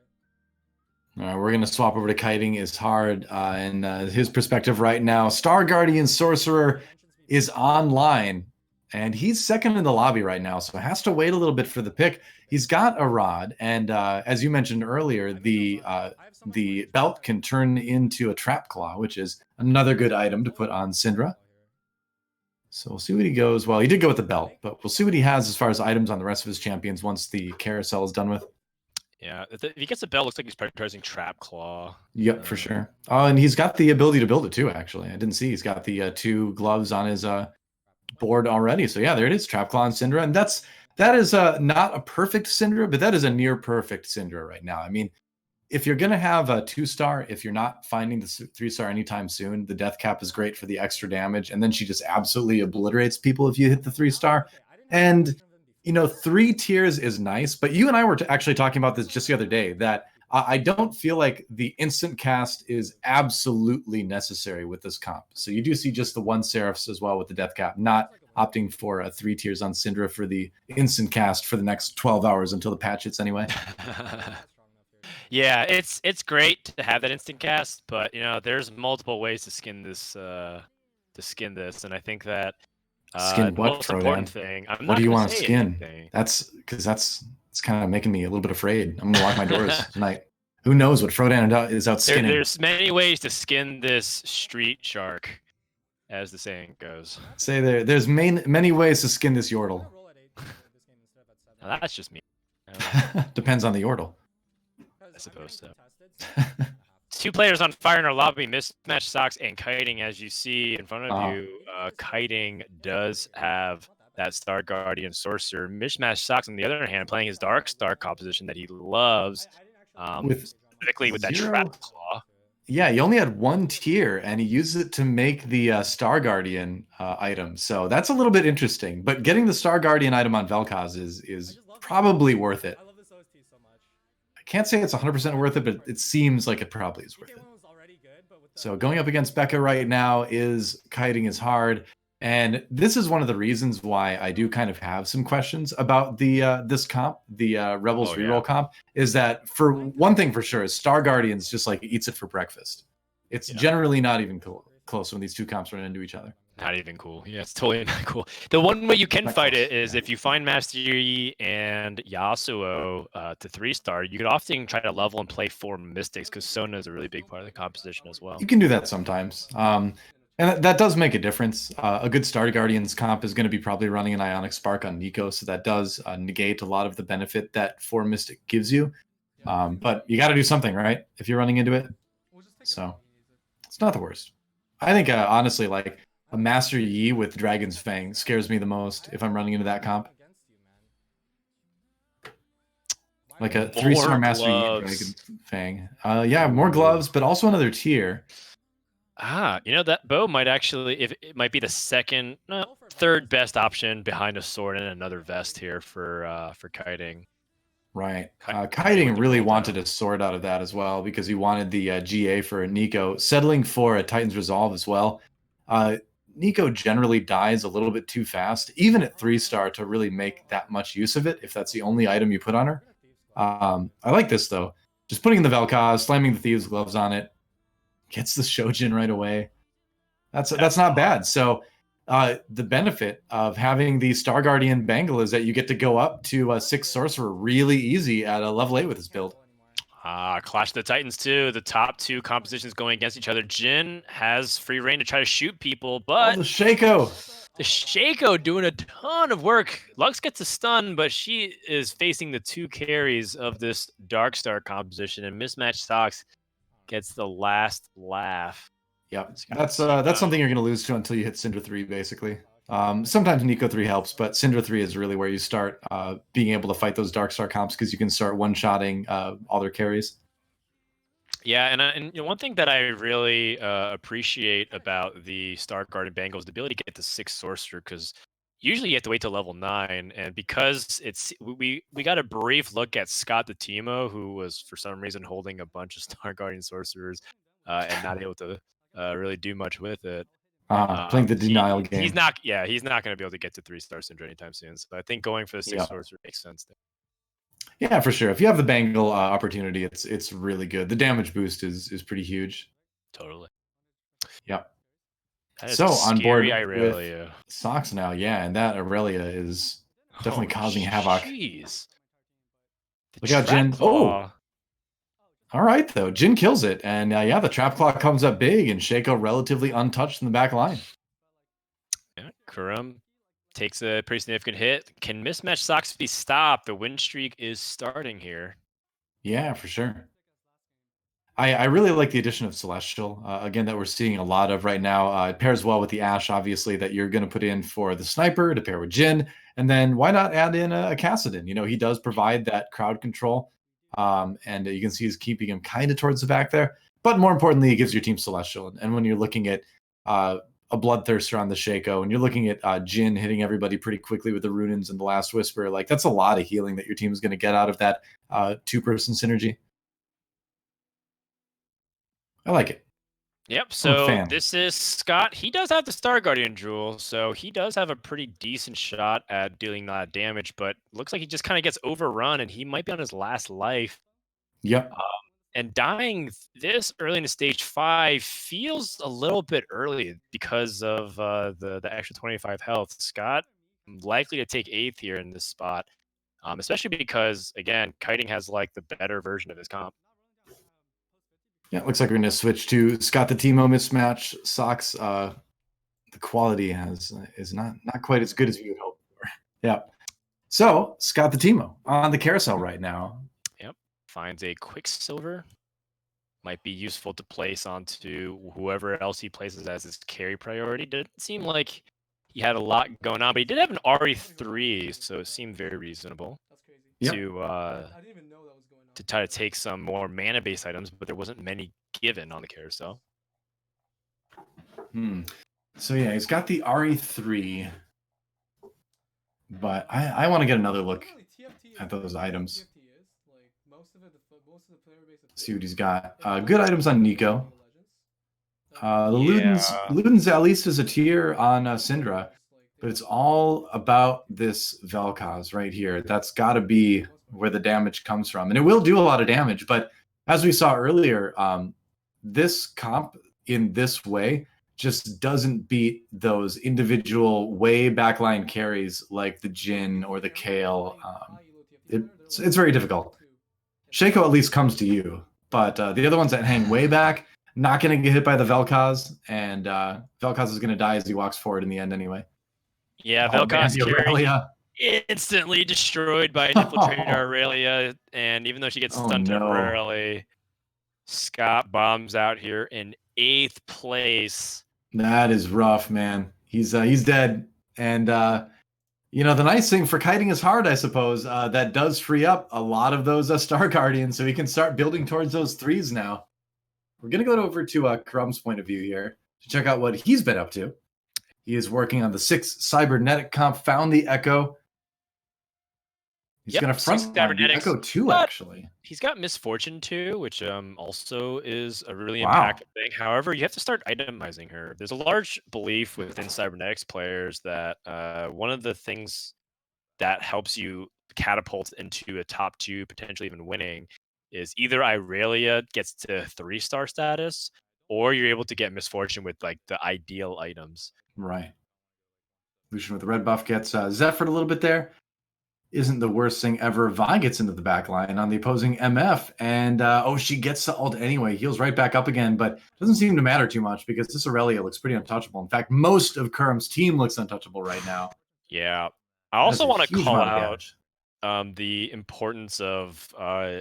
All right, we're going to swap over to Kitingishard and his perspective right now. Star Guardian Sorcerer is online, and he's second in the lobby right now, so has to wait a little bit for the pick. He's got a rod, and as you mentioned earlier, the belt can turn into a trap claw, which is another good item to put on Syndra. So we'll see what he goes. Well, he did go with the belt, but we'll see what he has as far as items on the rest of his champions once the carousel is done with. Yeah, if he gets the belt, looks like he's prioritizing Trap Claw. Yep, for sure. And he's got the ability to build it too, actually. I didn't see he's got the 2 gloves on his board already. So yeah, there it is, Trap Claw and Syndra. And that is not a perfect Syndra, but that is a near perfect Syndra right now. I mean, if you're going to have a 2-star, if you're not finding the 3-star anytime soon, the death cap is great for the extra damage. And then she just absolutely obliterates people if you hit the 3-star. And, 3 tiers is nice. But you and I were actually talking about this just the other day, that I don't feel like the instant cast is absolutely necessary with this comp. So you do see just the 1 Seraphs as well with the death cap, not opting for 3 tiers on Syndra for the instant cast for the next 12 hours until the patch hits anyway. Yeah, it's great to have that instant cast, but there's multiple ways to skin this. And I think that skin the what, most Frodan? Important thing. What do you want to skin? That's kind of making me a little bit afraid. I'm gonna lock my doors tonight. Who knows what Frodan is out skinning? There's many ways to skin this street shark, as the saying goes. Say there's many ways to skin this Yordle. Now, that's just me. Depends on the Yordle. I suppose so. 2 players on fire in our lobby, Mismatchedsocks and Kiting. As you see in front of you, Kiting does have that Star Guardian Sorcerer. Mismatchedsocks, on the other hand, playing his Dark Star composition that he loves, specifically with that Trap Claw. Yeah, he only had 1 tier, and he used it to make the Star Guardian item. So that's a little bit interesting. But getting the Star Guardian item on Vel'Koz is probably worth it. Can't say it's 100% worth it, but it seems like it probably is worth it. So going up against Becca right now is Kiting is hard, and this is one of the reasons why I do kind of have some questions about the this comp, the Rebels reroll comp, is that for one thing for sure, Star Guardians just like eats it for breakfast. It's generally not even close when these 2 comps run into each other. Not even cool. Yeah, it's totally not cool. The one way you can fight it is if you find Master Yi and Yasuo to 3-star, you could often try to level and play 4 Mystics, because Sona is a really big part of the composition as well. You can do that sometimes. And that does make a difference. A good Star Guardians comp is going to be probably running an Ionic Spark on Nico, so that does negate a lot of the benefit that 4 Mystic gives you. But you got to do something, right, if you're running into it. So it's not the worst. I think, honestly, like, a Master Yi with Dragon's Fang scares me the most if I'm running into that comp. Like a 3-star Master Yi Dragon's Fang. Yeah, more gloves, but also another tier. That bow might actually, it might be the third best option behind a sword and another vest here for Kiting. Right. Kiting really wanted a sword out of that as well, because he wanted the GA for Nico, settling for a Titan's Resolve as well. Nico generally dies a little bit too fast, even at 3-star, to really make that much use of it, if that's the only item you put on her. I like this, though. Just putting in the Vel'Koz, slamming the Thieves' Gloves on it, gets the Shojin right away. That's not bad. So the benefit of having the Star Guardian Bangle is that you get to go up to 6 Sorcerer really easy at a level 8 with this build. Clash of the Titans too. The top 2 compositions going against each other. Jhin has free reign to try to shoot people, but the Shaco doing a ton of work. Lux gets a stun, but she is facing the 2 carries of this Darkstar composition, and Mismatchedsocks gets the last laugh. Yep, that's something you're going to lose to until you hit Syndra 3, basically. Sometimes Nico 3 helps, but Syndra 3 is really where you start being able to fight those Darkstar comps, because you can start one-shotting all their carries. Yeah, and one thing that I really appreciate about the Star Guardian Bangle is the ability to get the 6 Sorcerer, because usually you have to wait till level 9, and because we got a brief look at ScottTheTeemo, who was for some reason holding a bunch of Star Guardian Sorcerers and not able to really do much with it. Playing the denial game. He's not going to be able to get to 3-star Syndra anytime soon. So I think going for the 6 Sorcerer makes sense there. Yeah, for sure. If you have the Bangle opportunity, it's really good. The damage boost is pretty huge. Totally. Yep. That is a So on scary board with Irelia. Socks now, yeah, and that Aurelia is definitely Oh, causing havoc. jeez. The Look out, trap Jin. Oh, claw. all right, though. Jin kills it. And yeah, the trap claw comes up big, and Shaco relatively untouched in the back line. Yeah, Kurum takes a pretty significant hit. Can Mismatchedsocks be stopped? The win streak is starting here. Yeah, for sure. I really like the addition of Celestial, again, that we're seeing a lot of right now. It pairs well with the Ashe, obviously, that you're going to put in for the Sniper to pair with Jin. And then why not add in a Kassadin? You know, he does provide that crowd control. And you can see he's keeping him kind of towards the back there. But more importantly, it gives your team Celestial. And when you're looking at a Bloodthirster on the Shaco, and you're looking at Jin hitting everybody pretty quickly with the Runins and the Last Whisper, like that's a lot of healing that your team is going to get out of that two-person synergy. I like it. Yep, I'm a so fan. this is Scott. He does have the Star Guardian Jewel, so he does have a pretty decent shot at dealing that damage, but looks like he just kind of gets overrun and he might be on his last life. Yep. Um, and dying this early into stage 5 feels a little bit early because of the extra 25 health. Scott likely to take 8th here in this spot, especially because, again, Kiting has like the better version of his comp. Yeah, it looks like we're going to switch to ScottTheTeemo mismatch socks. The quality is not quite as good as we would hope for. Yeah. So ScottTheTeemo on the carousel right now. Yep. Finds a Quicksilver. Might be useful to place onto whoever else he places as his carry priority. Didn't seem like he had a lot going on, but he did have an RE3, so it seemed very reasonable Yep. to try to take some more mana-based items, but there wasn't many given on the carousel. So yeah, he's got the RE3, but I want to get another look at those items. See what he's got. Good items on Nico. The Luden's at least is a tier on Syndra, but it's all about this Vel'Koz right here. That's got to be where the damage comes from. And it will do a lot of damage, but as we saw earlier, this comp in this way just doesn't beat those individual way backline carries like the Jin or the Kale. It's very difficult. Shaco at least comes to you, but the other ones that hang way back, not going to get hit by the Vel'Koz, and Vel'Koz is going to die as he walks forward in the end anyway. Yeah, Oh, man, Vel'Koz the Aurelia. instantly destroyed by an infiltrated Aurelia, and even though she gets stunned temporarily, Scott bombs out here in 8th place. That is rough, man. He's dead, and you know, the nice thing for kiting is hard, I suppose. That does free up a lot of those Star Guardians, so he can start building towards those 3s now. We're going to go over to Kurum's point of view here to check out what he's been up to. He is working on the 6th cybernetic comp, found the Echo. He's going to front the Echo 2, actually. He's got Misfortune too, which also is a really impactful thing. However, you have to start itemizing her. There's a large belief within cybernetics players that one of the things that helps you catapult into a top 2, potentially even winning, is either Irelia gets to 3-star status, or you're able to get Misfortune with like the ideal items. Right. Lucian with the red buff gets Zephyr a little bit there. Isn't the worst thing ever. Vi gets into the back line on the opposing MF, and she gets the ult anyway. Heals right back up again, but doesn't seem to matter too much because this Aurelia looks pretty untouchable. In fact, most of Kurum's team looks untouchable right now. Yeah. I also want to call out the importance of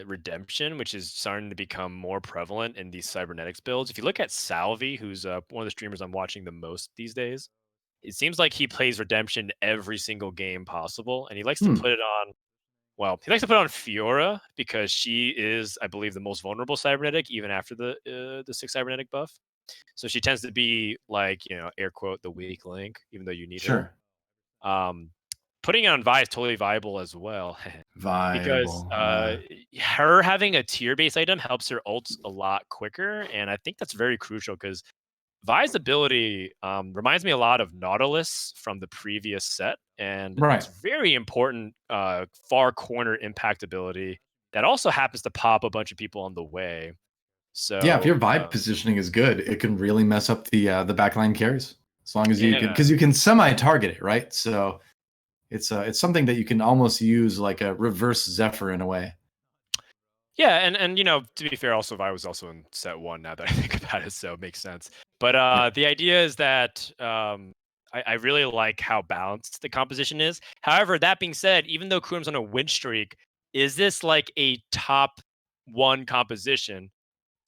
redemption, which is starting to become more prevalent in these cybernetics builds. If you look at Salvi, who's one of the streamers I'm watching the most these days, it seems like he plays redemption every single game possible, and he likes to put it on. Well, he likes to put on Fiora because she is, I believe, the most vulnerable cybernetic, even after the 6 cybernetic buff. So she tends to be like, you know, air quote, the weak link, even though you need her. Putting it on Vi is totally viable as well. Because her having a tier-based item helps her ults a lot quicker, and I think that's very crucial because Vi's ability reminds me a lot of Nautilus from the previous set, and it's very important far corner impact ability that also happens to pop a bunch of people on the way. So yeah, if your Vi positioning is good, it can really mess up the backline carries. as long as you can, because you can semi-target it, right? So it's something that you can almost use like a reverse Zephyr in a way. Yeah, and to be fair, also I was also in set 1 now that I think about it, so it makes sense. But the idea is that I really like how balanced the composition is. However, that being said, even though Kurum's on a win streak, is this like a top 1 composition?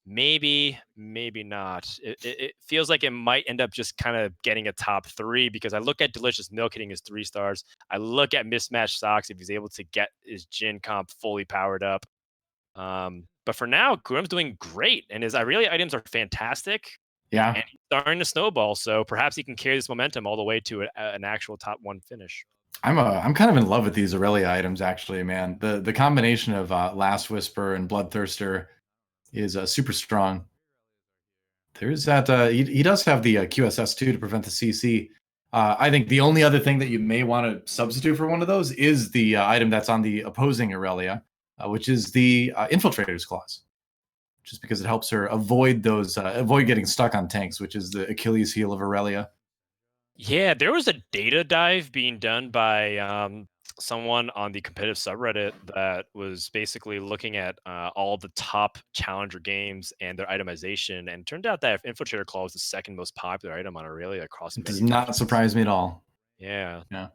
Maybe, maybe not. It feels like it might end up just kind of getting a top 3 because I look at Delicious Milk hitting his 3 stars. I look at Mismatchedsocks if he's able to get his Jin comp fully powered up. But for now, Kurum's doing great, and his Irelia items are fantastic. Yeah. And he's starting to snowball, so perhaps he can carry this momentum all the way to an actual top 1 finish. I'm kind of in love with these Aurelia items, actually, man. The combination of Last Whisper and Bloodthirster is super strong. There's that. He does have the QSS too to prevent the CC. I think the only other thing that you may want to substitute for one of those is the item that's on the opposing Aurelia, which is the Infiltrator's Claws. Just because it helps her avoid those, avoid getting stuck on tanks, which is the Achilles heel of Aurelia. Yeah, there was a data dive being done by someone on the competitive subreddit that was basically looking at all the top challenger games and their itemization, and it turned out that Infiltrator Claw was the second most popular item on Aurelia across It many does not tournaments. surprise me at all. Yeah. Yeah.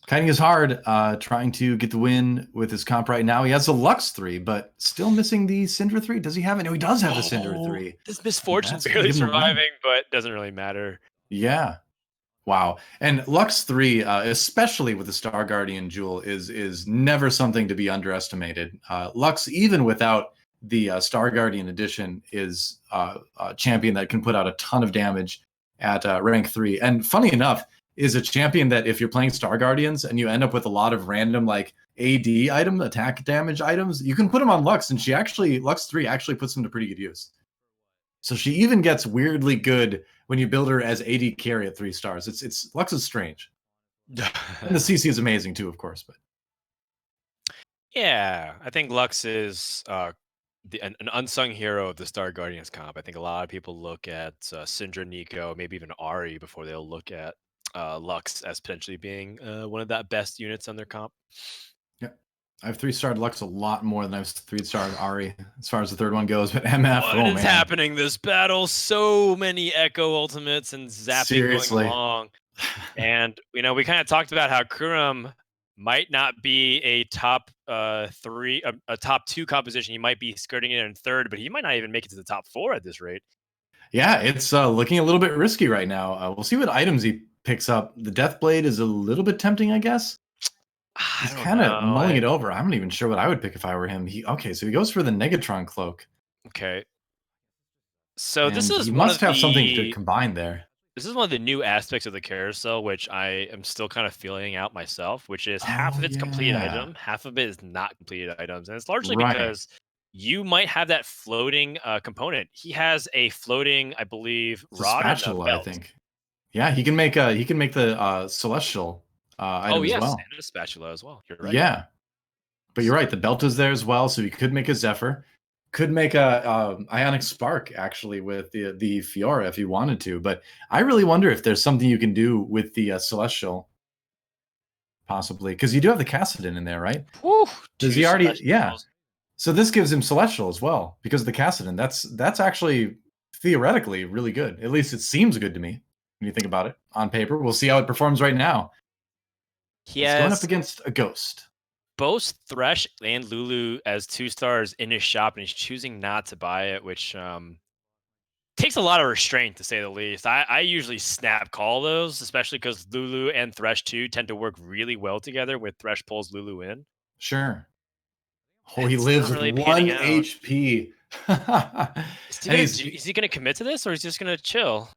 Kitingishard trying to get the win with his comp right now. He has the Lux 3, but still missing the Cinder 3. Does he have it? No, he does have the Cinder 3. This Misfortune That's gonna barely give him the win. surviving, but doesn't really matter. Yeah. Wow. And Lux 3, especially with the Star Guardian Jewel, is never something to be underestimated. Lux, even without the Star Guardian edition, is a champion that can put out a ton of damage at rank 3. And funny enough, is a champion that if you're playing Star Guardians and you end up with a lot of random like AD item, attack damage items, you can put them on Lux, and Lux 3 actually puts them to pretty good use. So she even gets weirdly good when you build her as AD carry at 3 stars. It's Lux is strange. And the CC is amazing too, of course. But yeah, I think Lux is an unsung hero of the Star Guardians comp. I think a lot of people look at Syndra, Nico, maybe even Ari before they'll look at Lux as potentially being one of the best units on their comp. yeah, I have 3-starred Lux a lot more than I've 3-starred Ari as far as the third one goes. But MF, What is happening this battle? So many Echo ultimates and zapping Seriously. going along. And we kind of talked about how Kurum might not be a top 3, a top 2 composition. He might be skirting it in third, but he might not even make it to the top 4 at this rate. Yeah, it's looking a little bit risky right now. We'll see what items he picks up. The Deathblade is a little bit tempting, I guess. He's kind of mulling it over. I'm not even sure what I would pick if I were him. Okay, so he goes for the Negatron cloak. Okay. So this is he one must of have something to combine there. This is one of the new aspects of the carousel, which I am still kind of feeling out myself, which is half of it's complete item, half of it is not completed items. And it's largely because you might have that floating component. He has a floating, I believe, rod spatula, and a belt. I think. Yeah, he can make the celestial item as well. And a spatula as well. You're right. Yeah. But you're right, the belt is there as well, so he could make a Zephyr. Could make a Ionic Spark actually with the Fiora if he wanted to, but I really wonder if there's something you can do with the Celestial, possibly, because you do have the Cassidon in there, right? Whew, does he already? Yeah. So this gives him Celestial as well because of the Cassidon. That's actually theoretically really good. At least it seems good to me when you think about it on paper. We'll see how it performs right now. He's going up against a Ghost. Both Thresh and Lulu as 2 stars in his shop, and he's choosing not to buy it, which takes a lot of restraint, to say the least. I usually snap call those, especially because Lulu and Thresh 2 tend to work really well together with Thresh pulls Lulu in. Sure. Oh, he lives with 1 HP. Is he going to commit to this, or is he just going to chill?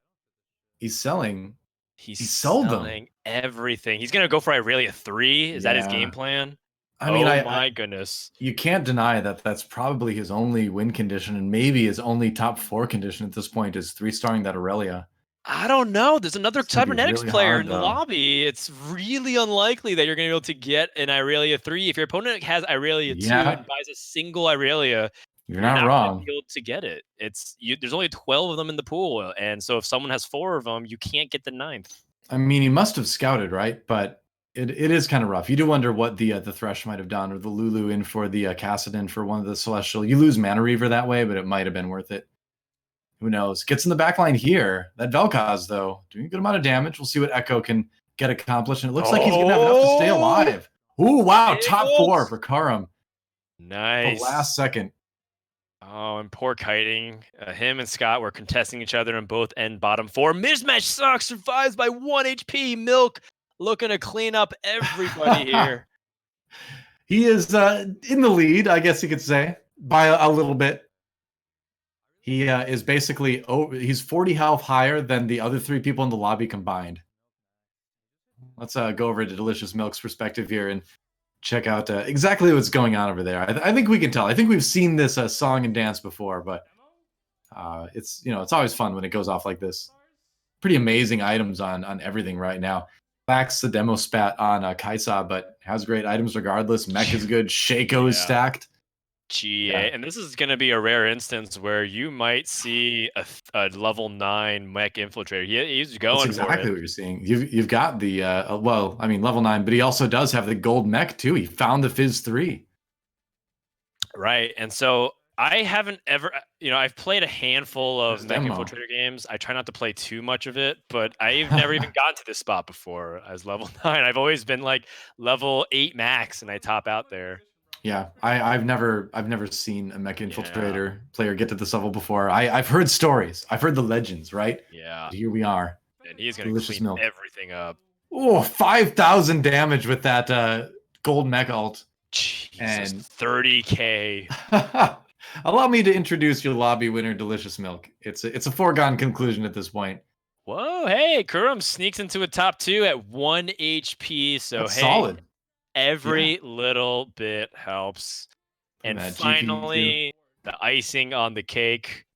He's selling. He's sold selling everything. He's going to go for Irelia 3. Is that his game plan? I mean, my goodness. You can't deny that that's probably his only win condition, and maybe his only top 4 condition at this point is 3-starring that Aurelia. I don't know. There's another cybernetics player in the lobby. It's really unlikely that you're going to be able to get an Irelia 3. If your opponent has Irelia 2 and buys a single Irelia, You're you're not not going to wrong. be able to get it. There's only 12 of them in the pool, and so if someone has 4 of them, you can't get the 9th. I mean, he must have scouted, right? But it is kind of rough. You do wonder what the Thresh might have done, or the Lulu in for the Kassadin for one of the Celestial. You lose Mana Reaver that way, but it might have been worth it. Who knows? Gets in the back line here. That Vel'Koz, though, doing a good amount of damage. We'll see what Echo can get accomplished. And it looks like he's going to have enough to stay alive. Ooh, wow. Top 4 for Kurumx. Nice. The last second. Oh, and poor Kiting. Him and Scott were contesting each other in both end bottom 4. Mismatchedsocks survives by 1 HP. Milk looking to clean up everybody here. He is in the lead, I guess you could say, by a little bit. He is basically, he's 40 health higher than the other 3 people in the lobby combined. Let's go over to Delicious Milk's perspective here and check out exactly what's going on over there. I think we can tell. I think we've seen this song and dance before, but it's it's always fun when it goes off like this. Pretty amazing items on everything right now. Lacks the demo spat on Kaisa, but has great items regardless. Mech is good. Shaco is stacked. GA, and this is going to be a rare instance where you might see a level 9 mech infiltrator. He's going. That's exactly what you're seeing. You've got the well, I mean level 9, but he also does have the gold mech too. He found the Fizz 3. Right, and so I haven't ever, I've played a handful of mech infiltrator games. I try not to play too much of it, but I've never even gotten to this spot before as level 9. I've always been like level 8 max, and I top out there. Yeah, I've never seen a mech infiltrator player get to this level before. I've heard stories. I've heard the legends, right? Yeah. But here we are. And he's going to clean everything up. Oh, 5,000 damage with that gold mech ult. Jesus, and 30k. Allow me to introduce your lobby winner, Delicious Milk. It's a foregone conclusion at this point. Whoa, hey, Kurumx sneaks into a top 2 at 1 HP. So that's solid. Every little bit helps. And finally, the icing on the cake.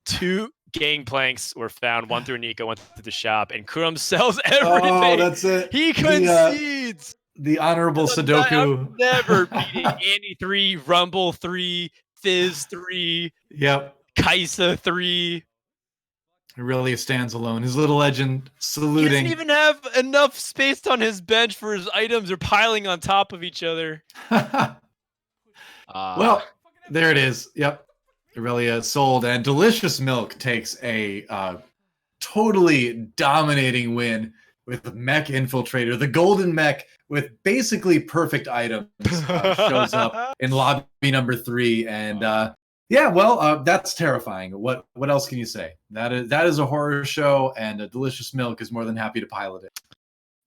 2 gangplanks were found, 1 through Nico, 1 through the shop, and Kurumx sells everything. Oh, that's it. He concedes. The honorable Sudoku. I'm never beating Annie 3, Rumble 3, Fizz 3. Yep. Kaisa 3. He really stands alone. His little legend saluting. He doesn't even have enough space on his bench for his items are piling on top of each other. Well, there it is. Yep. It really is sold. And Delicious Milk takes a totally dominating win with Mech Infiltrator. The golden mech with basically perfect items shows up in lobby number 3. And yeah, well, that's terrifying. What else can you say? That is a horror show, and Delicious Milk is more than happy to pilot it.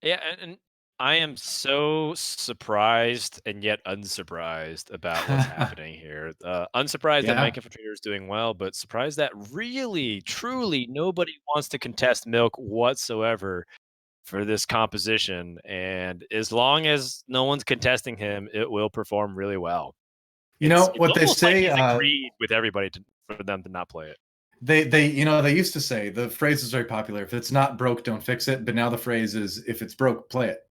Yeah, and I am so surprised and yet unsurprised about what's happening here. Unsurprised that Mech Infiltrator is doing well, but surprised that really, truly nobody wants to contest Milk whatsoever for this composition. And as long as no one's contesting him, it will perform really well. It's what they say. Like agreed with everybody for them to not play it. They used to say, the phrase is very popular. If it's not broke, don't fix it. But now the phrase is, if it's broke, play it.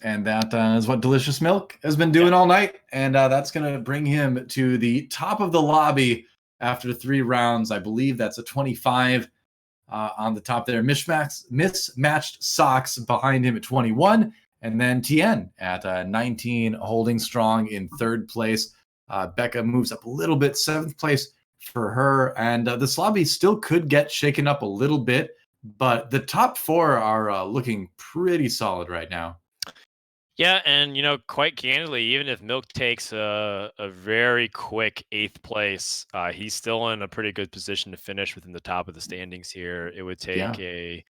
And that is what Delicious Milk has been doing all night. And that's going to bring him to the top of the lobby after 3 rounds. I believe that's a 25 on the top there. Mismatched Socks behind him at 21. And then Tien at 19, holding strong in 3rd place. Becca moves up a little bit, 7th place for her. And this lobby still could get shaken up a little bit, but the top 4 are looking pretty solid right now. Yeah, and quite candidly, even if Milk takes a very quick 8th place, he's still in a pretty good position to finish within the top of the standings here. It would take a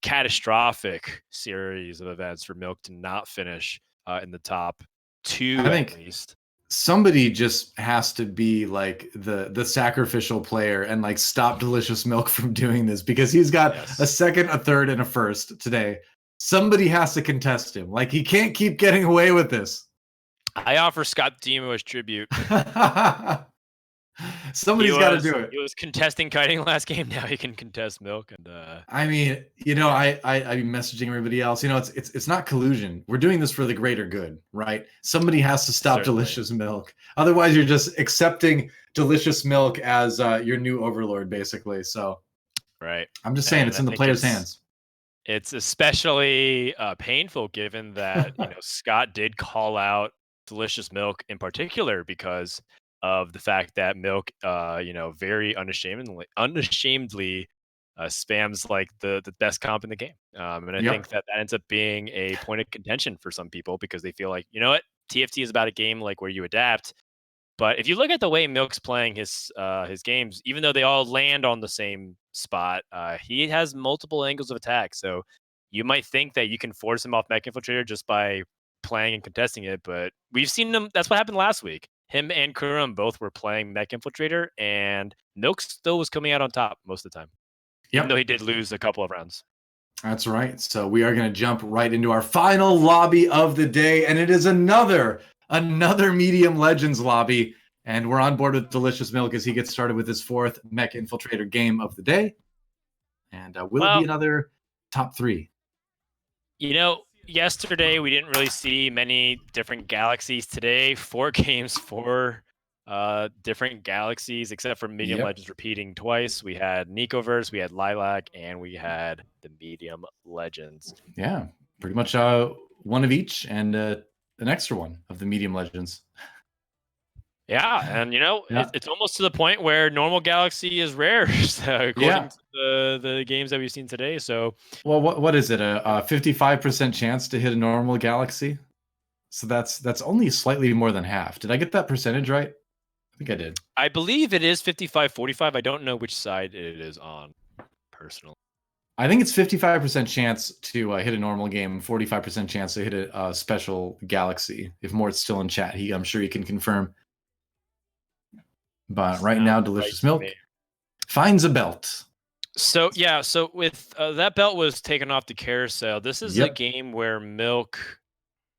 catastrophic series of events for Milk to not finish in the top 2 at least. Somebody just has to be like the sacrificial player and like stop Delicious Milk from doing this, because he's got a 2nd, a 3rd, and a 1st today. Somebody has to contest him. Like, he can't keep getting away with this. I offer ScottTheTeemo as tribute. Somebody's got to do it. He was contesting kiting last game. Now he can contest milk. And I mean, I'm messaging everybody else. It's not collusion. We're doing this for the greater good, right? Somebody has to stop certainly. Delicious Milk. Otherwise, you're just accepting Delicious Milk as your new overlord, basically. So, right. I'm just saying, And it's in the players' hands. It's especially painful given that Scott did call out Delicious Milk in particular because of the fact that Milk, very unashamedly spams like the best comp in the game. And I think that ends up being a point of contention for some people because they feel like, you know what, TFT is about a game like where you adapt. But if you look at the way Milk's playing his games, even though they all land on the same spot, he has multiple angles of attack. So you might think that you can force him off Mech Infiltrator just by playing and contesting it, but we've seen him. That's what happened last week. Him and Kurumx both were playing Mech Infiltrator, and Milk still was coming out on top most of the time, even though he did lose a couple of rounds. That's right. So we are going to jump right into our final lobby of the day, and it is another Medium Legends lobby. And we're on board with Delicious Milk as he gets started with his 4th Mech Infiltrator game of the day. And will it be another top 3? Yesterday we didn't really see many different galaxies. Today, 4 games, 4 different galaxies, except for Medium Legends repeating twice. We had Nicoverse, we had Lilac, and we had the Medium Legends. Yeah, pretty much one of each and an extra one of the Medium Legends. Yeah, and it's almost to the point where normal galaxy is rare, according to the games that we've seen today. So, well, what is it? A 55% chance to hit a normal galaxy? So that's only slightly more than half. Did I get that percentage right? I think I did. I believe it is 55-45. I don't know which side it is on, personally. I think it's 55% chance to hit a normal game, 45% chance to hit a special galaxy. If Mort's still in chat, I'm sure he can confirm. But right now, Delicious Milk finds a belt. So with that belt was taken off the carousel. This is a game where Milk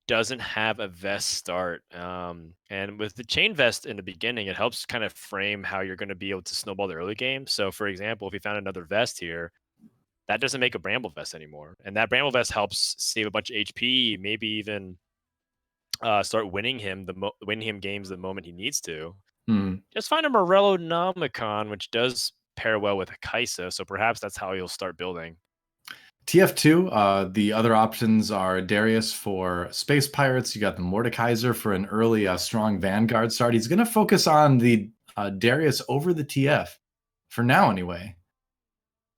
doesn't have a vest start. And with the chain vest in the beginning, it helps kind of frame how you're going to be able to snowball the early game. So for example, if you found another vest here, that doesn't make a Bramble vest anymore. And that Bramble vest helps save a bunch of HP, maybe even start winning him games the moment he needs to. Just find a Morello Nomicon, which does pair well with a Kaisa, so perhaps that's how you'll start building. TF2, the other options are Darius for Space Pirates. You got the Mordekaiser for an early strong Vanguard start. He's going to focus on the Darius over the TF, for now anyway.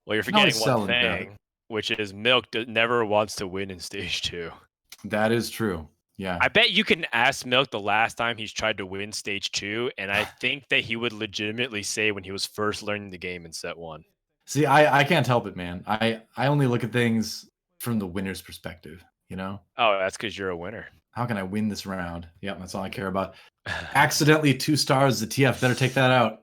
Well, you're forgetting one thing, which is Milk never wants to win in Stage 2. That is true. Yeah. I bet you can ask Milk the last time he's tried to win Stage 2, and I think that he would legitimately say when he was first learning the game in Set 1. See, I can't help it, man. I only look at things from the winner's perspective, Oh, that's because you're a winner. How can I win this round? Yep, that's all I care about. Accidentally 2 stars, the TF better take that out.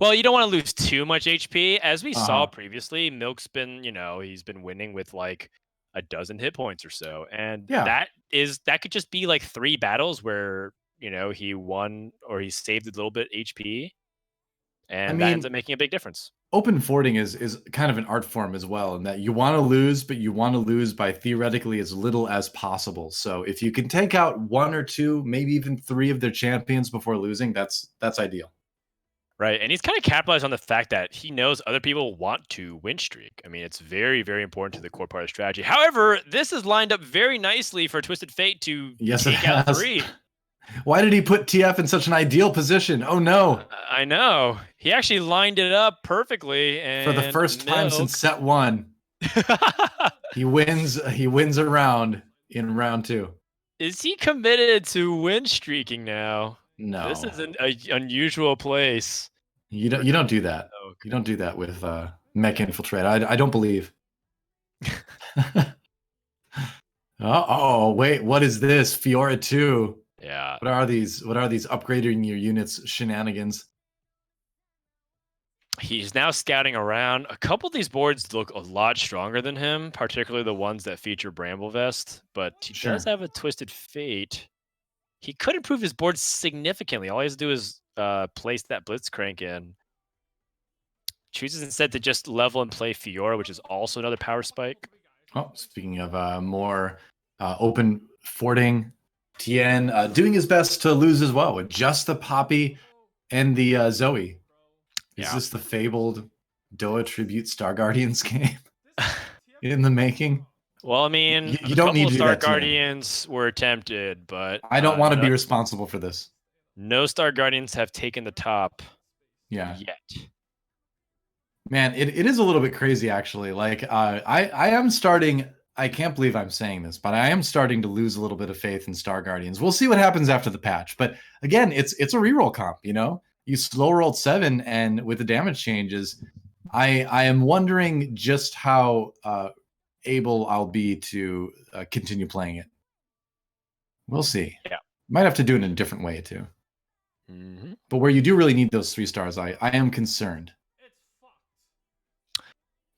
Well, you don't want to lose too much HP. As we saw previously, Milk's been, he's been winning with like a dozen hit points or so. And that could just be like 3 battles where, he won or he saved a little bit HP. And that ends up making a big difference. Open fording is kind of an art form as well, in that you want to lose, but you want to lose by theoretically as little as possible. So if you can take out 1 or 2, maybe even 3 of their champions before losing, that's ideal. Right, and he's kind of capitalized on the fact that he knows other people want to win streak. I mean, it's very, very important to the core part of the strategy. However, this is lined up very nicely for Twisted Fate to take out 3. Why did he put TF in such an ideal position? Oh no! I know. He actually lined it up perfectly, and for the first time since Set 1, he wins a round in round 2. Is he committed to win streaking now? No. This is an unusual place. You don't do that. You don't do that with Mech Infiltrate. I don't believe. Oh wait, what is this? Fiora 2. Yeah. What are these upgrading your units shenanigans? He's now scouting around. A couple of these boards look a lot stronger than him, particularly the ones that feature Bramble Vest, but he does have a Twisted Fate. He could improve his board significantly. All he has to do is place that Blitzcrank in. Chooses instead to just level and play Fiora, which is also another power spike. Oh, speaking of more open fording, Tien doing his best to lose as well with just the Poppy and the Zoe. Is this the fabled Doa tribute Star Guardians game in the making? Well, I mean, You a don't couple need of to do Star that, Tien. Guardians were attempted, but I don't want to be responsible for this. No Star Guardians have taken the top yet. Man, it is a little bit crazy, actually. Like, I am starting. I can't believe I'm saying this, but I am starting to lose a little bit of faith in Star Guardians. We'll see what happens after the patch. But again, it's a reroll comp. You know, you slow rolled 7, and with the damage changes, I am wondering just how able I'll be to continue playing it. We'll see. Yeah, might have to do it in a different way too. Mm-hmm. But where you do really need those 3 stars, I am concerned.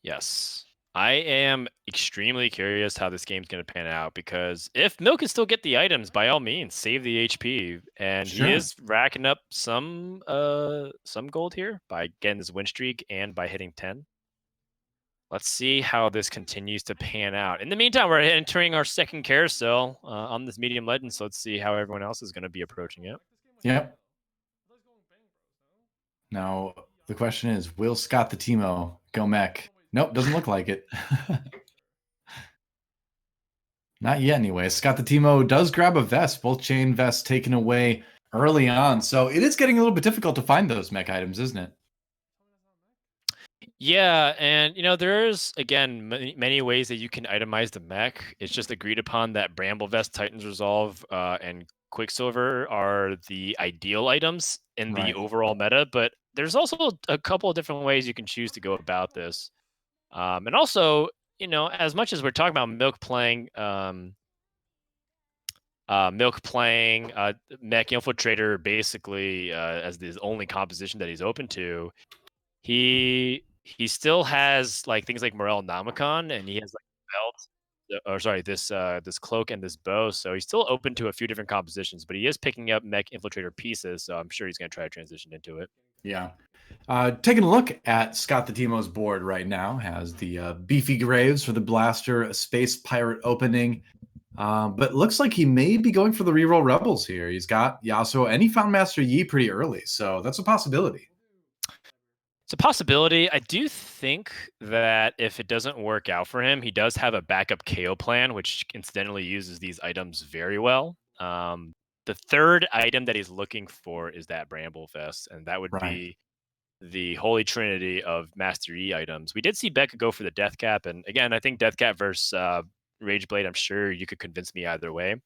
Yes. I am extremely curious how this game's going to pan out, because if Milk can still get the items, by all means, save the HP. And he is racking up some gold here by getting this win streak and by hitting 10. Let's see how this continues to pan out. In the meantime, we're entering our second carousel on this medium legend, so let's see how everyone else is going to be approaching it. Yep. Now, the question is, will ScottTheTeemo go mech? Nope, doesn't look like it. Not yet, anyway. ScottTheTeemo does grab a vest, both chain vests taken away early on. So it is getting a little bit difficult to find those mech items, isn't it? Yeah, and there's again many ways that you can itemize the mech. It's just agreed upon that Bramble Vest, Titan's Resolve, and Quicksilver are the ideal items in the overall meta, but there's also a couple of different ways you can choose to go about this. And also, as much as we're talking about Milk playing Mech Infiltrator basically as the only composition that he's open to, he still has like things like Morel Namicon, and he has like belt, or sorry, this cloak and this bow. So he's still open to a few different compositions, but he is picking up Mech Infiltrator pieces. So I'm sure he's going to try to transition into it. Yeah. Taking a look at ScottTheTeemo's board right now, has the Beefy Graves for the Blaster, a Space Pirate opening. But looks like he may be going for the reroll Rebels here. He's got Yasuo, and he found Master Yi pretty early. So that's a possibility. It's a possibility. I do think that if it doesn't work out for him, he does have a backup KO plan, which incidentally uses these items very well. The third item that he's looking for is that Bramble Vest, and that would be the holy trinity of Master Yi items. We did see Becca go for the Death Cap, and again, I think Death Cap versus Rageblade, I'm sure you could convince me either way.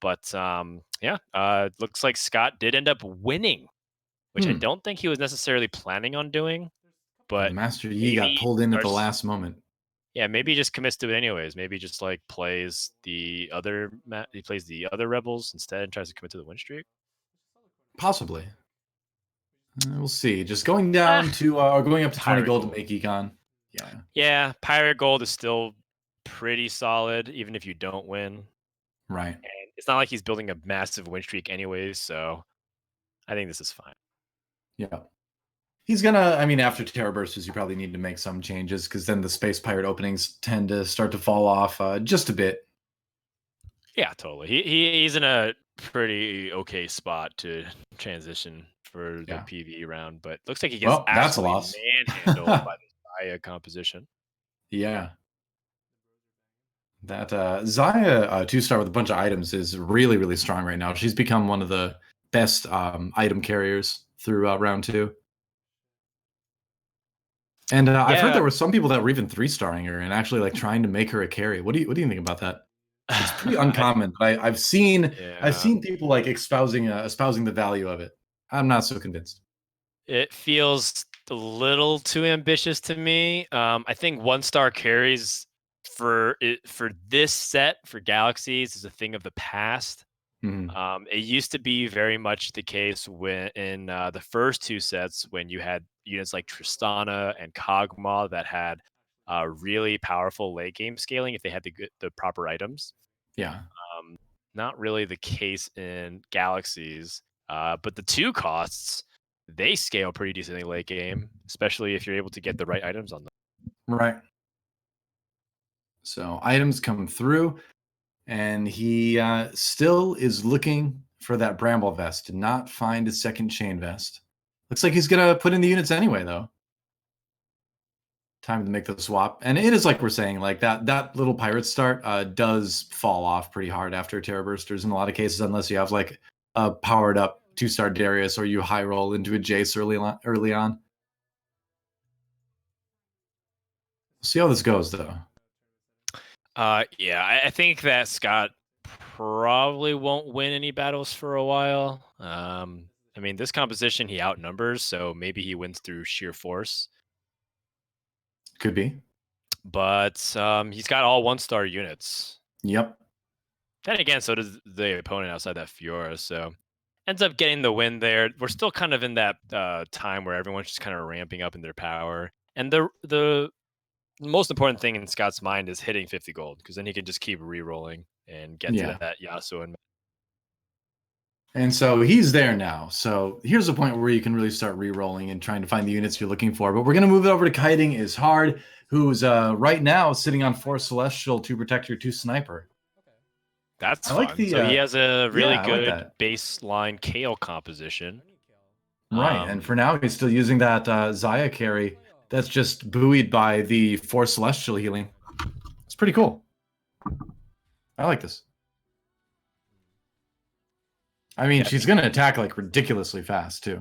But it looks like Scott did end up winning, which I don't think he was necessarily planning on doing. But Master Yi got pulled in at the last moment. Yeah, maybe he just commits to it anyways. Maybe just like plays the other rebels instead and tries to commit to the win streak. Possibly. We'll see. Just going down to going up to 20 gold to make Econ. Yeah, Pirate Gold is still pretty solid, even if you don't win. Right. And it's not like he's building a massive win streak anyways, so I think this is fine. Yeah. He's gonna, I mean, after Terror Bursters, you probably need to make some changes, because then the Space Pirate openings tend to start to fall off just a bit. Yeah, totally. He's in a pretty okay spot to transition for the PvE round, but looks like he gets absolutely manhandled by the Zaya composition. Yeah. That Zaya 2-star with a bunch of items is really, really strong right now. She's become one of the best item carriers through round 2. And I've heard there were some people that were even 3-starring her and actually like trying to make her a carry. What do you think about that? It's pretty uncommon, but I've seen people like espousing the value of it. I'm not so convinced. It feels a little too ambitious to me. I think 1-star carries for this set for Galaxies is a thing of the past. It used to be very much the case when in the first 2 sets, when you had units like Tristana and Kog'Maw that had really powerful late game scaling if they had the proper items. Yeah. Not really the case in Galaxies. But the 2 costs, they scale pretty decently late game, especially if you're able to get the right items on them. Right. So items come through, and he still is looking for that Bramble Vest. Did not find his second Chain Vest. Looks like he's going to put in the units anyway, though. Time to make the swap. And it is like we're saying, like that little pirate start does fall off pretty hard after Terror Bursters in a lot of cases, unless you have like a powered up 2-star Darius or you high roll into a Jace early on. See how this goes, though. Yeah, I think that Scott probably won't win any battles for a while. I mean, this composition he outnumbers, so maybe he wins through sheer force. Could be. But he's got all 1-star units. Yep. Then again, so does the opponent outside that Fiora, so ends up getting the win there. We're still kind of in that time where everyone's just kind of ramping up in their power. And the most important thing in Scott's mind is hitting 50 gold, because then he can just keep re-rolling and get to that Yasuo. And so he's there now. So here's a point where you can really start re-rolling and trying to find the units you're looking for. But we're going to move it over to Kitingishard, who's right now sitting on 4 Celestial, 2 Protector, 2 Sniper. That's fun. So he has a really good baseline Kale composition. Right, and for now he's still using that Xayah carry that's just buoyed by the 4 Celestial healing. It's pretty cool. I like this. I mean, she's going to attack like ridiculously fast too.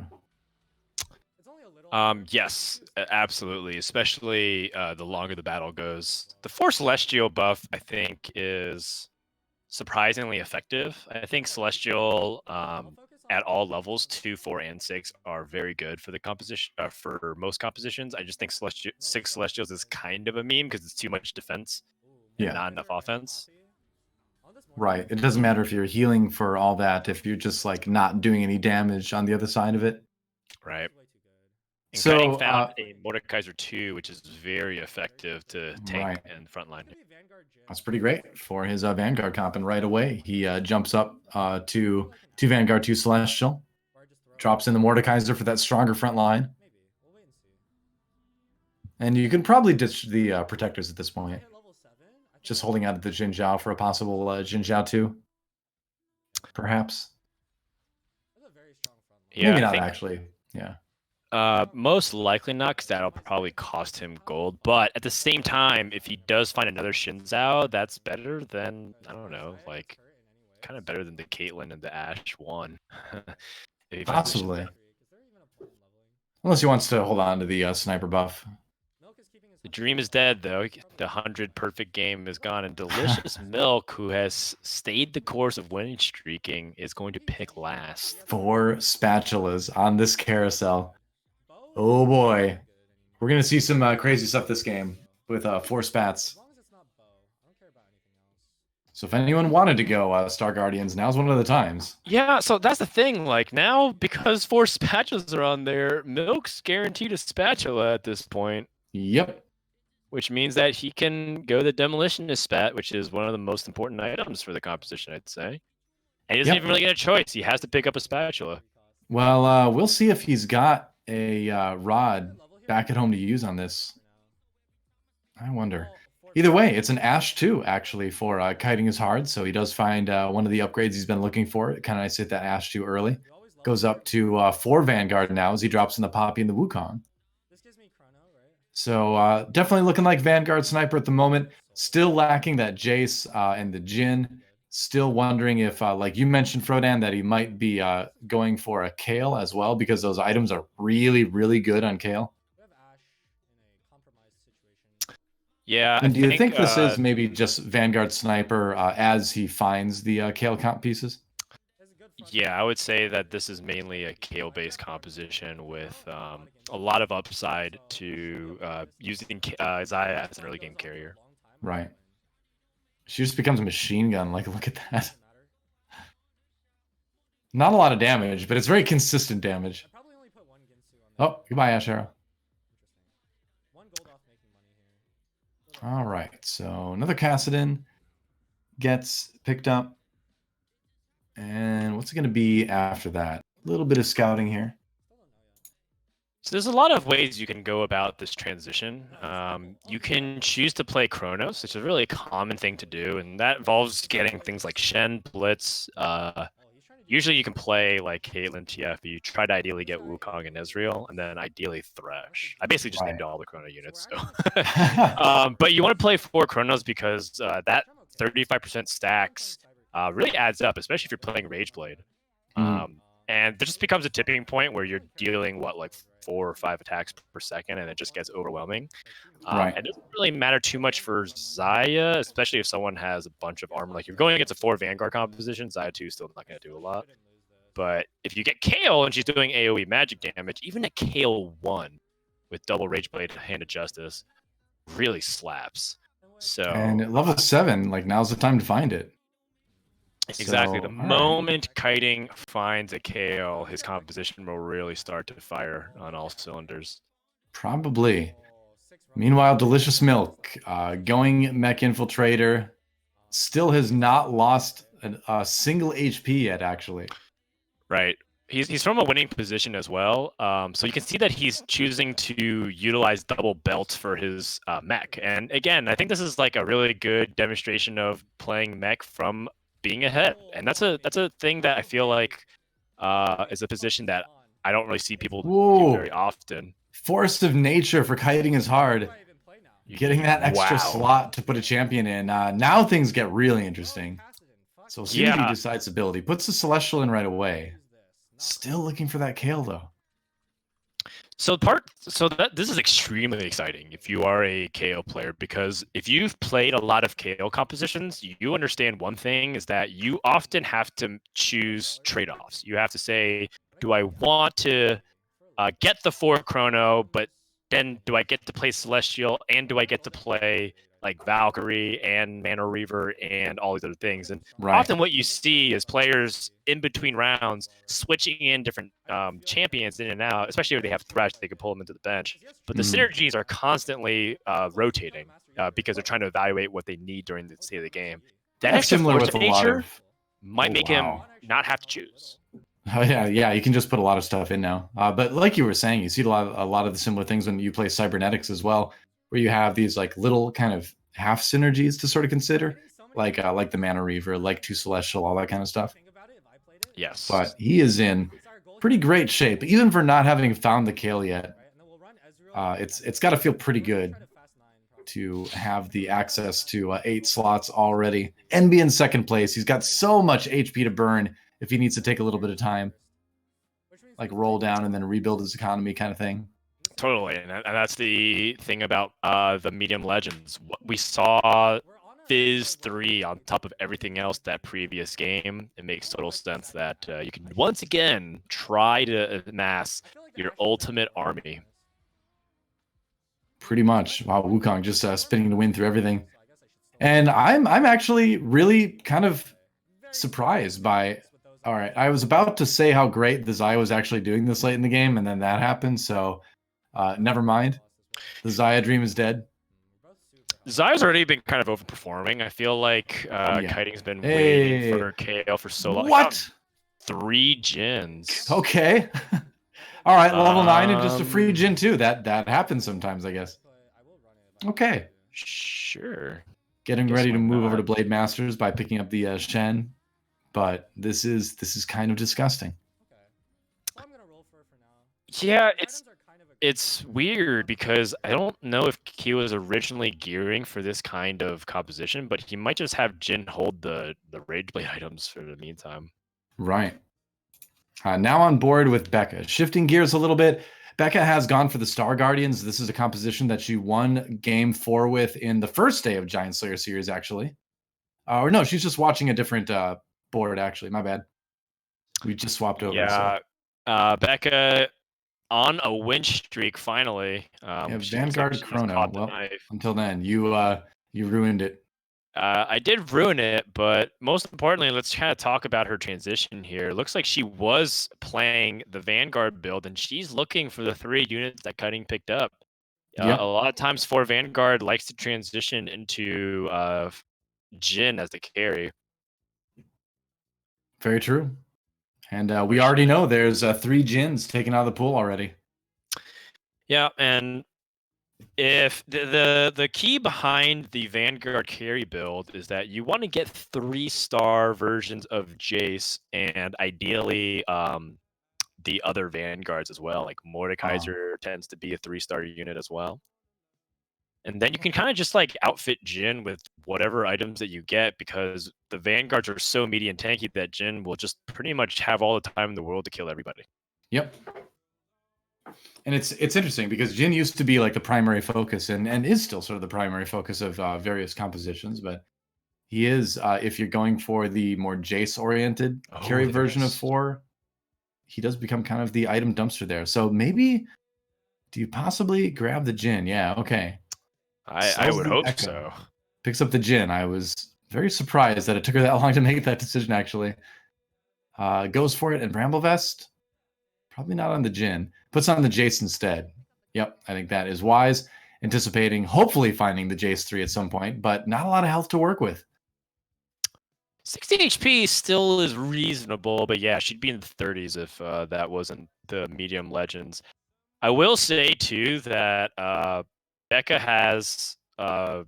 Yes, absolutely. Especially the longer the battle goes. The 4 Celestial buff, I think, is surprisingly effective. I think Celestial at all levels 2, 4, and 6 are very good for the composition for most compositions. I just think 6 Celestials is kind of a meme because it's too much defense and not enough offense. Right. It doesn't matter if you're healing for all that if you're just like not doing any damage on the other side of it. Right. And so found a Mordekaiser 2, which is very effective to tank and frontline. That's pretty great for his Vanguard comp, and right away he jumps up to 2 Vanguard, 2 Celestial, drops in the Mordekaiser for that stronger front line. And you can probably ditch the Protectors at this point. Just holding out the Jin Zhao for a possible Jin Zhao 2. Perhaps. Yeah, maybe not actually. Yeah. Most likely not, because that'll probably cost him gold. But at the same time, if he does find another Xin Zhao, that's better than, I don't know, like kind of better than the Caitlyn and the Ashe 1. Possibly. Unless he wants to hold on to the sniper buff. The dream is dead, though. The 100 perfect game is gone, and Delicious Milk, who has stayed the course of winning streaking, is going to pick last. 4 spatulas on this carousel. Oh boy. We're going to see some crazy stuff this game with 4 spats. So if anyone wanted to go Star Guardians, now's one of the times. Yeah, so that's the thing. Like now, because 4 spatulas are on there, Milk's guaranteed a spatula at this point. Yep. Which means that he can go the Demolitionist spat, which is one of the most important items for the composition, I'd say. And he doesn't even really get a choice. He has to pick up a spatula. Well, we'll see if he's got a rod back at home to use on this. I wonder. Either way, it's an Ashe 2, actually, for Kitingishard, so he does find one of the upgrades he's been looking for. It kind of nice to hit that Ashe 2 early. Goes up to 4 Vanguard now as he drops in the Poppy and the Wukong. So definitely looking like Vanguard Sniper at the moment. Still lacking that Jace and the Jin. Still wondering if, like you mentioned, Frodan, that he might be going for a Kale as well, because those items are really, really good on Kale. Yeah. And do you think this is maybe just Vanguard Sniper as he finds the Kale comp pieces? Yeah, I would say that this is mainly a Kale-based composition with a lot of upside to using Xayah as an early game carrier. Right. She just becomes a machine gun. Like, look at that. Not a lot of damage, but it's very consistent damage. Oh, goodbye, Ashe Arrow. All right, so another Kassadin gets picked up. And what's it going to be after that? little bit of scouting here. So there's a lot of ways you can go about this transition. You can choose to play Chronos, which is a really common thing to do, and that involves getting things like Shen, Blitz. Usually you can play like Caitlyn, TF, you try to ideally get Wukong and Ezreal, and then ideally Thresh. I basically just named all the Chrono units. So. But you want to play 4 Chronos because that 35% stacks really adds up, especially if you're playing Rageblade. And there just becomes a tipping point where you're dealing like 4 or 5 attacks per second, and it just gets overwhelming. And it doesn't really matter too much for Xayah, especially if someone has a bunch of armor. Like if you're going against a 4 Vanguard composition, Xayah 2 is still not going to do a lot. But if you get Kayle and she's doing AoE magic damage, even a Kayle 1 with double Rageblade Hand of Justice really slaps. So and at level 7, like now's the time to find it. Exactly. The moment Kiting finds a Kayle, his composition will really start to fire on all cylinders. Probably. Meanwhile, Delicious Milk, going Mech Infiltrator, still has not lost a single HP yet, actually. Right. He's from a winning position as well. So you can see that he's choosing to utilize double belts for his mech. And again, I think this is like a really good demonstration of playing mech from being ahead. And that's a thing that I feel like is a position that I don't really see people do very often. Force of nature for Kiting is hard. Getting that extra slot to put a champion in. Now things get really interesting. So we'll see what he decides to build. He puts the Celestial in right away. Still looking for that Kayle, though. So this is extremely exciting if you are a Kayle player, because if you've played a lot of Kayle compositions, you understand one thing is that you often have to choose trade-offs. You have to say, do I want to get the 4 Chrono, but then do I get to play Celestial, and do I get to play like Valkyrie and Mana Reaver and all these other things? And often what you see is players in between rounds switching in different champions in and out, especially if they have Thresh, they can pull them into the bench. But the synergies are constantly rotating because they're trying to evaluate what they need during the state of the game. That extra force of nature might make him not have to choose. Oh, yeah, you can just put a lot of stuff in now. But like you were saying, you see a lot of the similar things when you play Cybernetics as well, where you have these like little kind of half synergies to sort of consider, like the Mana Reaver, like 2 Celestial, all that kind of stuff. Yes. But he is in pretty great shape, even for not having found the Kayle yet. It's got to feel pretty good to have the access to 8 slots already and be in second place. He's got so much HP to burn if he needs to take a little bit of time, like roll down and then rebuild his economy kind of thing. Totally, and that's the thing about the medium legends. We saw Fizz 3 on top of everything else that previous game. It makes total sense that you can once again try to amass your ultimate army. Pretty much. Wow, Wukong just spinning the wind through everything. And I'm actually really kind of surprised by... All right, I was about to say how great the Xayah was actually doing this late in the game, and then that happened, so never mind. The Xayah dream is dead. Xayah's already been kind of overperforming. I feel like Kiting's been waiting for Kayle for so long. What? 3 Jins. Okay. All right, level 9 and just a free Jin too. That happens sometimes, I guess. Okay. Sure. Getting ready to move over to Blade Masters by picking up the Shen. But this is kind of disgusting. Yeah, it's weird because I don't know if he was originally gearing for this kind of composition, but he might just have Jin hold the Rageblade items for the meantime. Right. Now on board with Becca. Shifting gears a little bit, Becca has gone for the Star Guardians. This is a composition that she won game 4 with in the first day of Giant Slayer series, actually. Or no, she's just watching a different board, actually. My bad. We just swapped over. Yeah. So. Becca on a win streak finally. Vanguard Chrono. Well, until then, you ruined it. I did ruin it, but most importantly, let's kind of talk about her transition here. Looks like she was playing the Vanguard build, and she's looking for the 3 units that Kiting picked up. A lot of times, 4 Vanguard likes to transition into Jin as the carry. Very true. And we already know there's 3 Jins taken out of the pool already. Yeah, and if the key behind the Vanguard carry build is that you want to get 3-star versions of Jace and ideally the other Vanguards as well. Like Mordekaiser tends to be a 3-star unit as well. And then you can kind of just like outfit Jin with whatever items that you get because the Vanguards are so meaty and tanky that Jin will just pretty much have all the time in the world to kill everybody. Yep. And it's interesting because Jin used to be like the primary focus and is still sort of the primary focus of various compositions, but he is, if you're going for the more Jace-oriented carry version of 4, he does become kind of the item dumpster there. So maybe, do you possibly grab the Jin? Yeah, okay. I would hope so. Picks up the Jin. I was very surprised that it took her that long to make that decision, actually. Goes for it, and Bramble Vest, probably not on the Jin. Puts on the Jace instead. Yep, I think that is wise. Anticipating, hopefully finding the Jace 3 at some point, but not a lot of health to work with. 60 HP still is reasonable, but yeah, she'd be in the 30s if that wasn't the medium legends. I will say, too, that Becca has a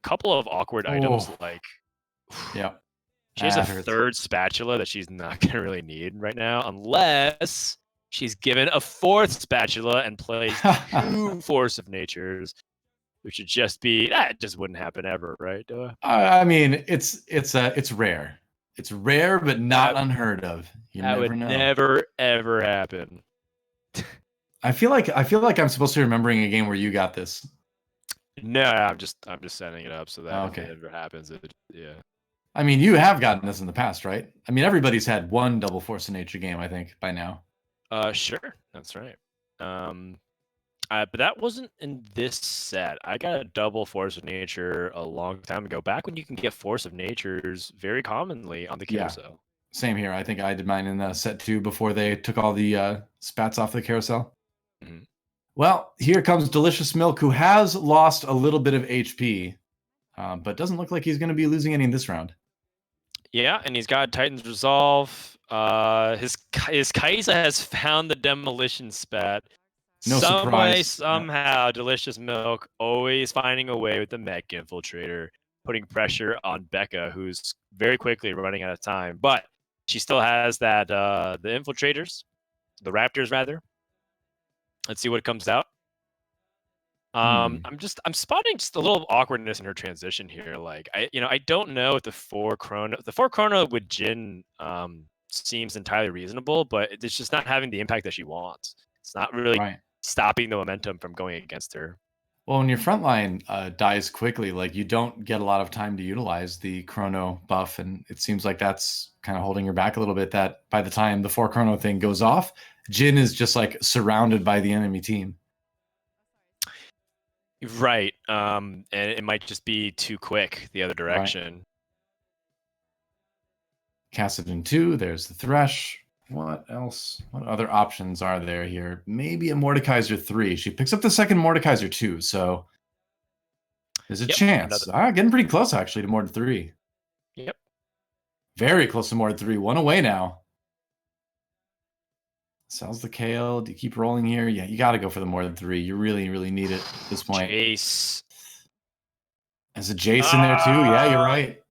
couple of awkward items, like... Yeah. She has a 3rd spatula that she's not going to really need right now, unless she's given a 4th spatula and plays 2 Force of Natures, which would just be... That just wouldn't happen ever, right, Doa? I mean, it's rare. It's rare, but not unheard of. You never know. That would never, ever happen. I feel like I'm supposed to be remembering a game where you got this. No, I'm just setting it up so that if it ever happens, yeah. I mean, you have gotten this in the past, right? I mean, everybody's had one double Force of Nature game, I think, by now. Sure, that's right. But that wasn't in this set. I got a double Force of Nature a long time ago, back when you can get Force of Natures very commonly on the carousel. Same here. I think I did mine in set 2 before they took all the spats off the carousel. Mm-hmm. Well, here comes Delicious Milk, who has lost a little bit of HP, but doesn't look like he's going to be losing any in this round. Yeah, and he's got Titan's Resolve. His Kai'Sa has found the Demolition Spat. No Some surprise. way, somehow, Delicious Milk always finding a way with the Mech Infiltrator, putting pressure on Becca, who's very quickly running out of time. But she still has that the Infiltrators, the Raptors rather. Let's see what comes out. I'm spotting just a little awkwardness in her transition here. Like I don't know if the 4 chrono with Jin seems entirely reasonable, but it's just not having the impact that she wants. It's not really stopping the momentum from going against her. Well, when your front line dies quickly, like you don't get a lot of time to utilize the chrono buff, and it seems like that's kind of holding her back a little bit. That by the time the 4 chrono thing goes off, Jin is just like surrounded by the enemy team. Right. And it might just be too quick the other direction. Right. Kassadin 2, there's the Thresh. What else? What other options are there here? Maybe a Mordekaiser 3. She picks up the second Mordekaiser 2, so there's a chance. Getting pretty close, actually, to Mord 3. Yep. Very close to Mord 3. 1 away now. Sells the KO. Do you keep rolling here? Yeah, you got to go for the Mord 3. You really, really need it at this point. Jace. There's a Jace in there, too. Yeah, you're right.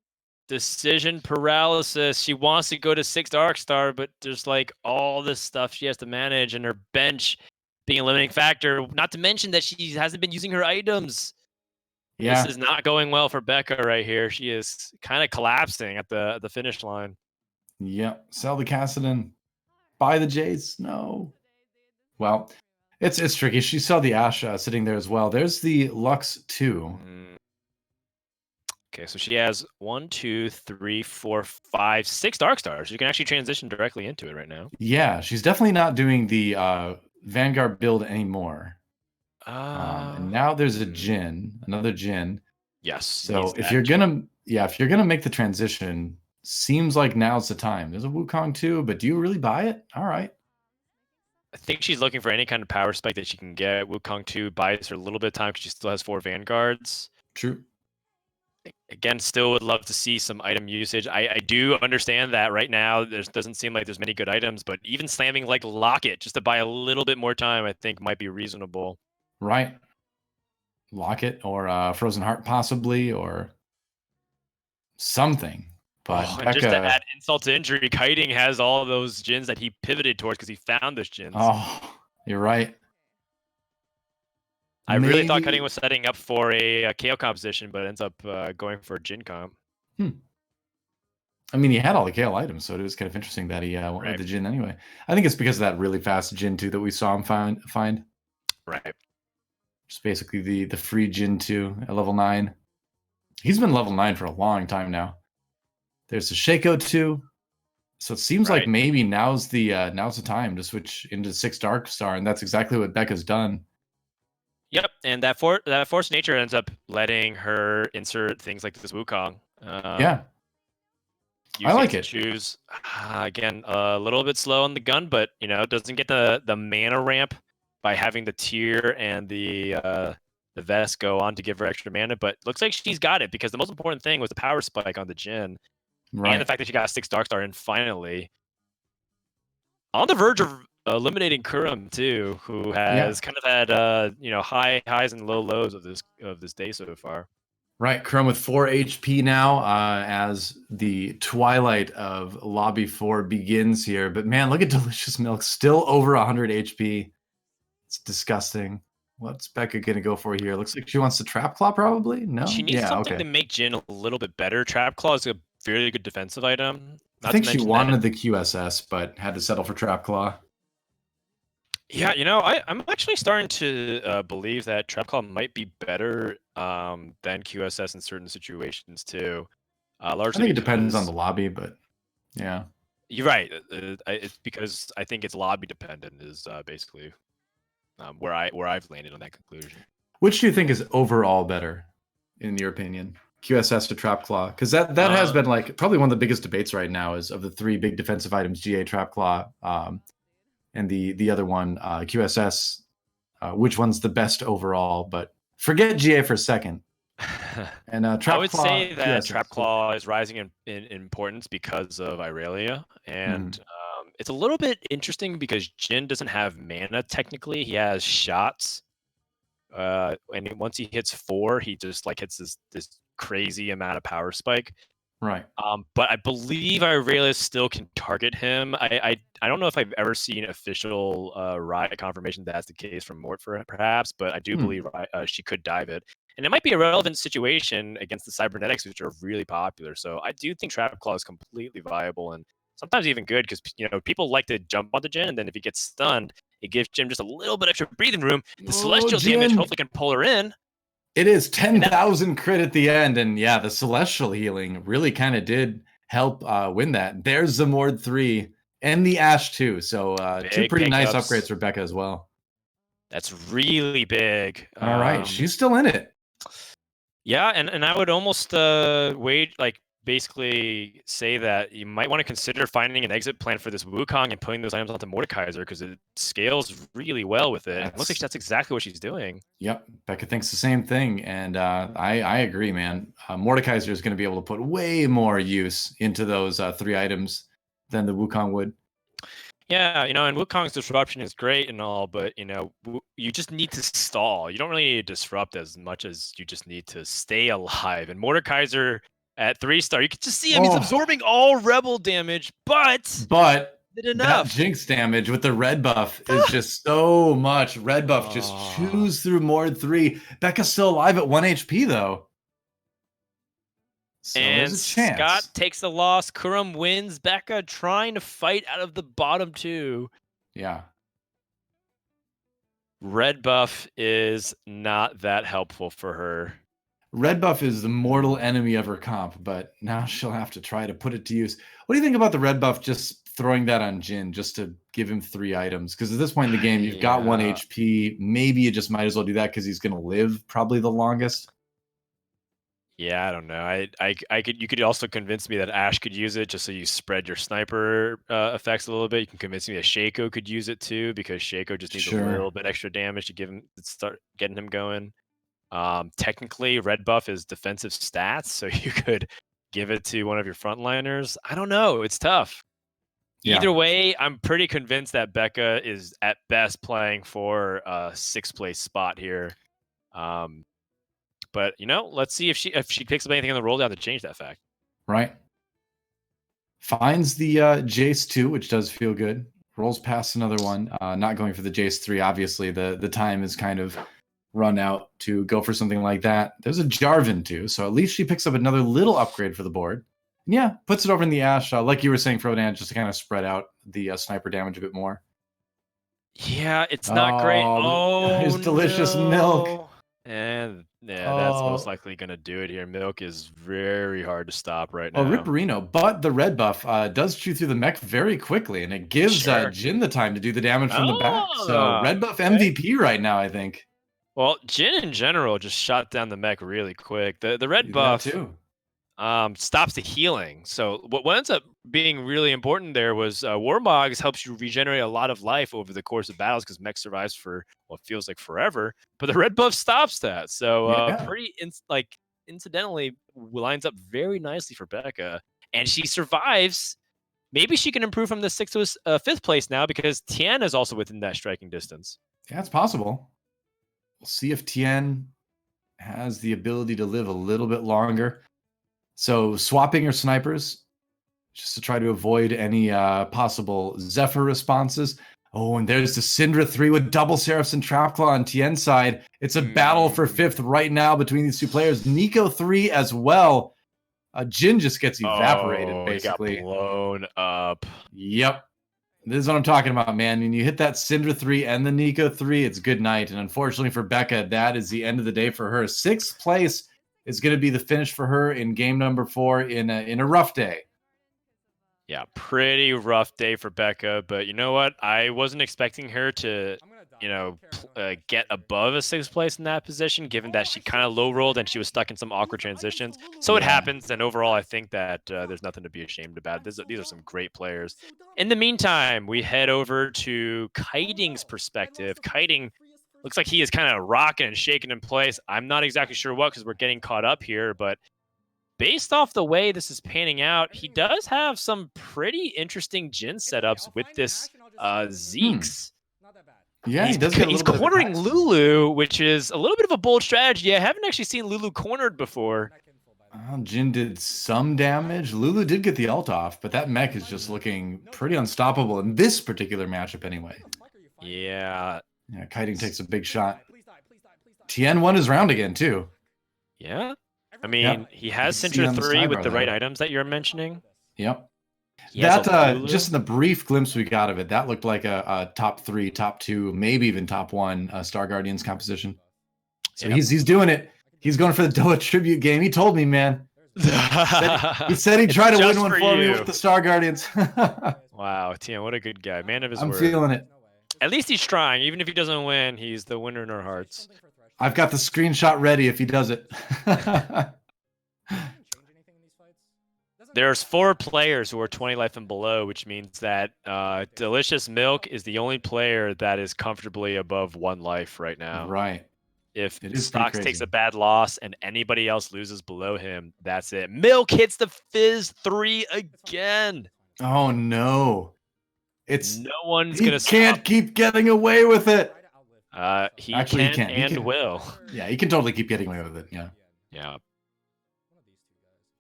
Decision paralysis. She wants to go to 6 Darkstar, but there's like all this stuff she has to manage, and her bench being a limiting factor. Not to mention that she hasn't been using her items. Yeah. This is not going well for Becca right here. She is kind of collapsing at the finish line. Yep. Sell the Kassadin. Buy the Jace. No. Well, it's tricky. She saw the Ashe sitting there as well. There's the Lux 2. Okay, so she has 1, 2, 3, 4, 5, 6 Darkstars. You can actually transition directly into it right now. Yeah, she's definitely not doing the Vanguard build anymore. And now there's a Jin, another Jin. Yes. So if you're gonna make the transition, seems like now's the time. There's a Wukong too, but do you really buy it? All right. I think she's looking for any kind of power spec that she can get. Wukong 2 buys her a little bit of time because she still has 4 Vanguards. True. Again, still would love to see some item usage. I do understand that right now there doesn't seem like there's many good items, but even slamming like Locket just to buy a little bit more time, I think might be reasonable. Right. Locket or Frozen Heart possibly, or something. But Oh, and just to Becca, add insult to injury, Kiting has all those gens that he pivoted towards because he found those gens. oh, you're right. I really thought Maybe. Kiting was setting up for a KO composition, but ends up going for a Jin comp. I mean, he had all the KL items, so it was kind of interesting that he went with the Jin anyway. I think it's because of that really fast Jin 2 that we saw him find. Right. Just basically the free Jin 2 at level 9. He's been level 9 for a long time now. There's the Shaco 2. So it seems like maybe now's the time to switch into 6 Dark Star, and that's exactly what Becca's done. Yep, and that force nature ends up letting her insert things like this Wukong. Yeah. I like it. Choose again a little bit slow on the gun, but doesn't get the mana ramp by having the tier and the vest go on to give her extra mana. But looks like she's got it because the most important thing was the power spike on the Jin, and the fact that she got 6 Darkstar and finally on the verge of eliminating Kurumx too, who has kind of had high highs and low lows of this day so far. Right, Kurumx with 4 HP now as the twilight of Lobby 4 begins here. But man, look at Delicious Milk, still over 100 HP. It's disgusting. What's Becca going to go for here? Looks like she wants to Trap Claw probably? No? She needs something to make Jin a little bit better. Trap Claw is a very good defensive item. I think she wanted the QSS, but had to settle for Trap Claw. Yeah, I'm actually starting to believe that Trap Claw might be better than QSS in certain situations too. Largely I think it depends on the lobby, but yeah. You're right. It's because I think it's lobby dependent is basically where I've landed on that conclusion. Which do you think is overall better, in your opinion? QSS to Trap Claw? Because that has been like probably one of the biggest debates right now is of the 3 big defensive items, GA, Trap Claw, and the other one, QSS, which one's the best overall? But forget GA for a second. And Trap I would Claw, say that QSS. Trap Claw is rising in importance because of Irelia, and it's a little bit interesting because Jin doesn't have mana technically. He has shots, and once he hits 4, he just like hits this crazy amount of power spike. Right. But I believe Irelia still can target him. I don't know if I've ever seen official Riot confirmation that's the case from Mort, perhaps, but I do believe she could dive it. And it might be a relevant situation against the Cybernetics, which are really popular. So I do think Trap Claw is completely viable and sometimes even good because people like to jump on the Jin, and then if he gets stunned, it gives Jim just a little bit extra breathing room. The Celestial damage hopefully can pull her in. It is 10,000 crit at the end, and yeah, the Celestial healing really kind of did help win that. There's Zamord 3 and the Ash 2, so 2 pretty nice upgrades for Becca as well. That's really big. All right, she's still in it. Yeah, and I would almost basically say that you might want to consider finding an exit plan for this Wukong and putting those items onto Mordekaiser because it scales really well with it. It looks like that's exactly what she's doing. Yep, Becca thinks the same thing, and I agree, man. Mordekaiser is going to be able to put way more use into those 3 items than the Wukong would. Yeah, and Wukong's disruption is great and all, but you just need to stall. You don't really need to disrupt as much as you just need to stay alive. And Mordekaiser at 3-star, you can just see him. He's absorbing all rebel damage, but that Jinx damage with the red buff is just so much. Red buff just chews through Mord 3. Becca's still alive at 1 HP though. So and there's a chance. Scott takes the loss. Kurumx wins. Becca trying to fight out of the bottom 2. Yeah. Red buff is not that helpful for her. Red buff is the mortal enemy of her comp, but now she'll have to try to put it to use. What do you think about the red buff just throwing that on Jin just to give him 3 items? Because at this point in the game, you've got 1 HP. Maybe you just might as well do that because he's going to live probably the longest. Yeah, I don't know. You could also convince me that Ashe could use it just so you spread your sniper effects a little bit. You can convince me that Shaco could use it too because Shaco just needs a little bit extra damage to start getting him going. Technically, red buff is defensive stats, so you could give it to one of your frontliners. I don't know. It's tough. Yeah. Either way, I'm pretty convinced that Becca is at best playing for a 6th place spot here. But let's see if she picks up anything on the roll down to change that fact. Right. Finds the Jace 2, which does feel good. Rolls past another one. Not going for the Jace 3. Obviously, the time is kind of run out to go for something like that. There's a Jarvan too, so at least she picks up another little upgrade for the board. And yeah, puts it over in the Ash, like you were saying, Frodan, just to kind of spread out the sniper damage a bit more. Yeah, it's not great. There's delicious milk. And yeah, that's most likely going to do it here. Milk is very hard to stop right now. Oh, Ripperino, but the red buff does chew through the mech very quickly, and it gives Jhin the time to do the damage from the back. So red buff MVP right now, I think. Well, Jhin in general just shot down the mech really quick. The red buff too. Stops the healing. So what ends up being really important there was Warmogs helps you regenerate a lot of life over the course of battles because mech survives for what feels like forever. But the red buff stops that. So pretty incidentally lines up very nicely for Becca, and she survives. Maybe she can improve from the 6th to 5th place now because Tien is also within that striking distance. Yeah, it's possible. We'll see if Tien has the ability to live a little bit longer. So swapping her snipers just to try to avoid any possible Zephyr responses. Oh, and there's the Syndra 3 with double Seraphs and Trapclaw on Tien's side. It's a battle for 5th right now between these two players. Nico 3 as well. Jhin just gets evaporated, basically. He got blown up. Yep. This is what I'm talking about, man. When you hit that Syndra 3 and the Nico 3, it's good night. And unfortunately for Becca, that is the end of the day for her. 6th place is going to be the finish for her in game number 4 in a rough day. Yeah, pretty rough day for Becca. But you know what? I wasn't expecting her to, get above a 6th place in that position, given that she kind of low rolled and she was stuck in some awkward transitions. So it happens. And overall, I think that there's nothing to be ashamed about. These are some great players. In the meantime, we head over to Kiting's perspective. Kiting looks like he is kind of rocking and shaking in place. I'm not exactly sure what because we're getting caught up here, but based off the way this is panning out, he does have some pretty interesting Jhin setups with this Zeke's. Yeah, he's cornering Lulu, which is a little bit of a bold strategy. I haven't actually seen Lulu cornered before. Jhin did some damage. Lulu did get the ult off, but that mech is just looking pretty unstoppable in this particular matchup anyway. Yeah. Yeah, Kiting takes a big shot. Tien won his round again, too. Yeah. I mean, he has Syndra 3 with the right items that you're mentioning. Yep. That, just in the brief glimpse we got of it, that looked like a top 3, top 2, maybe even top 1 Star Guardians composition. So he's doing it. He's going for the DoA tribute game. He told me, man. He said he'd try to win one for me with the Star Guardians. Wow, Tien, what a good guy. Man of his word. I'm feeling it. At least he's trying. Even if he doesn't win, he's the winner in our hearts. I've got the screenshot ready if he does it. There's 4 players who are 20 life and below, which means that Delicious Milk is the only player that is comfortably above 1 life right now. Right. If Stocks takes a bad loss and anybody else loses below him, that's it. Milk hits the Fizz 3 again. Oh, no. No one's going to stop. He can't keep getting away with it. He can and will. Yeah, he can totally keep getting away with it. Yeah. Yeah.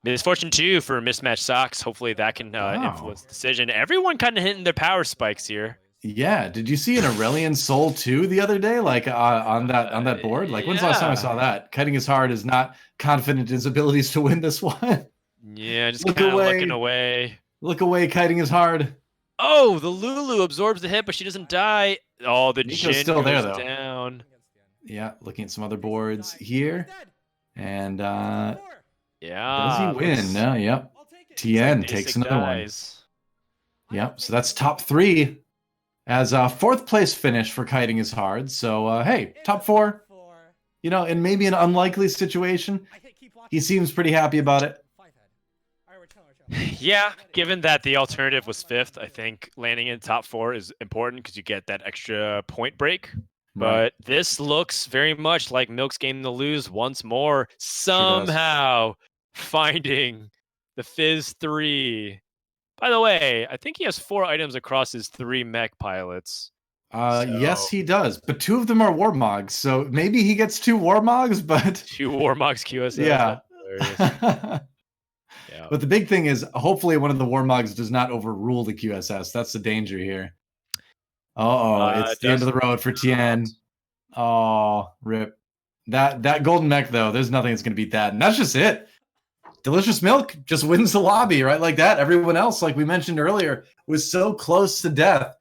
Misfortune 2 for Mismatchedsocks. Hopefully that can influence the decision. Everyone kind of hitting their power spikes here. Yeah. Did you see an Aurelian Soul 2 the other day? Like on that board? Like when's the last time I saw that? Kitingishard is not confident in his abilities to win this one. Yeah, just kind of looking away. Look away, Kitingishard. Oh, the Lulu absorbs the hit, but she doesn't die. Oh, the Jhin still there, though. Down. Yeah, looking at some other boards here. And yeah. Does he win? No, yep. Tien takes another one. Yep, so that's top 3 as a 4th place finish for Kitingishard. So hey, top 4. And maybe an unlikely situation. He seems pretty happy about it. Yeah, given that the alternative was 5th, I think landing in top 4 is important because you get that extra point break. But this looks very much like Milk's game to lose once more. Somehow finding the Fizz 3. By the way, I think he has 4 items across his 3 mech pilots. Yes, he does. But 2 of them are Warmogs, so maybe he gets 2 Warmogs, but 2 Warmogs QSS. Yeah. Yeah. But the big thing is, hopefully one of the Warmogs does not overrule the QSS. That's the danger here. It's the end of the road for Tien. Oh, rip. That golden mech, though, there's nothing that's going to beat that. And that's just it. Delicious Milk just wins the lobby, right? Like that. Everyone else, like we mentioned earlier, was so close to death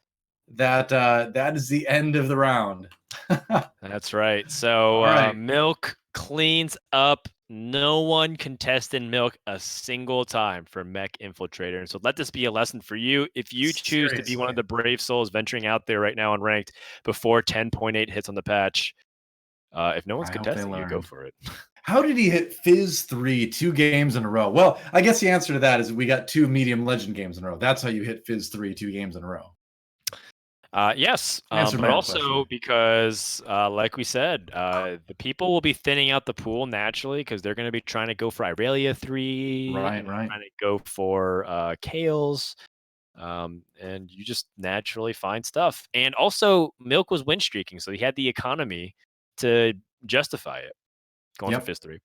that that is the end of the round. That's right. So Milk cleans up. No one contested Milk a single time for Mech Infiltrator. And so let this be a lesson for you. If you choose to be one of the brave souls venturing out there right now on ranked before 10.8 hits on the patch, if no one's contesting you, go for it. How did he hit Fizz 3 2 games in a row? Well, I guess the answer to that is we got 2 medium legend games in a row. That's how you hit Fizz 3 2 games in a row. Yes, but also because, like we said, the people will be thinning out the pool naturally because they're going to be trying to go for Irelia 3, right, trying to go for Kales, and you just naturally find stuff. And also, Milk was win streaking, so he had the economy to justify it going for Fizz 3.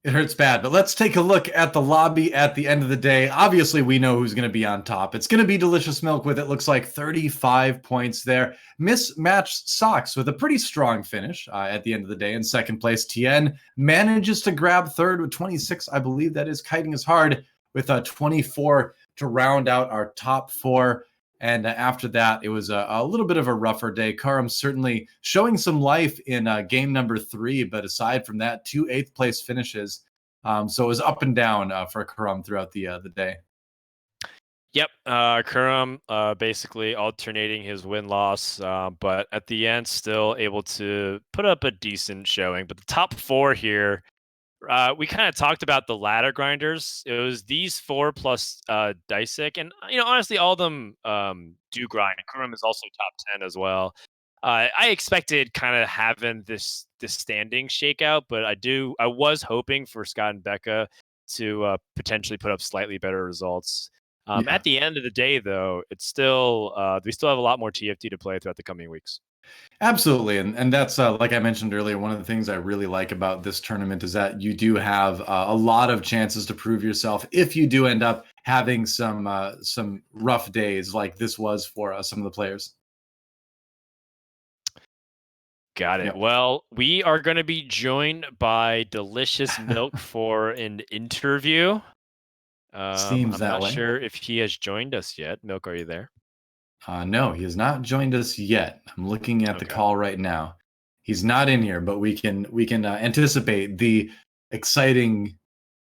It hurts bad, but let's take a look at the lobby at the end of the day. Obviously, we know who's going to be on top. It's going to be Delicious Milk with, it looks like, 35 points there. Mismatchedsocks with a pretty strong finish at the end of the day in second place. Tien manages to grab third with 26. I believe that is Kitingishard with 24 to round out our top 4. And after that, it was a little bit of a rougher day. Kurumx certainly showing some life in game number 3, but aside from that, 2 8th place finishes. So it was up and down for Kurumx throughout the day. Yep, Kurumx basically alternating his win-loss, but at the end still able to put up a decent showing. But the top 4 here, we kind of talked about the ladder grinders. It was these 4 plus Dicek, and honestly, all of them do grind. And Kurumx is also top 10 as well. I expected kind of having this standing shakeout, but I was hoping for Scott and Becca to potentially put up slightly better results. At the end of the day, though, it's still we still have a lot more TFT to play throughout the coming weeks. Absolutely, and that's like I mentioned earlier, one of the things I really like about this tournament is that you do have a lot of chances to prove yourself if you do end up having some rough days like this was for some of the players. Got it. Yep. Well, we are going to be joined by Delicious Milk for an interview. Seems that way. I'm not sure if he has joined us yet. Milk, are you there? No, he has not joined us yet. I'm looking at the call right now. He's not in here, but we can anticipate the exciting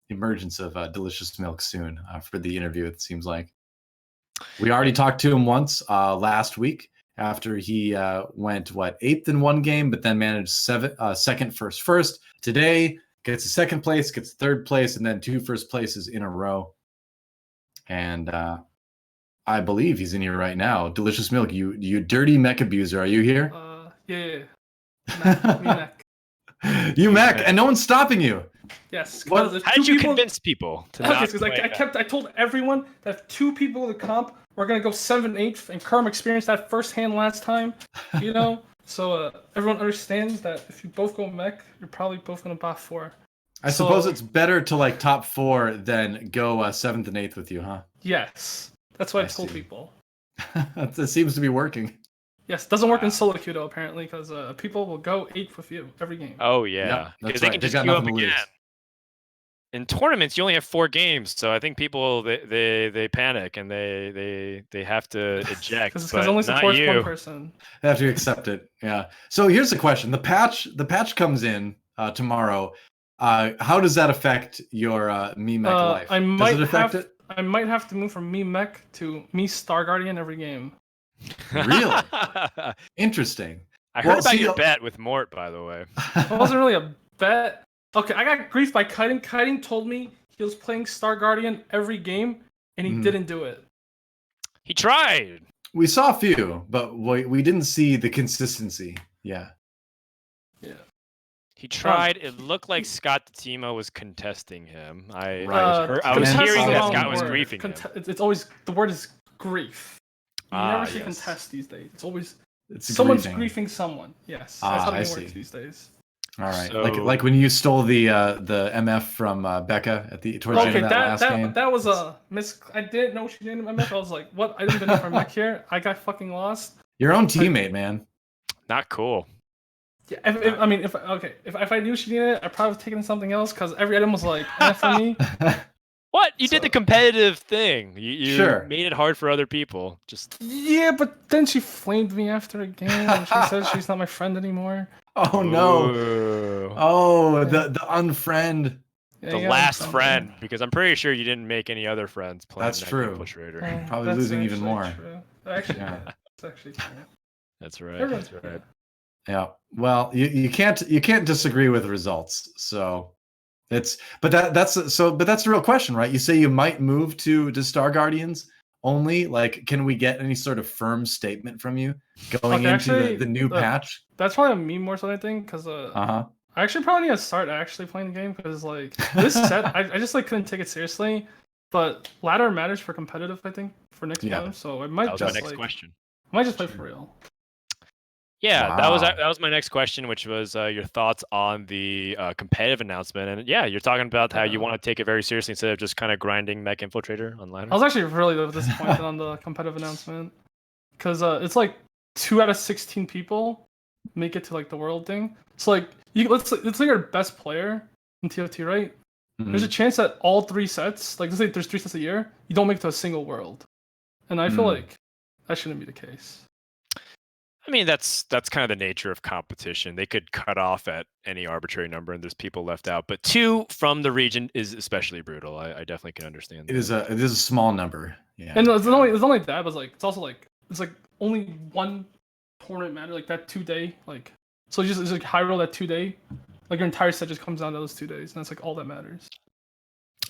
emergence of Delicious Milk soon for the interview. It seems like we already talked to him once last week after he went 8th in one game, but then managed second, first. Today gets a second place, gets third place, and then 2 first places in a row. And I believe he's in here right now. Delicious Milk, you dirty mech abuser. Are you here? Yeah. Mech. You mech, and no one's stopping you. Yes. How did you convince people to not because I told everyone that if 2 people in the comp were going to go 7th, 8th, and Kurumx experienced that firsthand last time, So everyone understands that if you both go mech, you're probably both going to bot 4. I suppose it's better to top 4 than go 7th and 8th with you, huh? Yes. That's what I told people. That seems to be working. Yes, it doesn't work in solo queue though, apparently, because people will go 8th with you every game. Oh yeah, because they can just queue up again. In tournaments, you only have 4 games, so I think people they panic and they have to eject. Because only supports 1 person. They have to accept it. Yeah. So here's the question: the patch comes in tomorrow. How does that affect your me mech life? Does it affect it? I might have to move from me mech to me Star Guardian every game. Really? Interesting. I heard about your bet with Mort, by the way. It wasn't really a bet. Okay, I got grief by Kiting. Kiting told me he was playing Star Guardian every game, and he didn't do it. He tried. We saw a few, but we didn't see the consistency. Yeah. Yeah. He tried. It looked like ScottTheTeemo was contesting him. I Right. I was Contest hearing is the that wrong Scott was word. griefing him. It's always the word is grief. You never say yes. contest these days. It's always It's someone's griefing. griefing someone. Yes, that's how the game works these days. All right, So... like when you stole the MF from Becca at the towards the end of that last game. That was a miss. I didn't know she didn't MF. I was like, what? I didn't even know for mech here. I got fucking lost. Your own teammate, man. Not cool. Yeah, if I knew she needed it, I probably would have taken something else because every item was like MF for me. What? You did the competitive thing. You Sure. made it hard for other people. Just yeah, but then she flamed me after a game and she said she's not my friend anymore. Oh no! Ooh. Oh, the unfriend. Yeah, The last friend, because I'm pretty sure you didn't make any other friends playing That's that true. Infiltrator. Probably losing even more. True. Actually, Yeah. that's actually true. That's right. Everyone's That's right. Yeah. Well, you can't disagree with results. So but that's the real question, right? You say you might move to Star Guardians only. Like, can we get any sort of firm statement from you going into actually, the new patch? That's probably a meme more so than anything, because I actually probably need to start actually playing the game because like this set I just like couldn't take it seriously. But ladder matters for competitive, I think, for next game. So I might that was just my next question. I might just play for real. Yeah, Wow. that was my next question, which was your thoughts on the competitive announcement. And yeah, you're talking about how you want to take it very seriously instead of just kind of grinding Mech Infiltrator on ladder. I was actually really disappointed on the competitive announcement because it's like 2 out of 16 people make it to like the world thing. So like let's say you're best player in TFT, right? Mm-hmm. There's a chance that all 3 sets, like let's say there's 3 sets a year, you don't make it to a single world, and I feel like that shouldn't be the case. I mean, that's kind of the nature of competition. They could cut off at any arbitrary number, and there's people left out. But 2 from the region is especially brutal. I definitely can understand that. It is a small number. Yeah. And it's not only that, but like it's also like it's like only one tournament matter, like that 2-day, like so it's like high roll that 2-day, like your entire set just comes down to those 2 days, and that's like all that matters.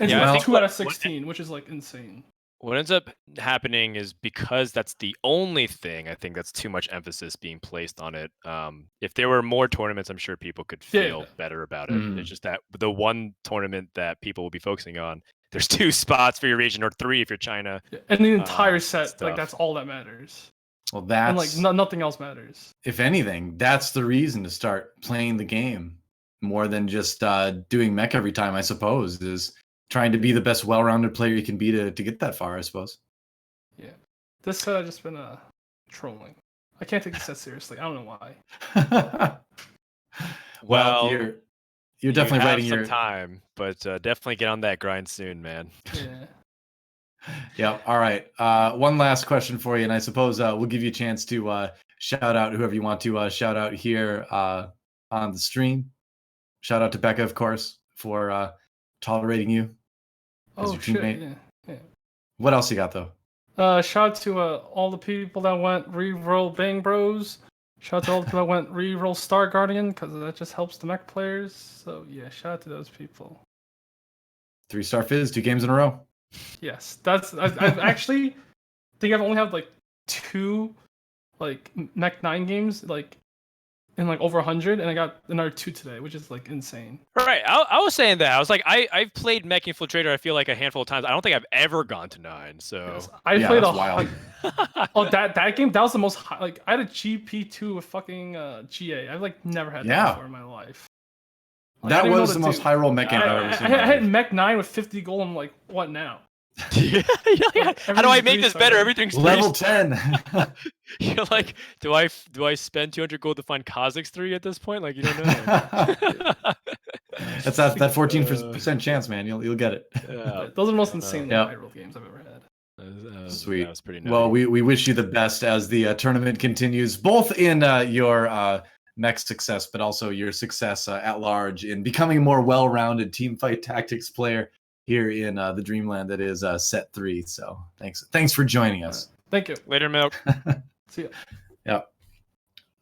And yeah, it's 2 out of 16, which is like insane. What ends up happening is because that's the only thing, I think that's too much emphasis being placed on it. If there were more tournaments, I'm sure people could feel better about it. It's just that the one tournament that people will be focusing on, there's 2 spots for your region or 3 if you're China. And the entire set, like that's all that matters. Well, that's and like nothing else matters. If anything, that's the reason to start playing the game more than just doing mech every time, I suppose, is trying to be the best well-rounded player you can be to get that far, I suppose. Yeah. This set I've just been trolling. I can't take this set seriously. I don't know why. Well, you're definitely writing some time, but definitely get on that grind soon, man. Yeah. Yeah. All right. One last question for you, and I suppose we'll give you a chance to shout out whoever you want to shout out here on the stream. Shout out to Becca, of course, for tolerating you as your teammate. Yeah. What else you got though? Shout out to all the people that went re-roll Bang Bros. Shout out to all the people that went re-roll Star Guardian, because that just helps the mech players. So yeah, shout out to those people. 3-star Fizz, 2 games in a row. Yes, I've actually think I've only had like 2 like mech 9 games like in like over 100, and I got another 2 today, which is like insane. Right, I was saying that. I was like, I've played Mech Infiltrator, I feel like a handful of times. I don't think I've ever gone to 9. So yes, I played wild. that game, that was the most high, like I had a GP2 with fucking GA. I've like never had that before in my life. Like, that was the most high roll mech game I've ever seen. I had Mech 9 with 50 gold. I'm like, what now? Yeah. How do I make this better? Everything's level 10. You're like, do I spend 200 gold to find Kha'Zix 3 at this point? Like, you don't know. That's that 14% chance, man. You'll get it. Yeah. Those are the most insane high roll games I've ever had. Sweet. That was pretty nice. Well, we wish you the best as the tournament continues, both in your mech success, but also your success at large in becoming a more well-rounded teamfight tactics player here in the dreamland that is set 3. So thanks for joining us. Thank you. Later, Milk. See ya. Yep.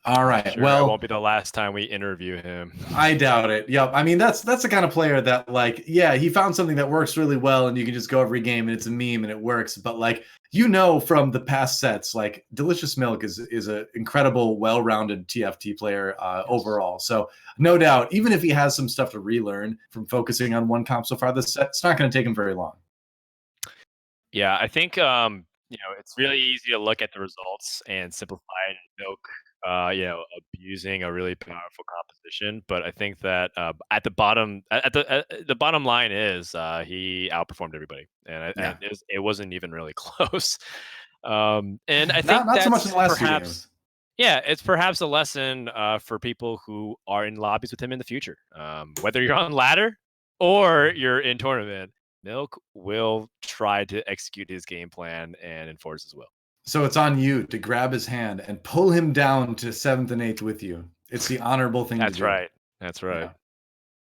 All right. Sure, well, it won't be the last time we interview him. I doubt it. Yep. I mean, that's the kind of player that, like, yeah, he found something that works really well, and you can just go every game, and it's a meme, and it works. But like, from the past sets, like Delicious Milk is an incredible, well-rounded TFT player overall. So no doubt, even if he has some stuff to relearn from focusing on one comp so far this set, it's not going to take him very long. Yeah, I think it's really easy to look at the results and simplify it and milk abusing a really powerful composition. But I think that at the bottom line is he outperformed everybody, and it wasn't even really close. And I think not so much in that's the last 2 perhaps games. yeah, it's perhaps a lesson for people who are in lobbies with him in the future. Whether you're on ladder or you're in tournament, Milk will try to execute his game plan and enforce his will. So it's on you to grab his hand and pull him down to 7th and 8th with you. It's the honorable thing to do. That's right. That's right. Yeah.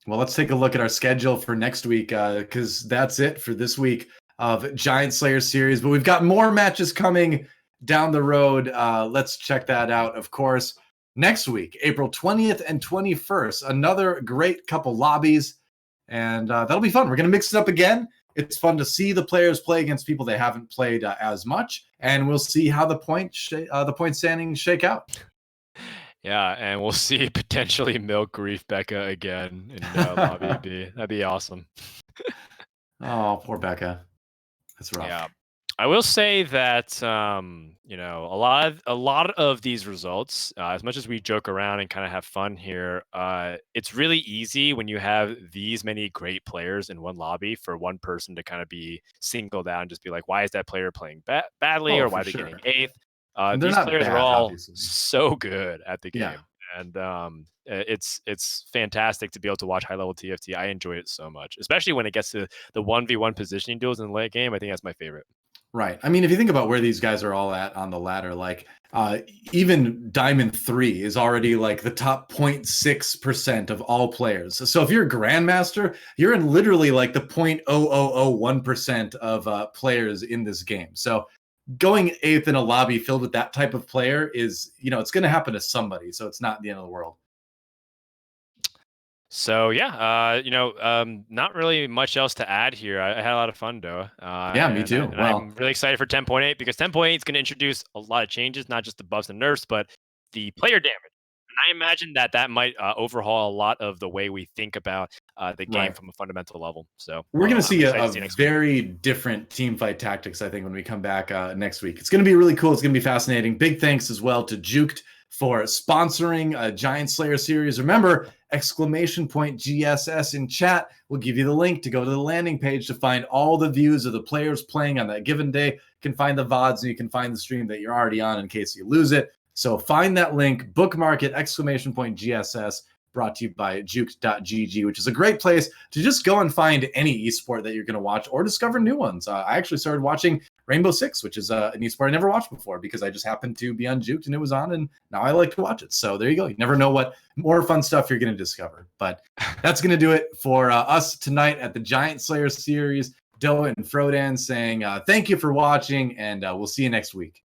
Well, let's take a look at our schedule for next week, because that's it for this week of Giant Slayer series. But we've got more matches coming down the road. Let's check that out, of course. Next week, April 20th and 21st, another great couple lobbies. And that'll be fun. We're going to mix it up again. It's fun to see the players play against people they haven't played as much. And we'll see how the point standings shake out. Yeah, and we'll see potentially Milk grief Becca again in Lobby B. That'd be awesome. Oh, poor Becca. That's rough. Yeah. I will say that a lot of these results, as much as we joke around and kind of have fun here, it's really easy when you have these many great players in one lobby for one person to kind of be singled out and just be like, why is that player playing badly, or why are they getting 8th? These players are all so good at the game, and it's fantastic to be able to watch high level TFT. I enjoy it so much, especially when it gets to the 1v1 positioning duels in the late game. I think that's my favorite. Right. I mean, if you think about where these guys are all at on the ladder, like even Diamond 3 is already like the top 0.6% of all players. So if you're a Grandmaster, you're in literally like the 0.0001% of players in this game. So going 8th in a lobby filled with that type of player is, it's going to happen to somebody. So it's not the end of the world. So yeah, not really much else to add here. I had a lot of fun, though. Yeah, me too. I'm really excited for 10.8 because 10.8 is going to introduce a lot of changes, not just the buffs and nerfs, but the player damage. And I imagine that might overhaul a lot of the way we think about the game from a fundamental level. So we're going to see a very different team fight tactics, I think, when we come back next week. It's going to be really cool. It's going to be fascinating. Big thanks as well to Juked for sponsoring a Giant Slayer series. Remember, !GSS in chat will give you the link to go to the landing page to find all the views of the players playing on that given day. You can find the VODs, and you can find the stream that you're already on in case you lose it. So find that link, bookmark it, !GSS, brought to you by juke.gg, which is a great place to just go and find any esport that you're going to watch or discover new ones. I actually started watching Rainbow Six, which is an esport I never watched before because I just happened to be on Juked and it was on, and now I like to watch it. So there you go. You never know what more fun stuff you're going to discover. But that's going to do it for us tonight at the Giant Slayer series. Doa and Frodan saying thank you for watching, and we'll see you next week.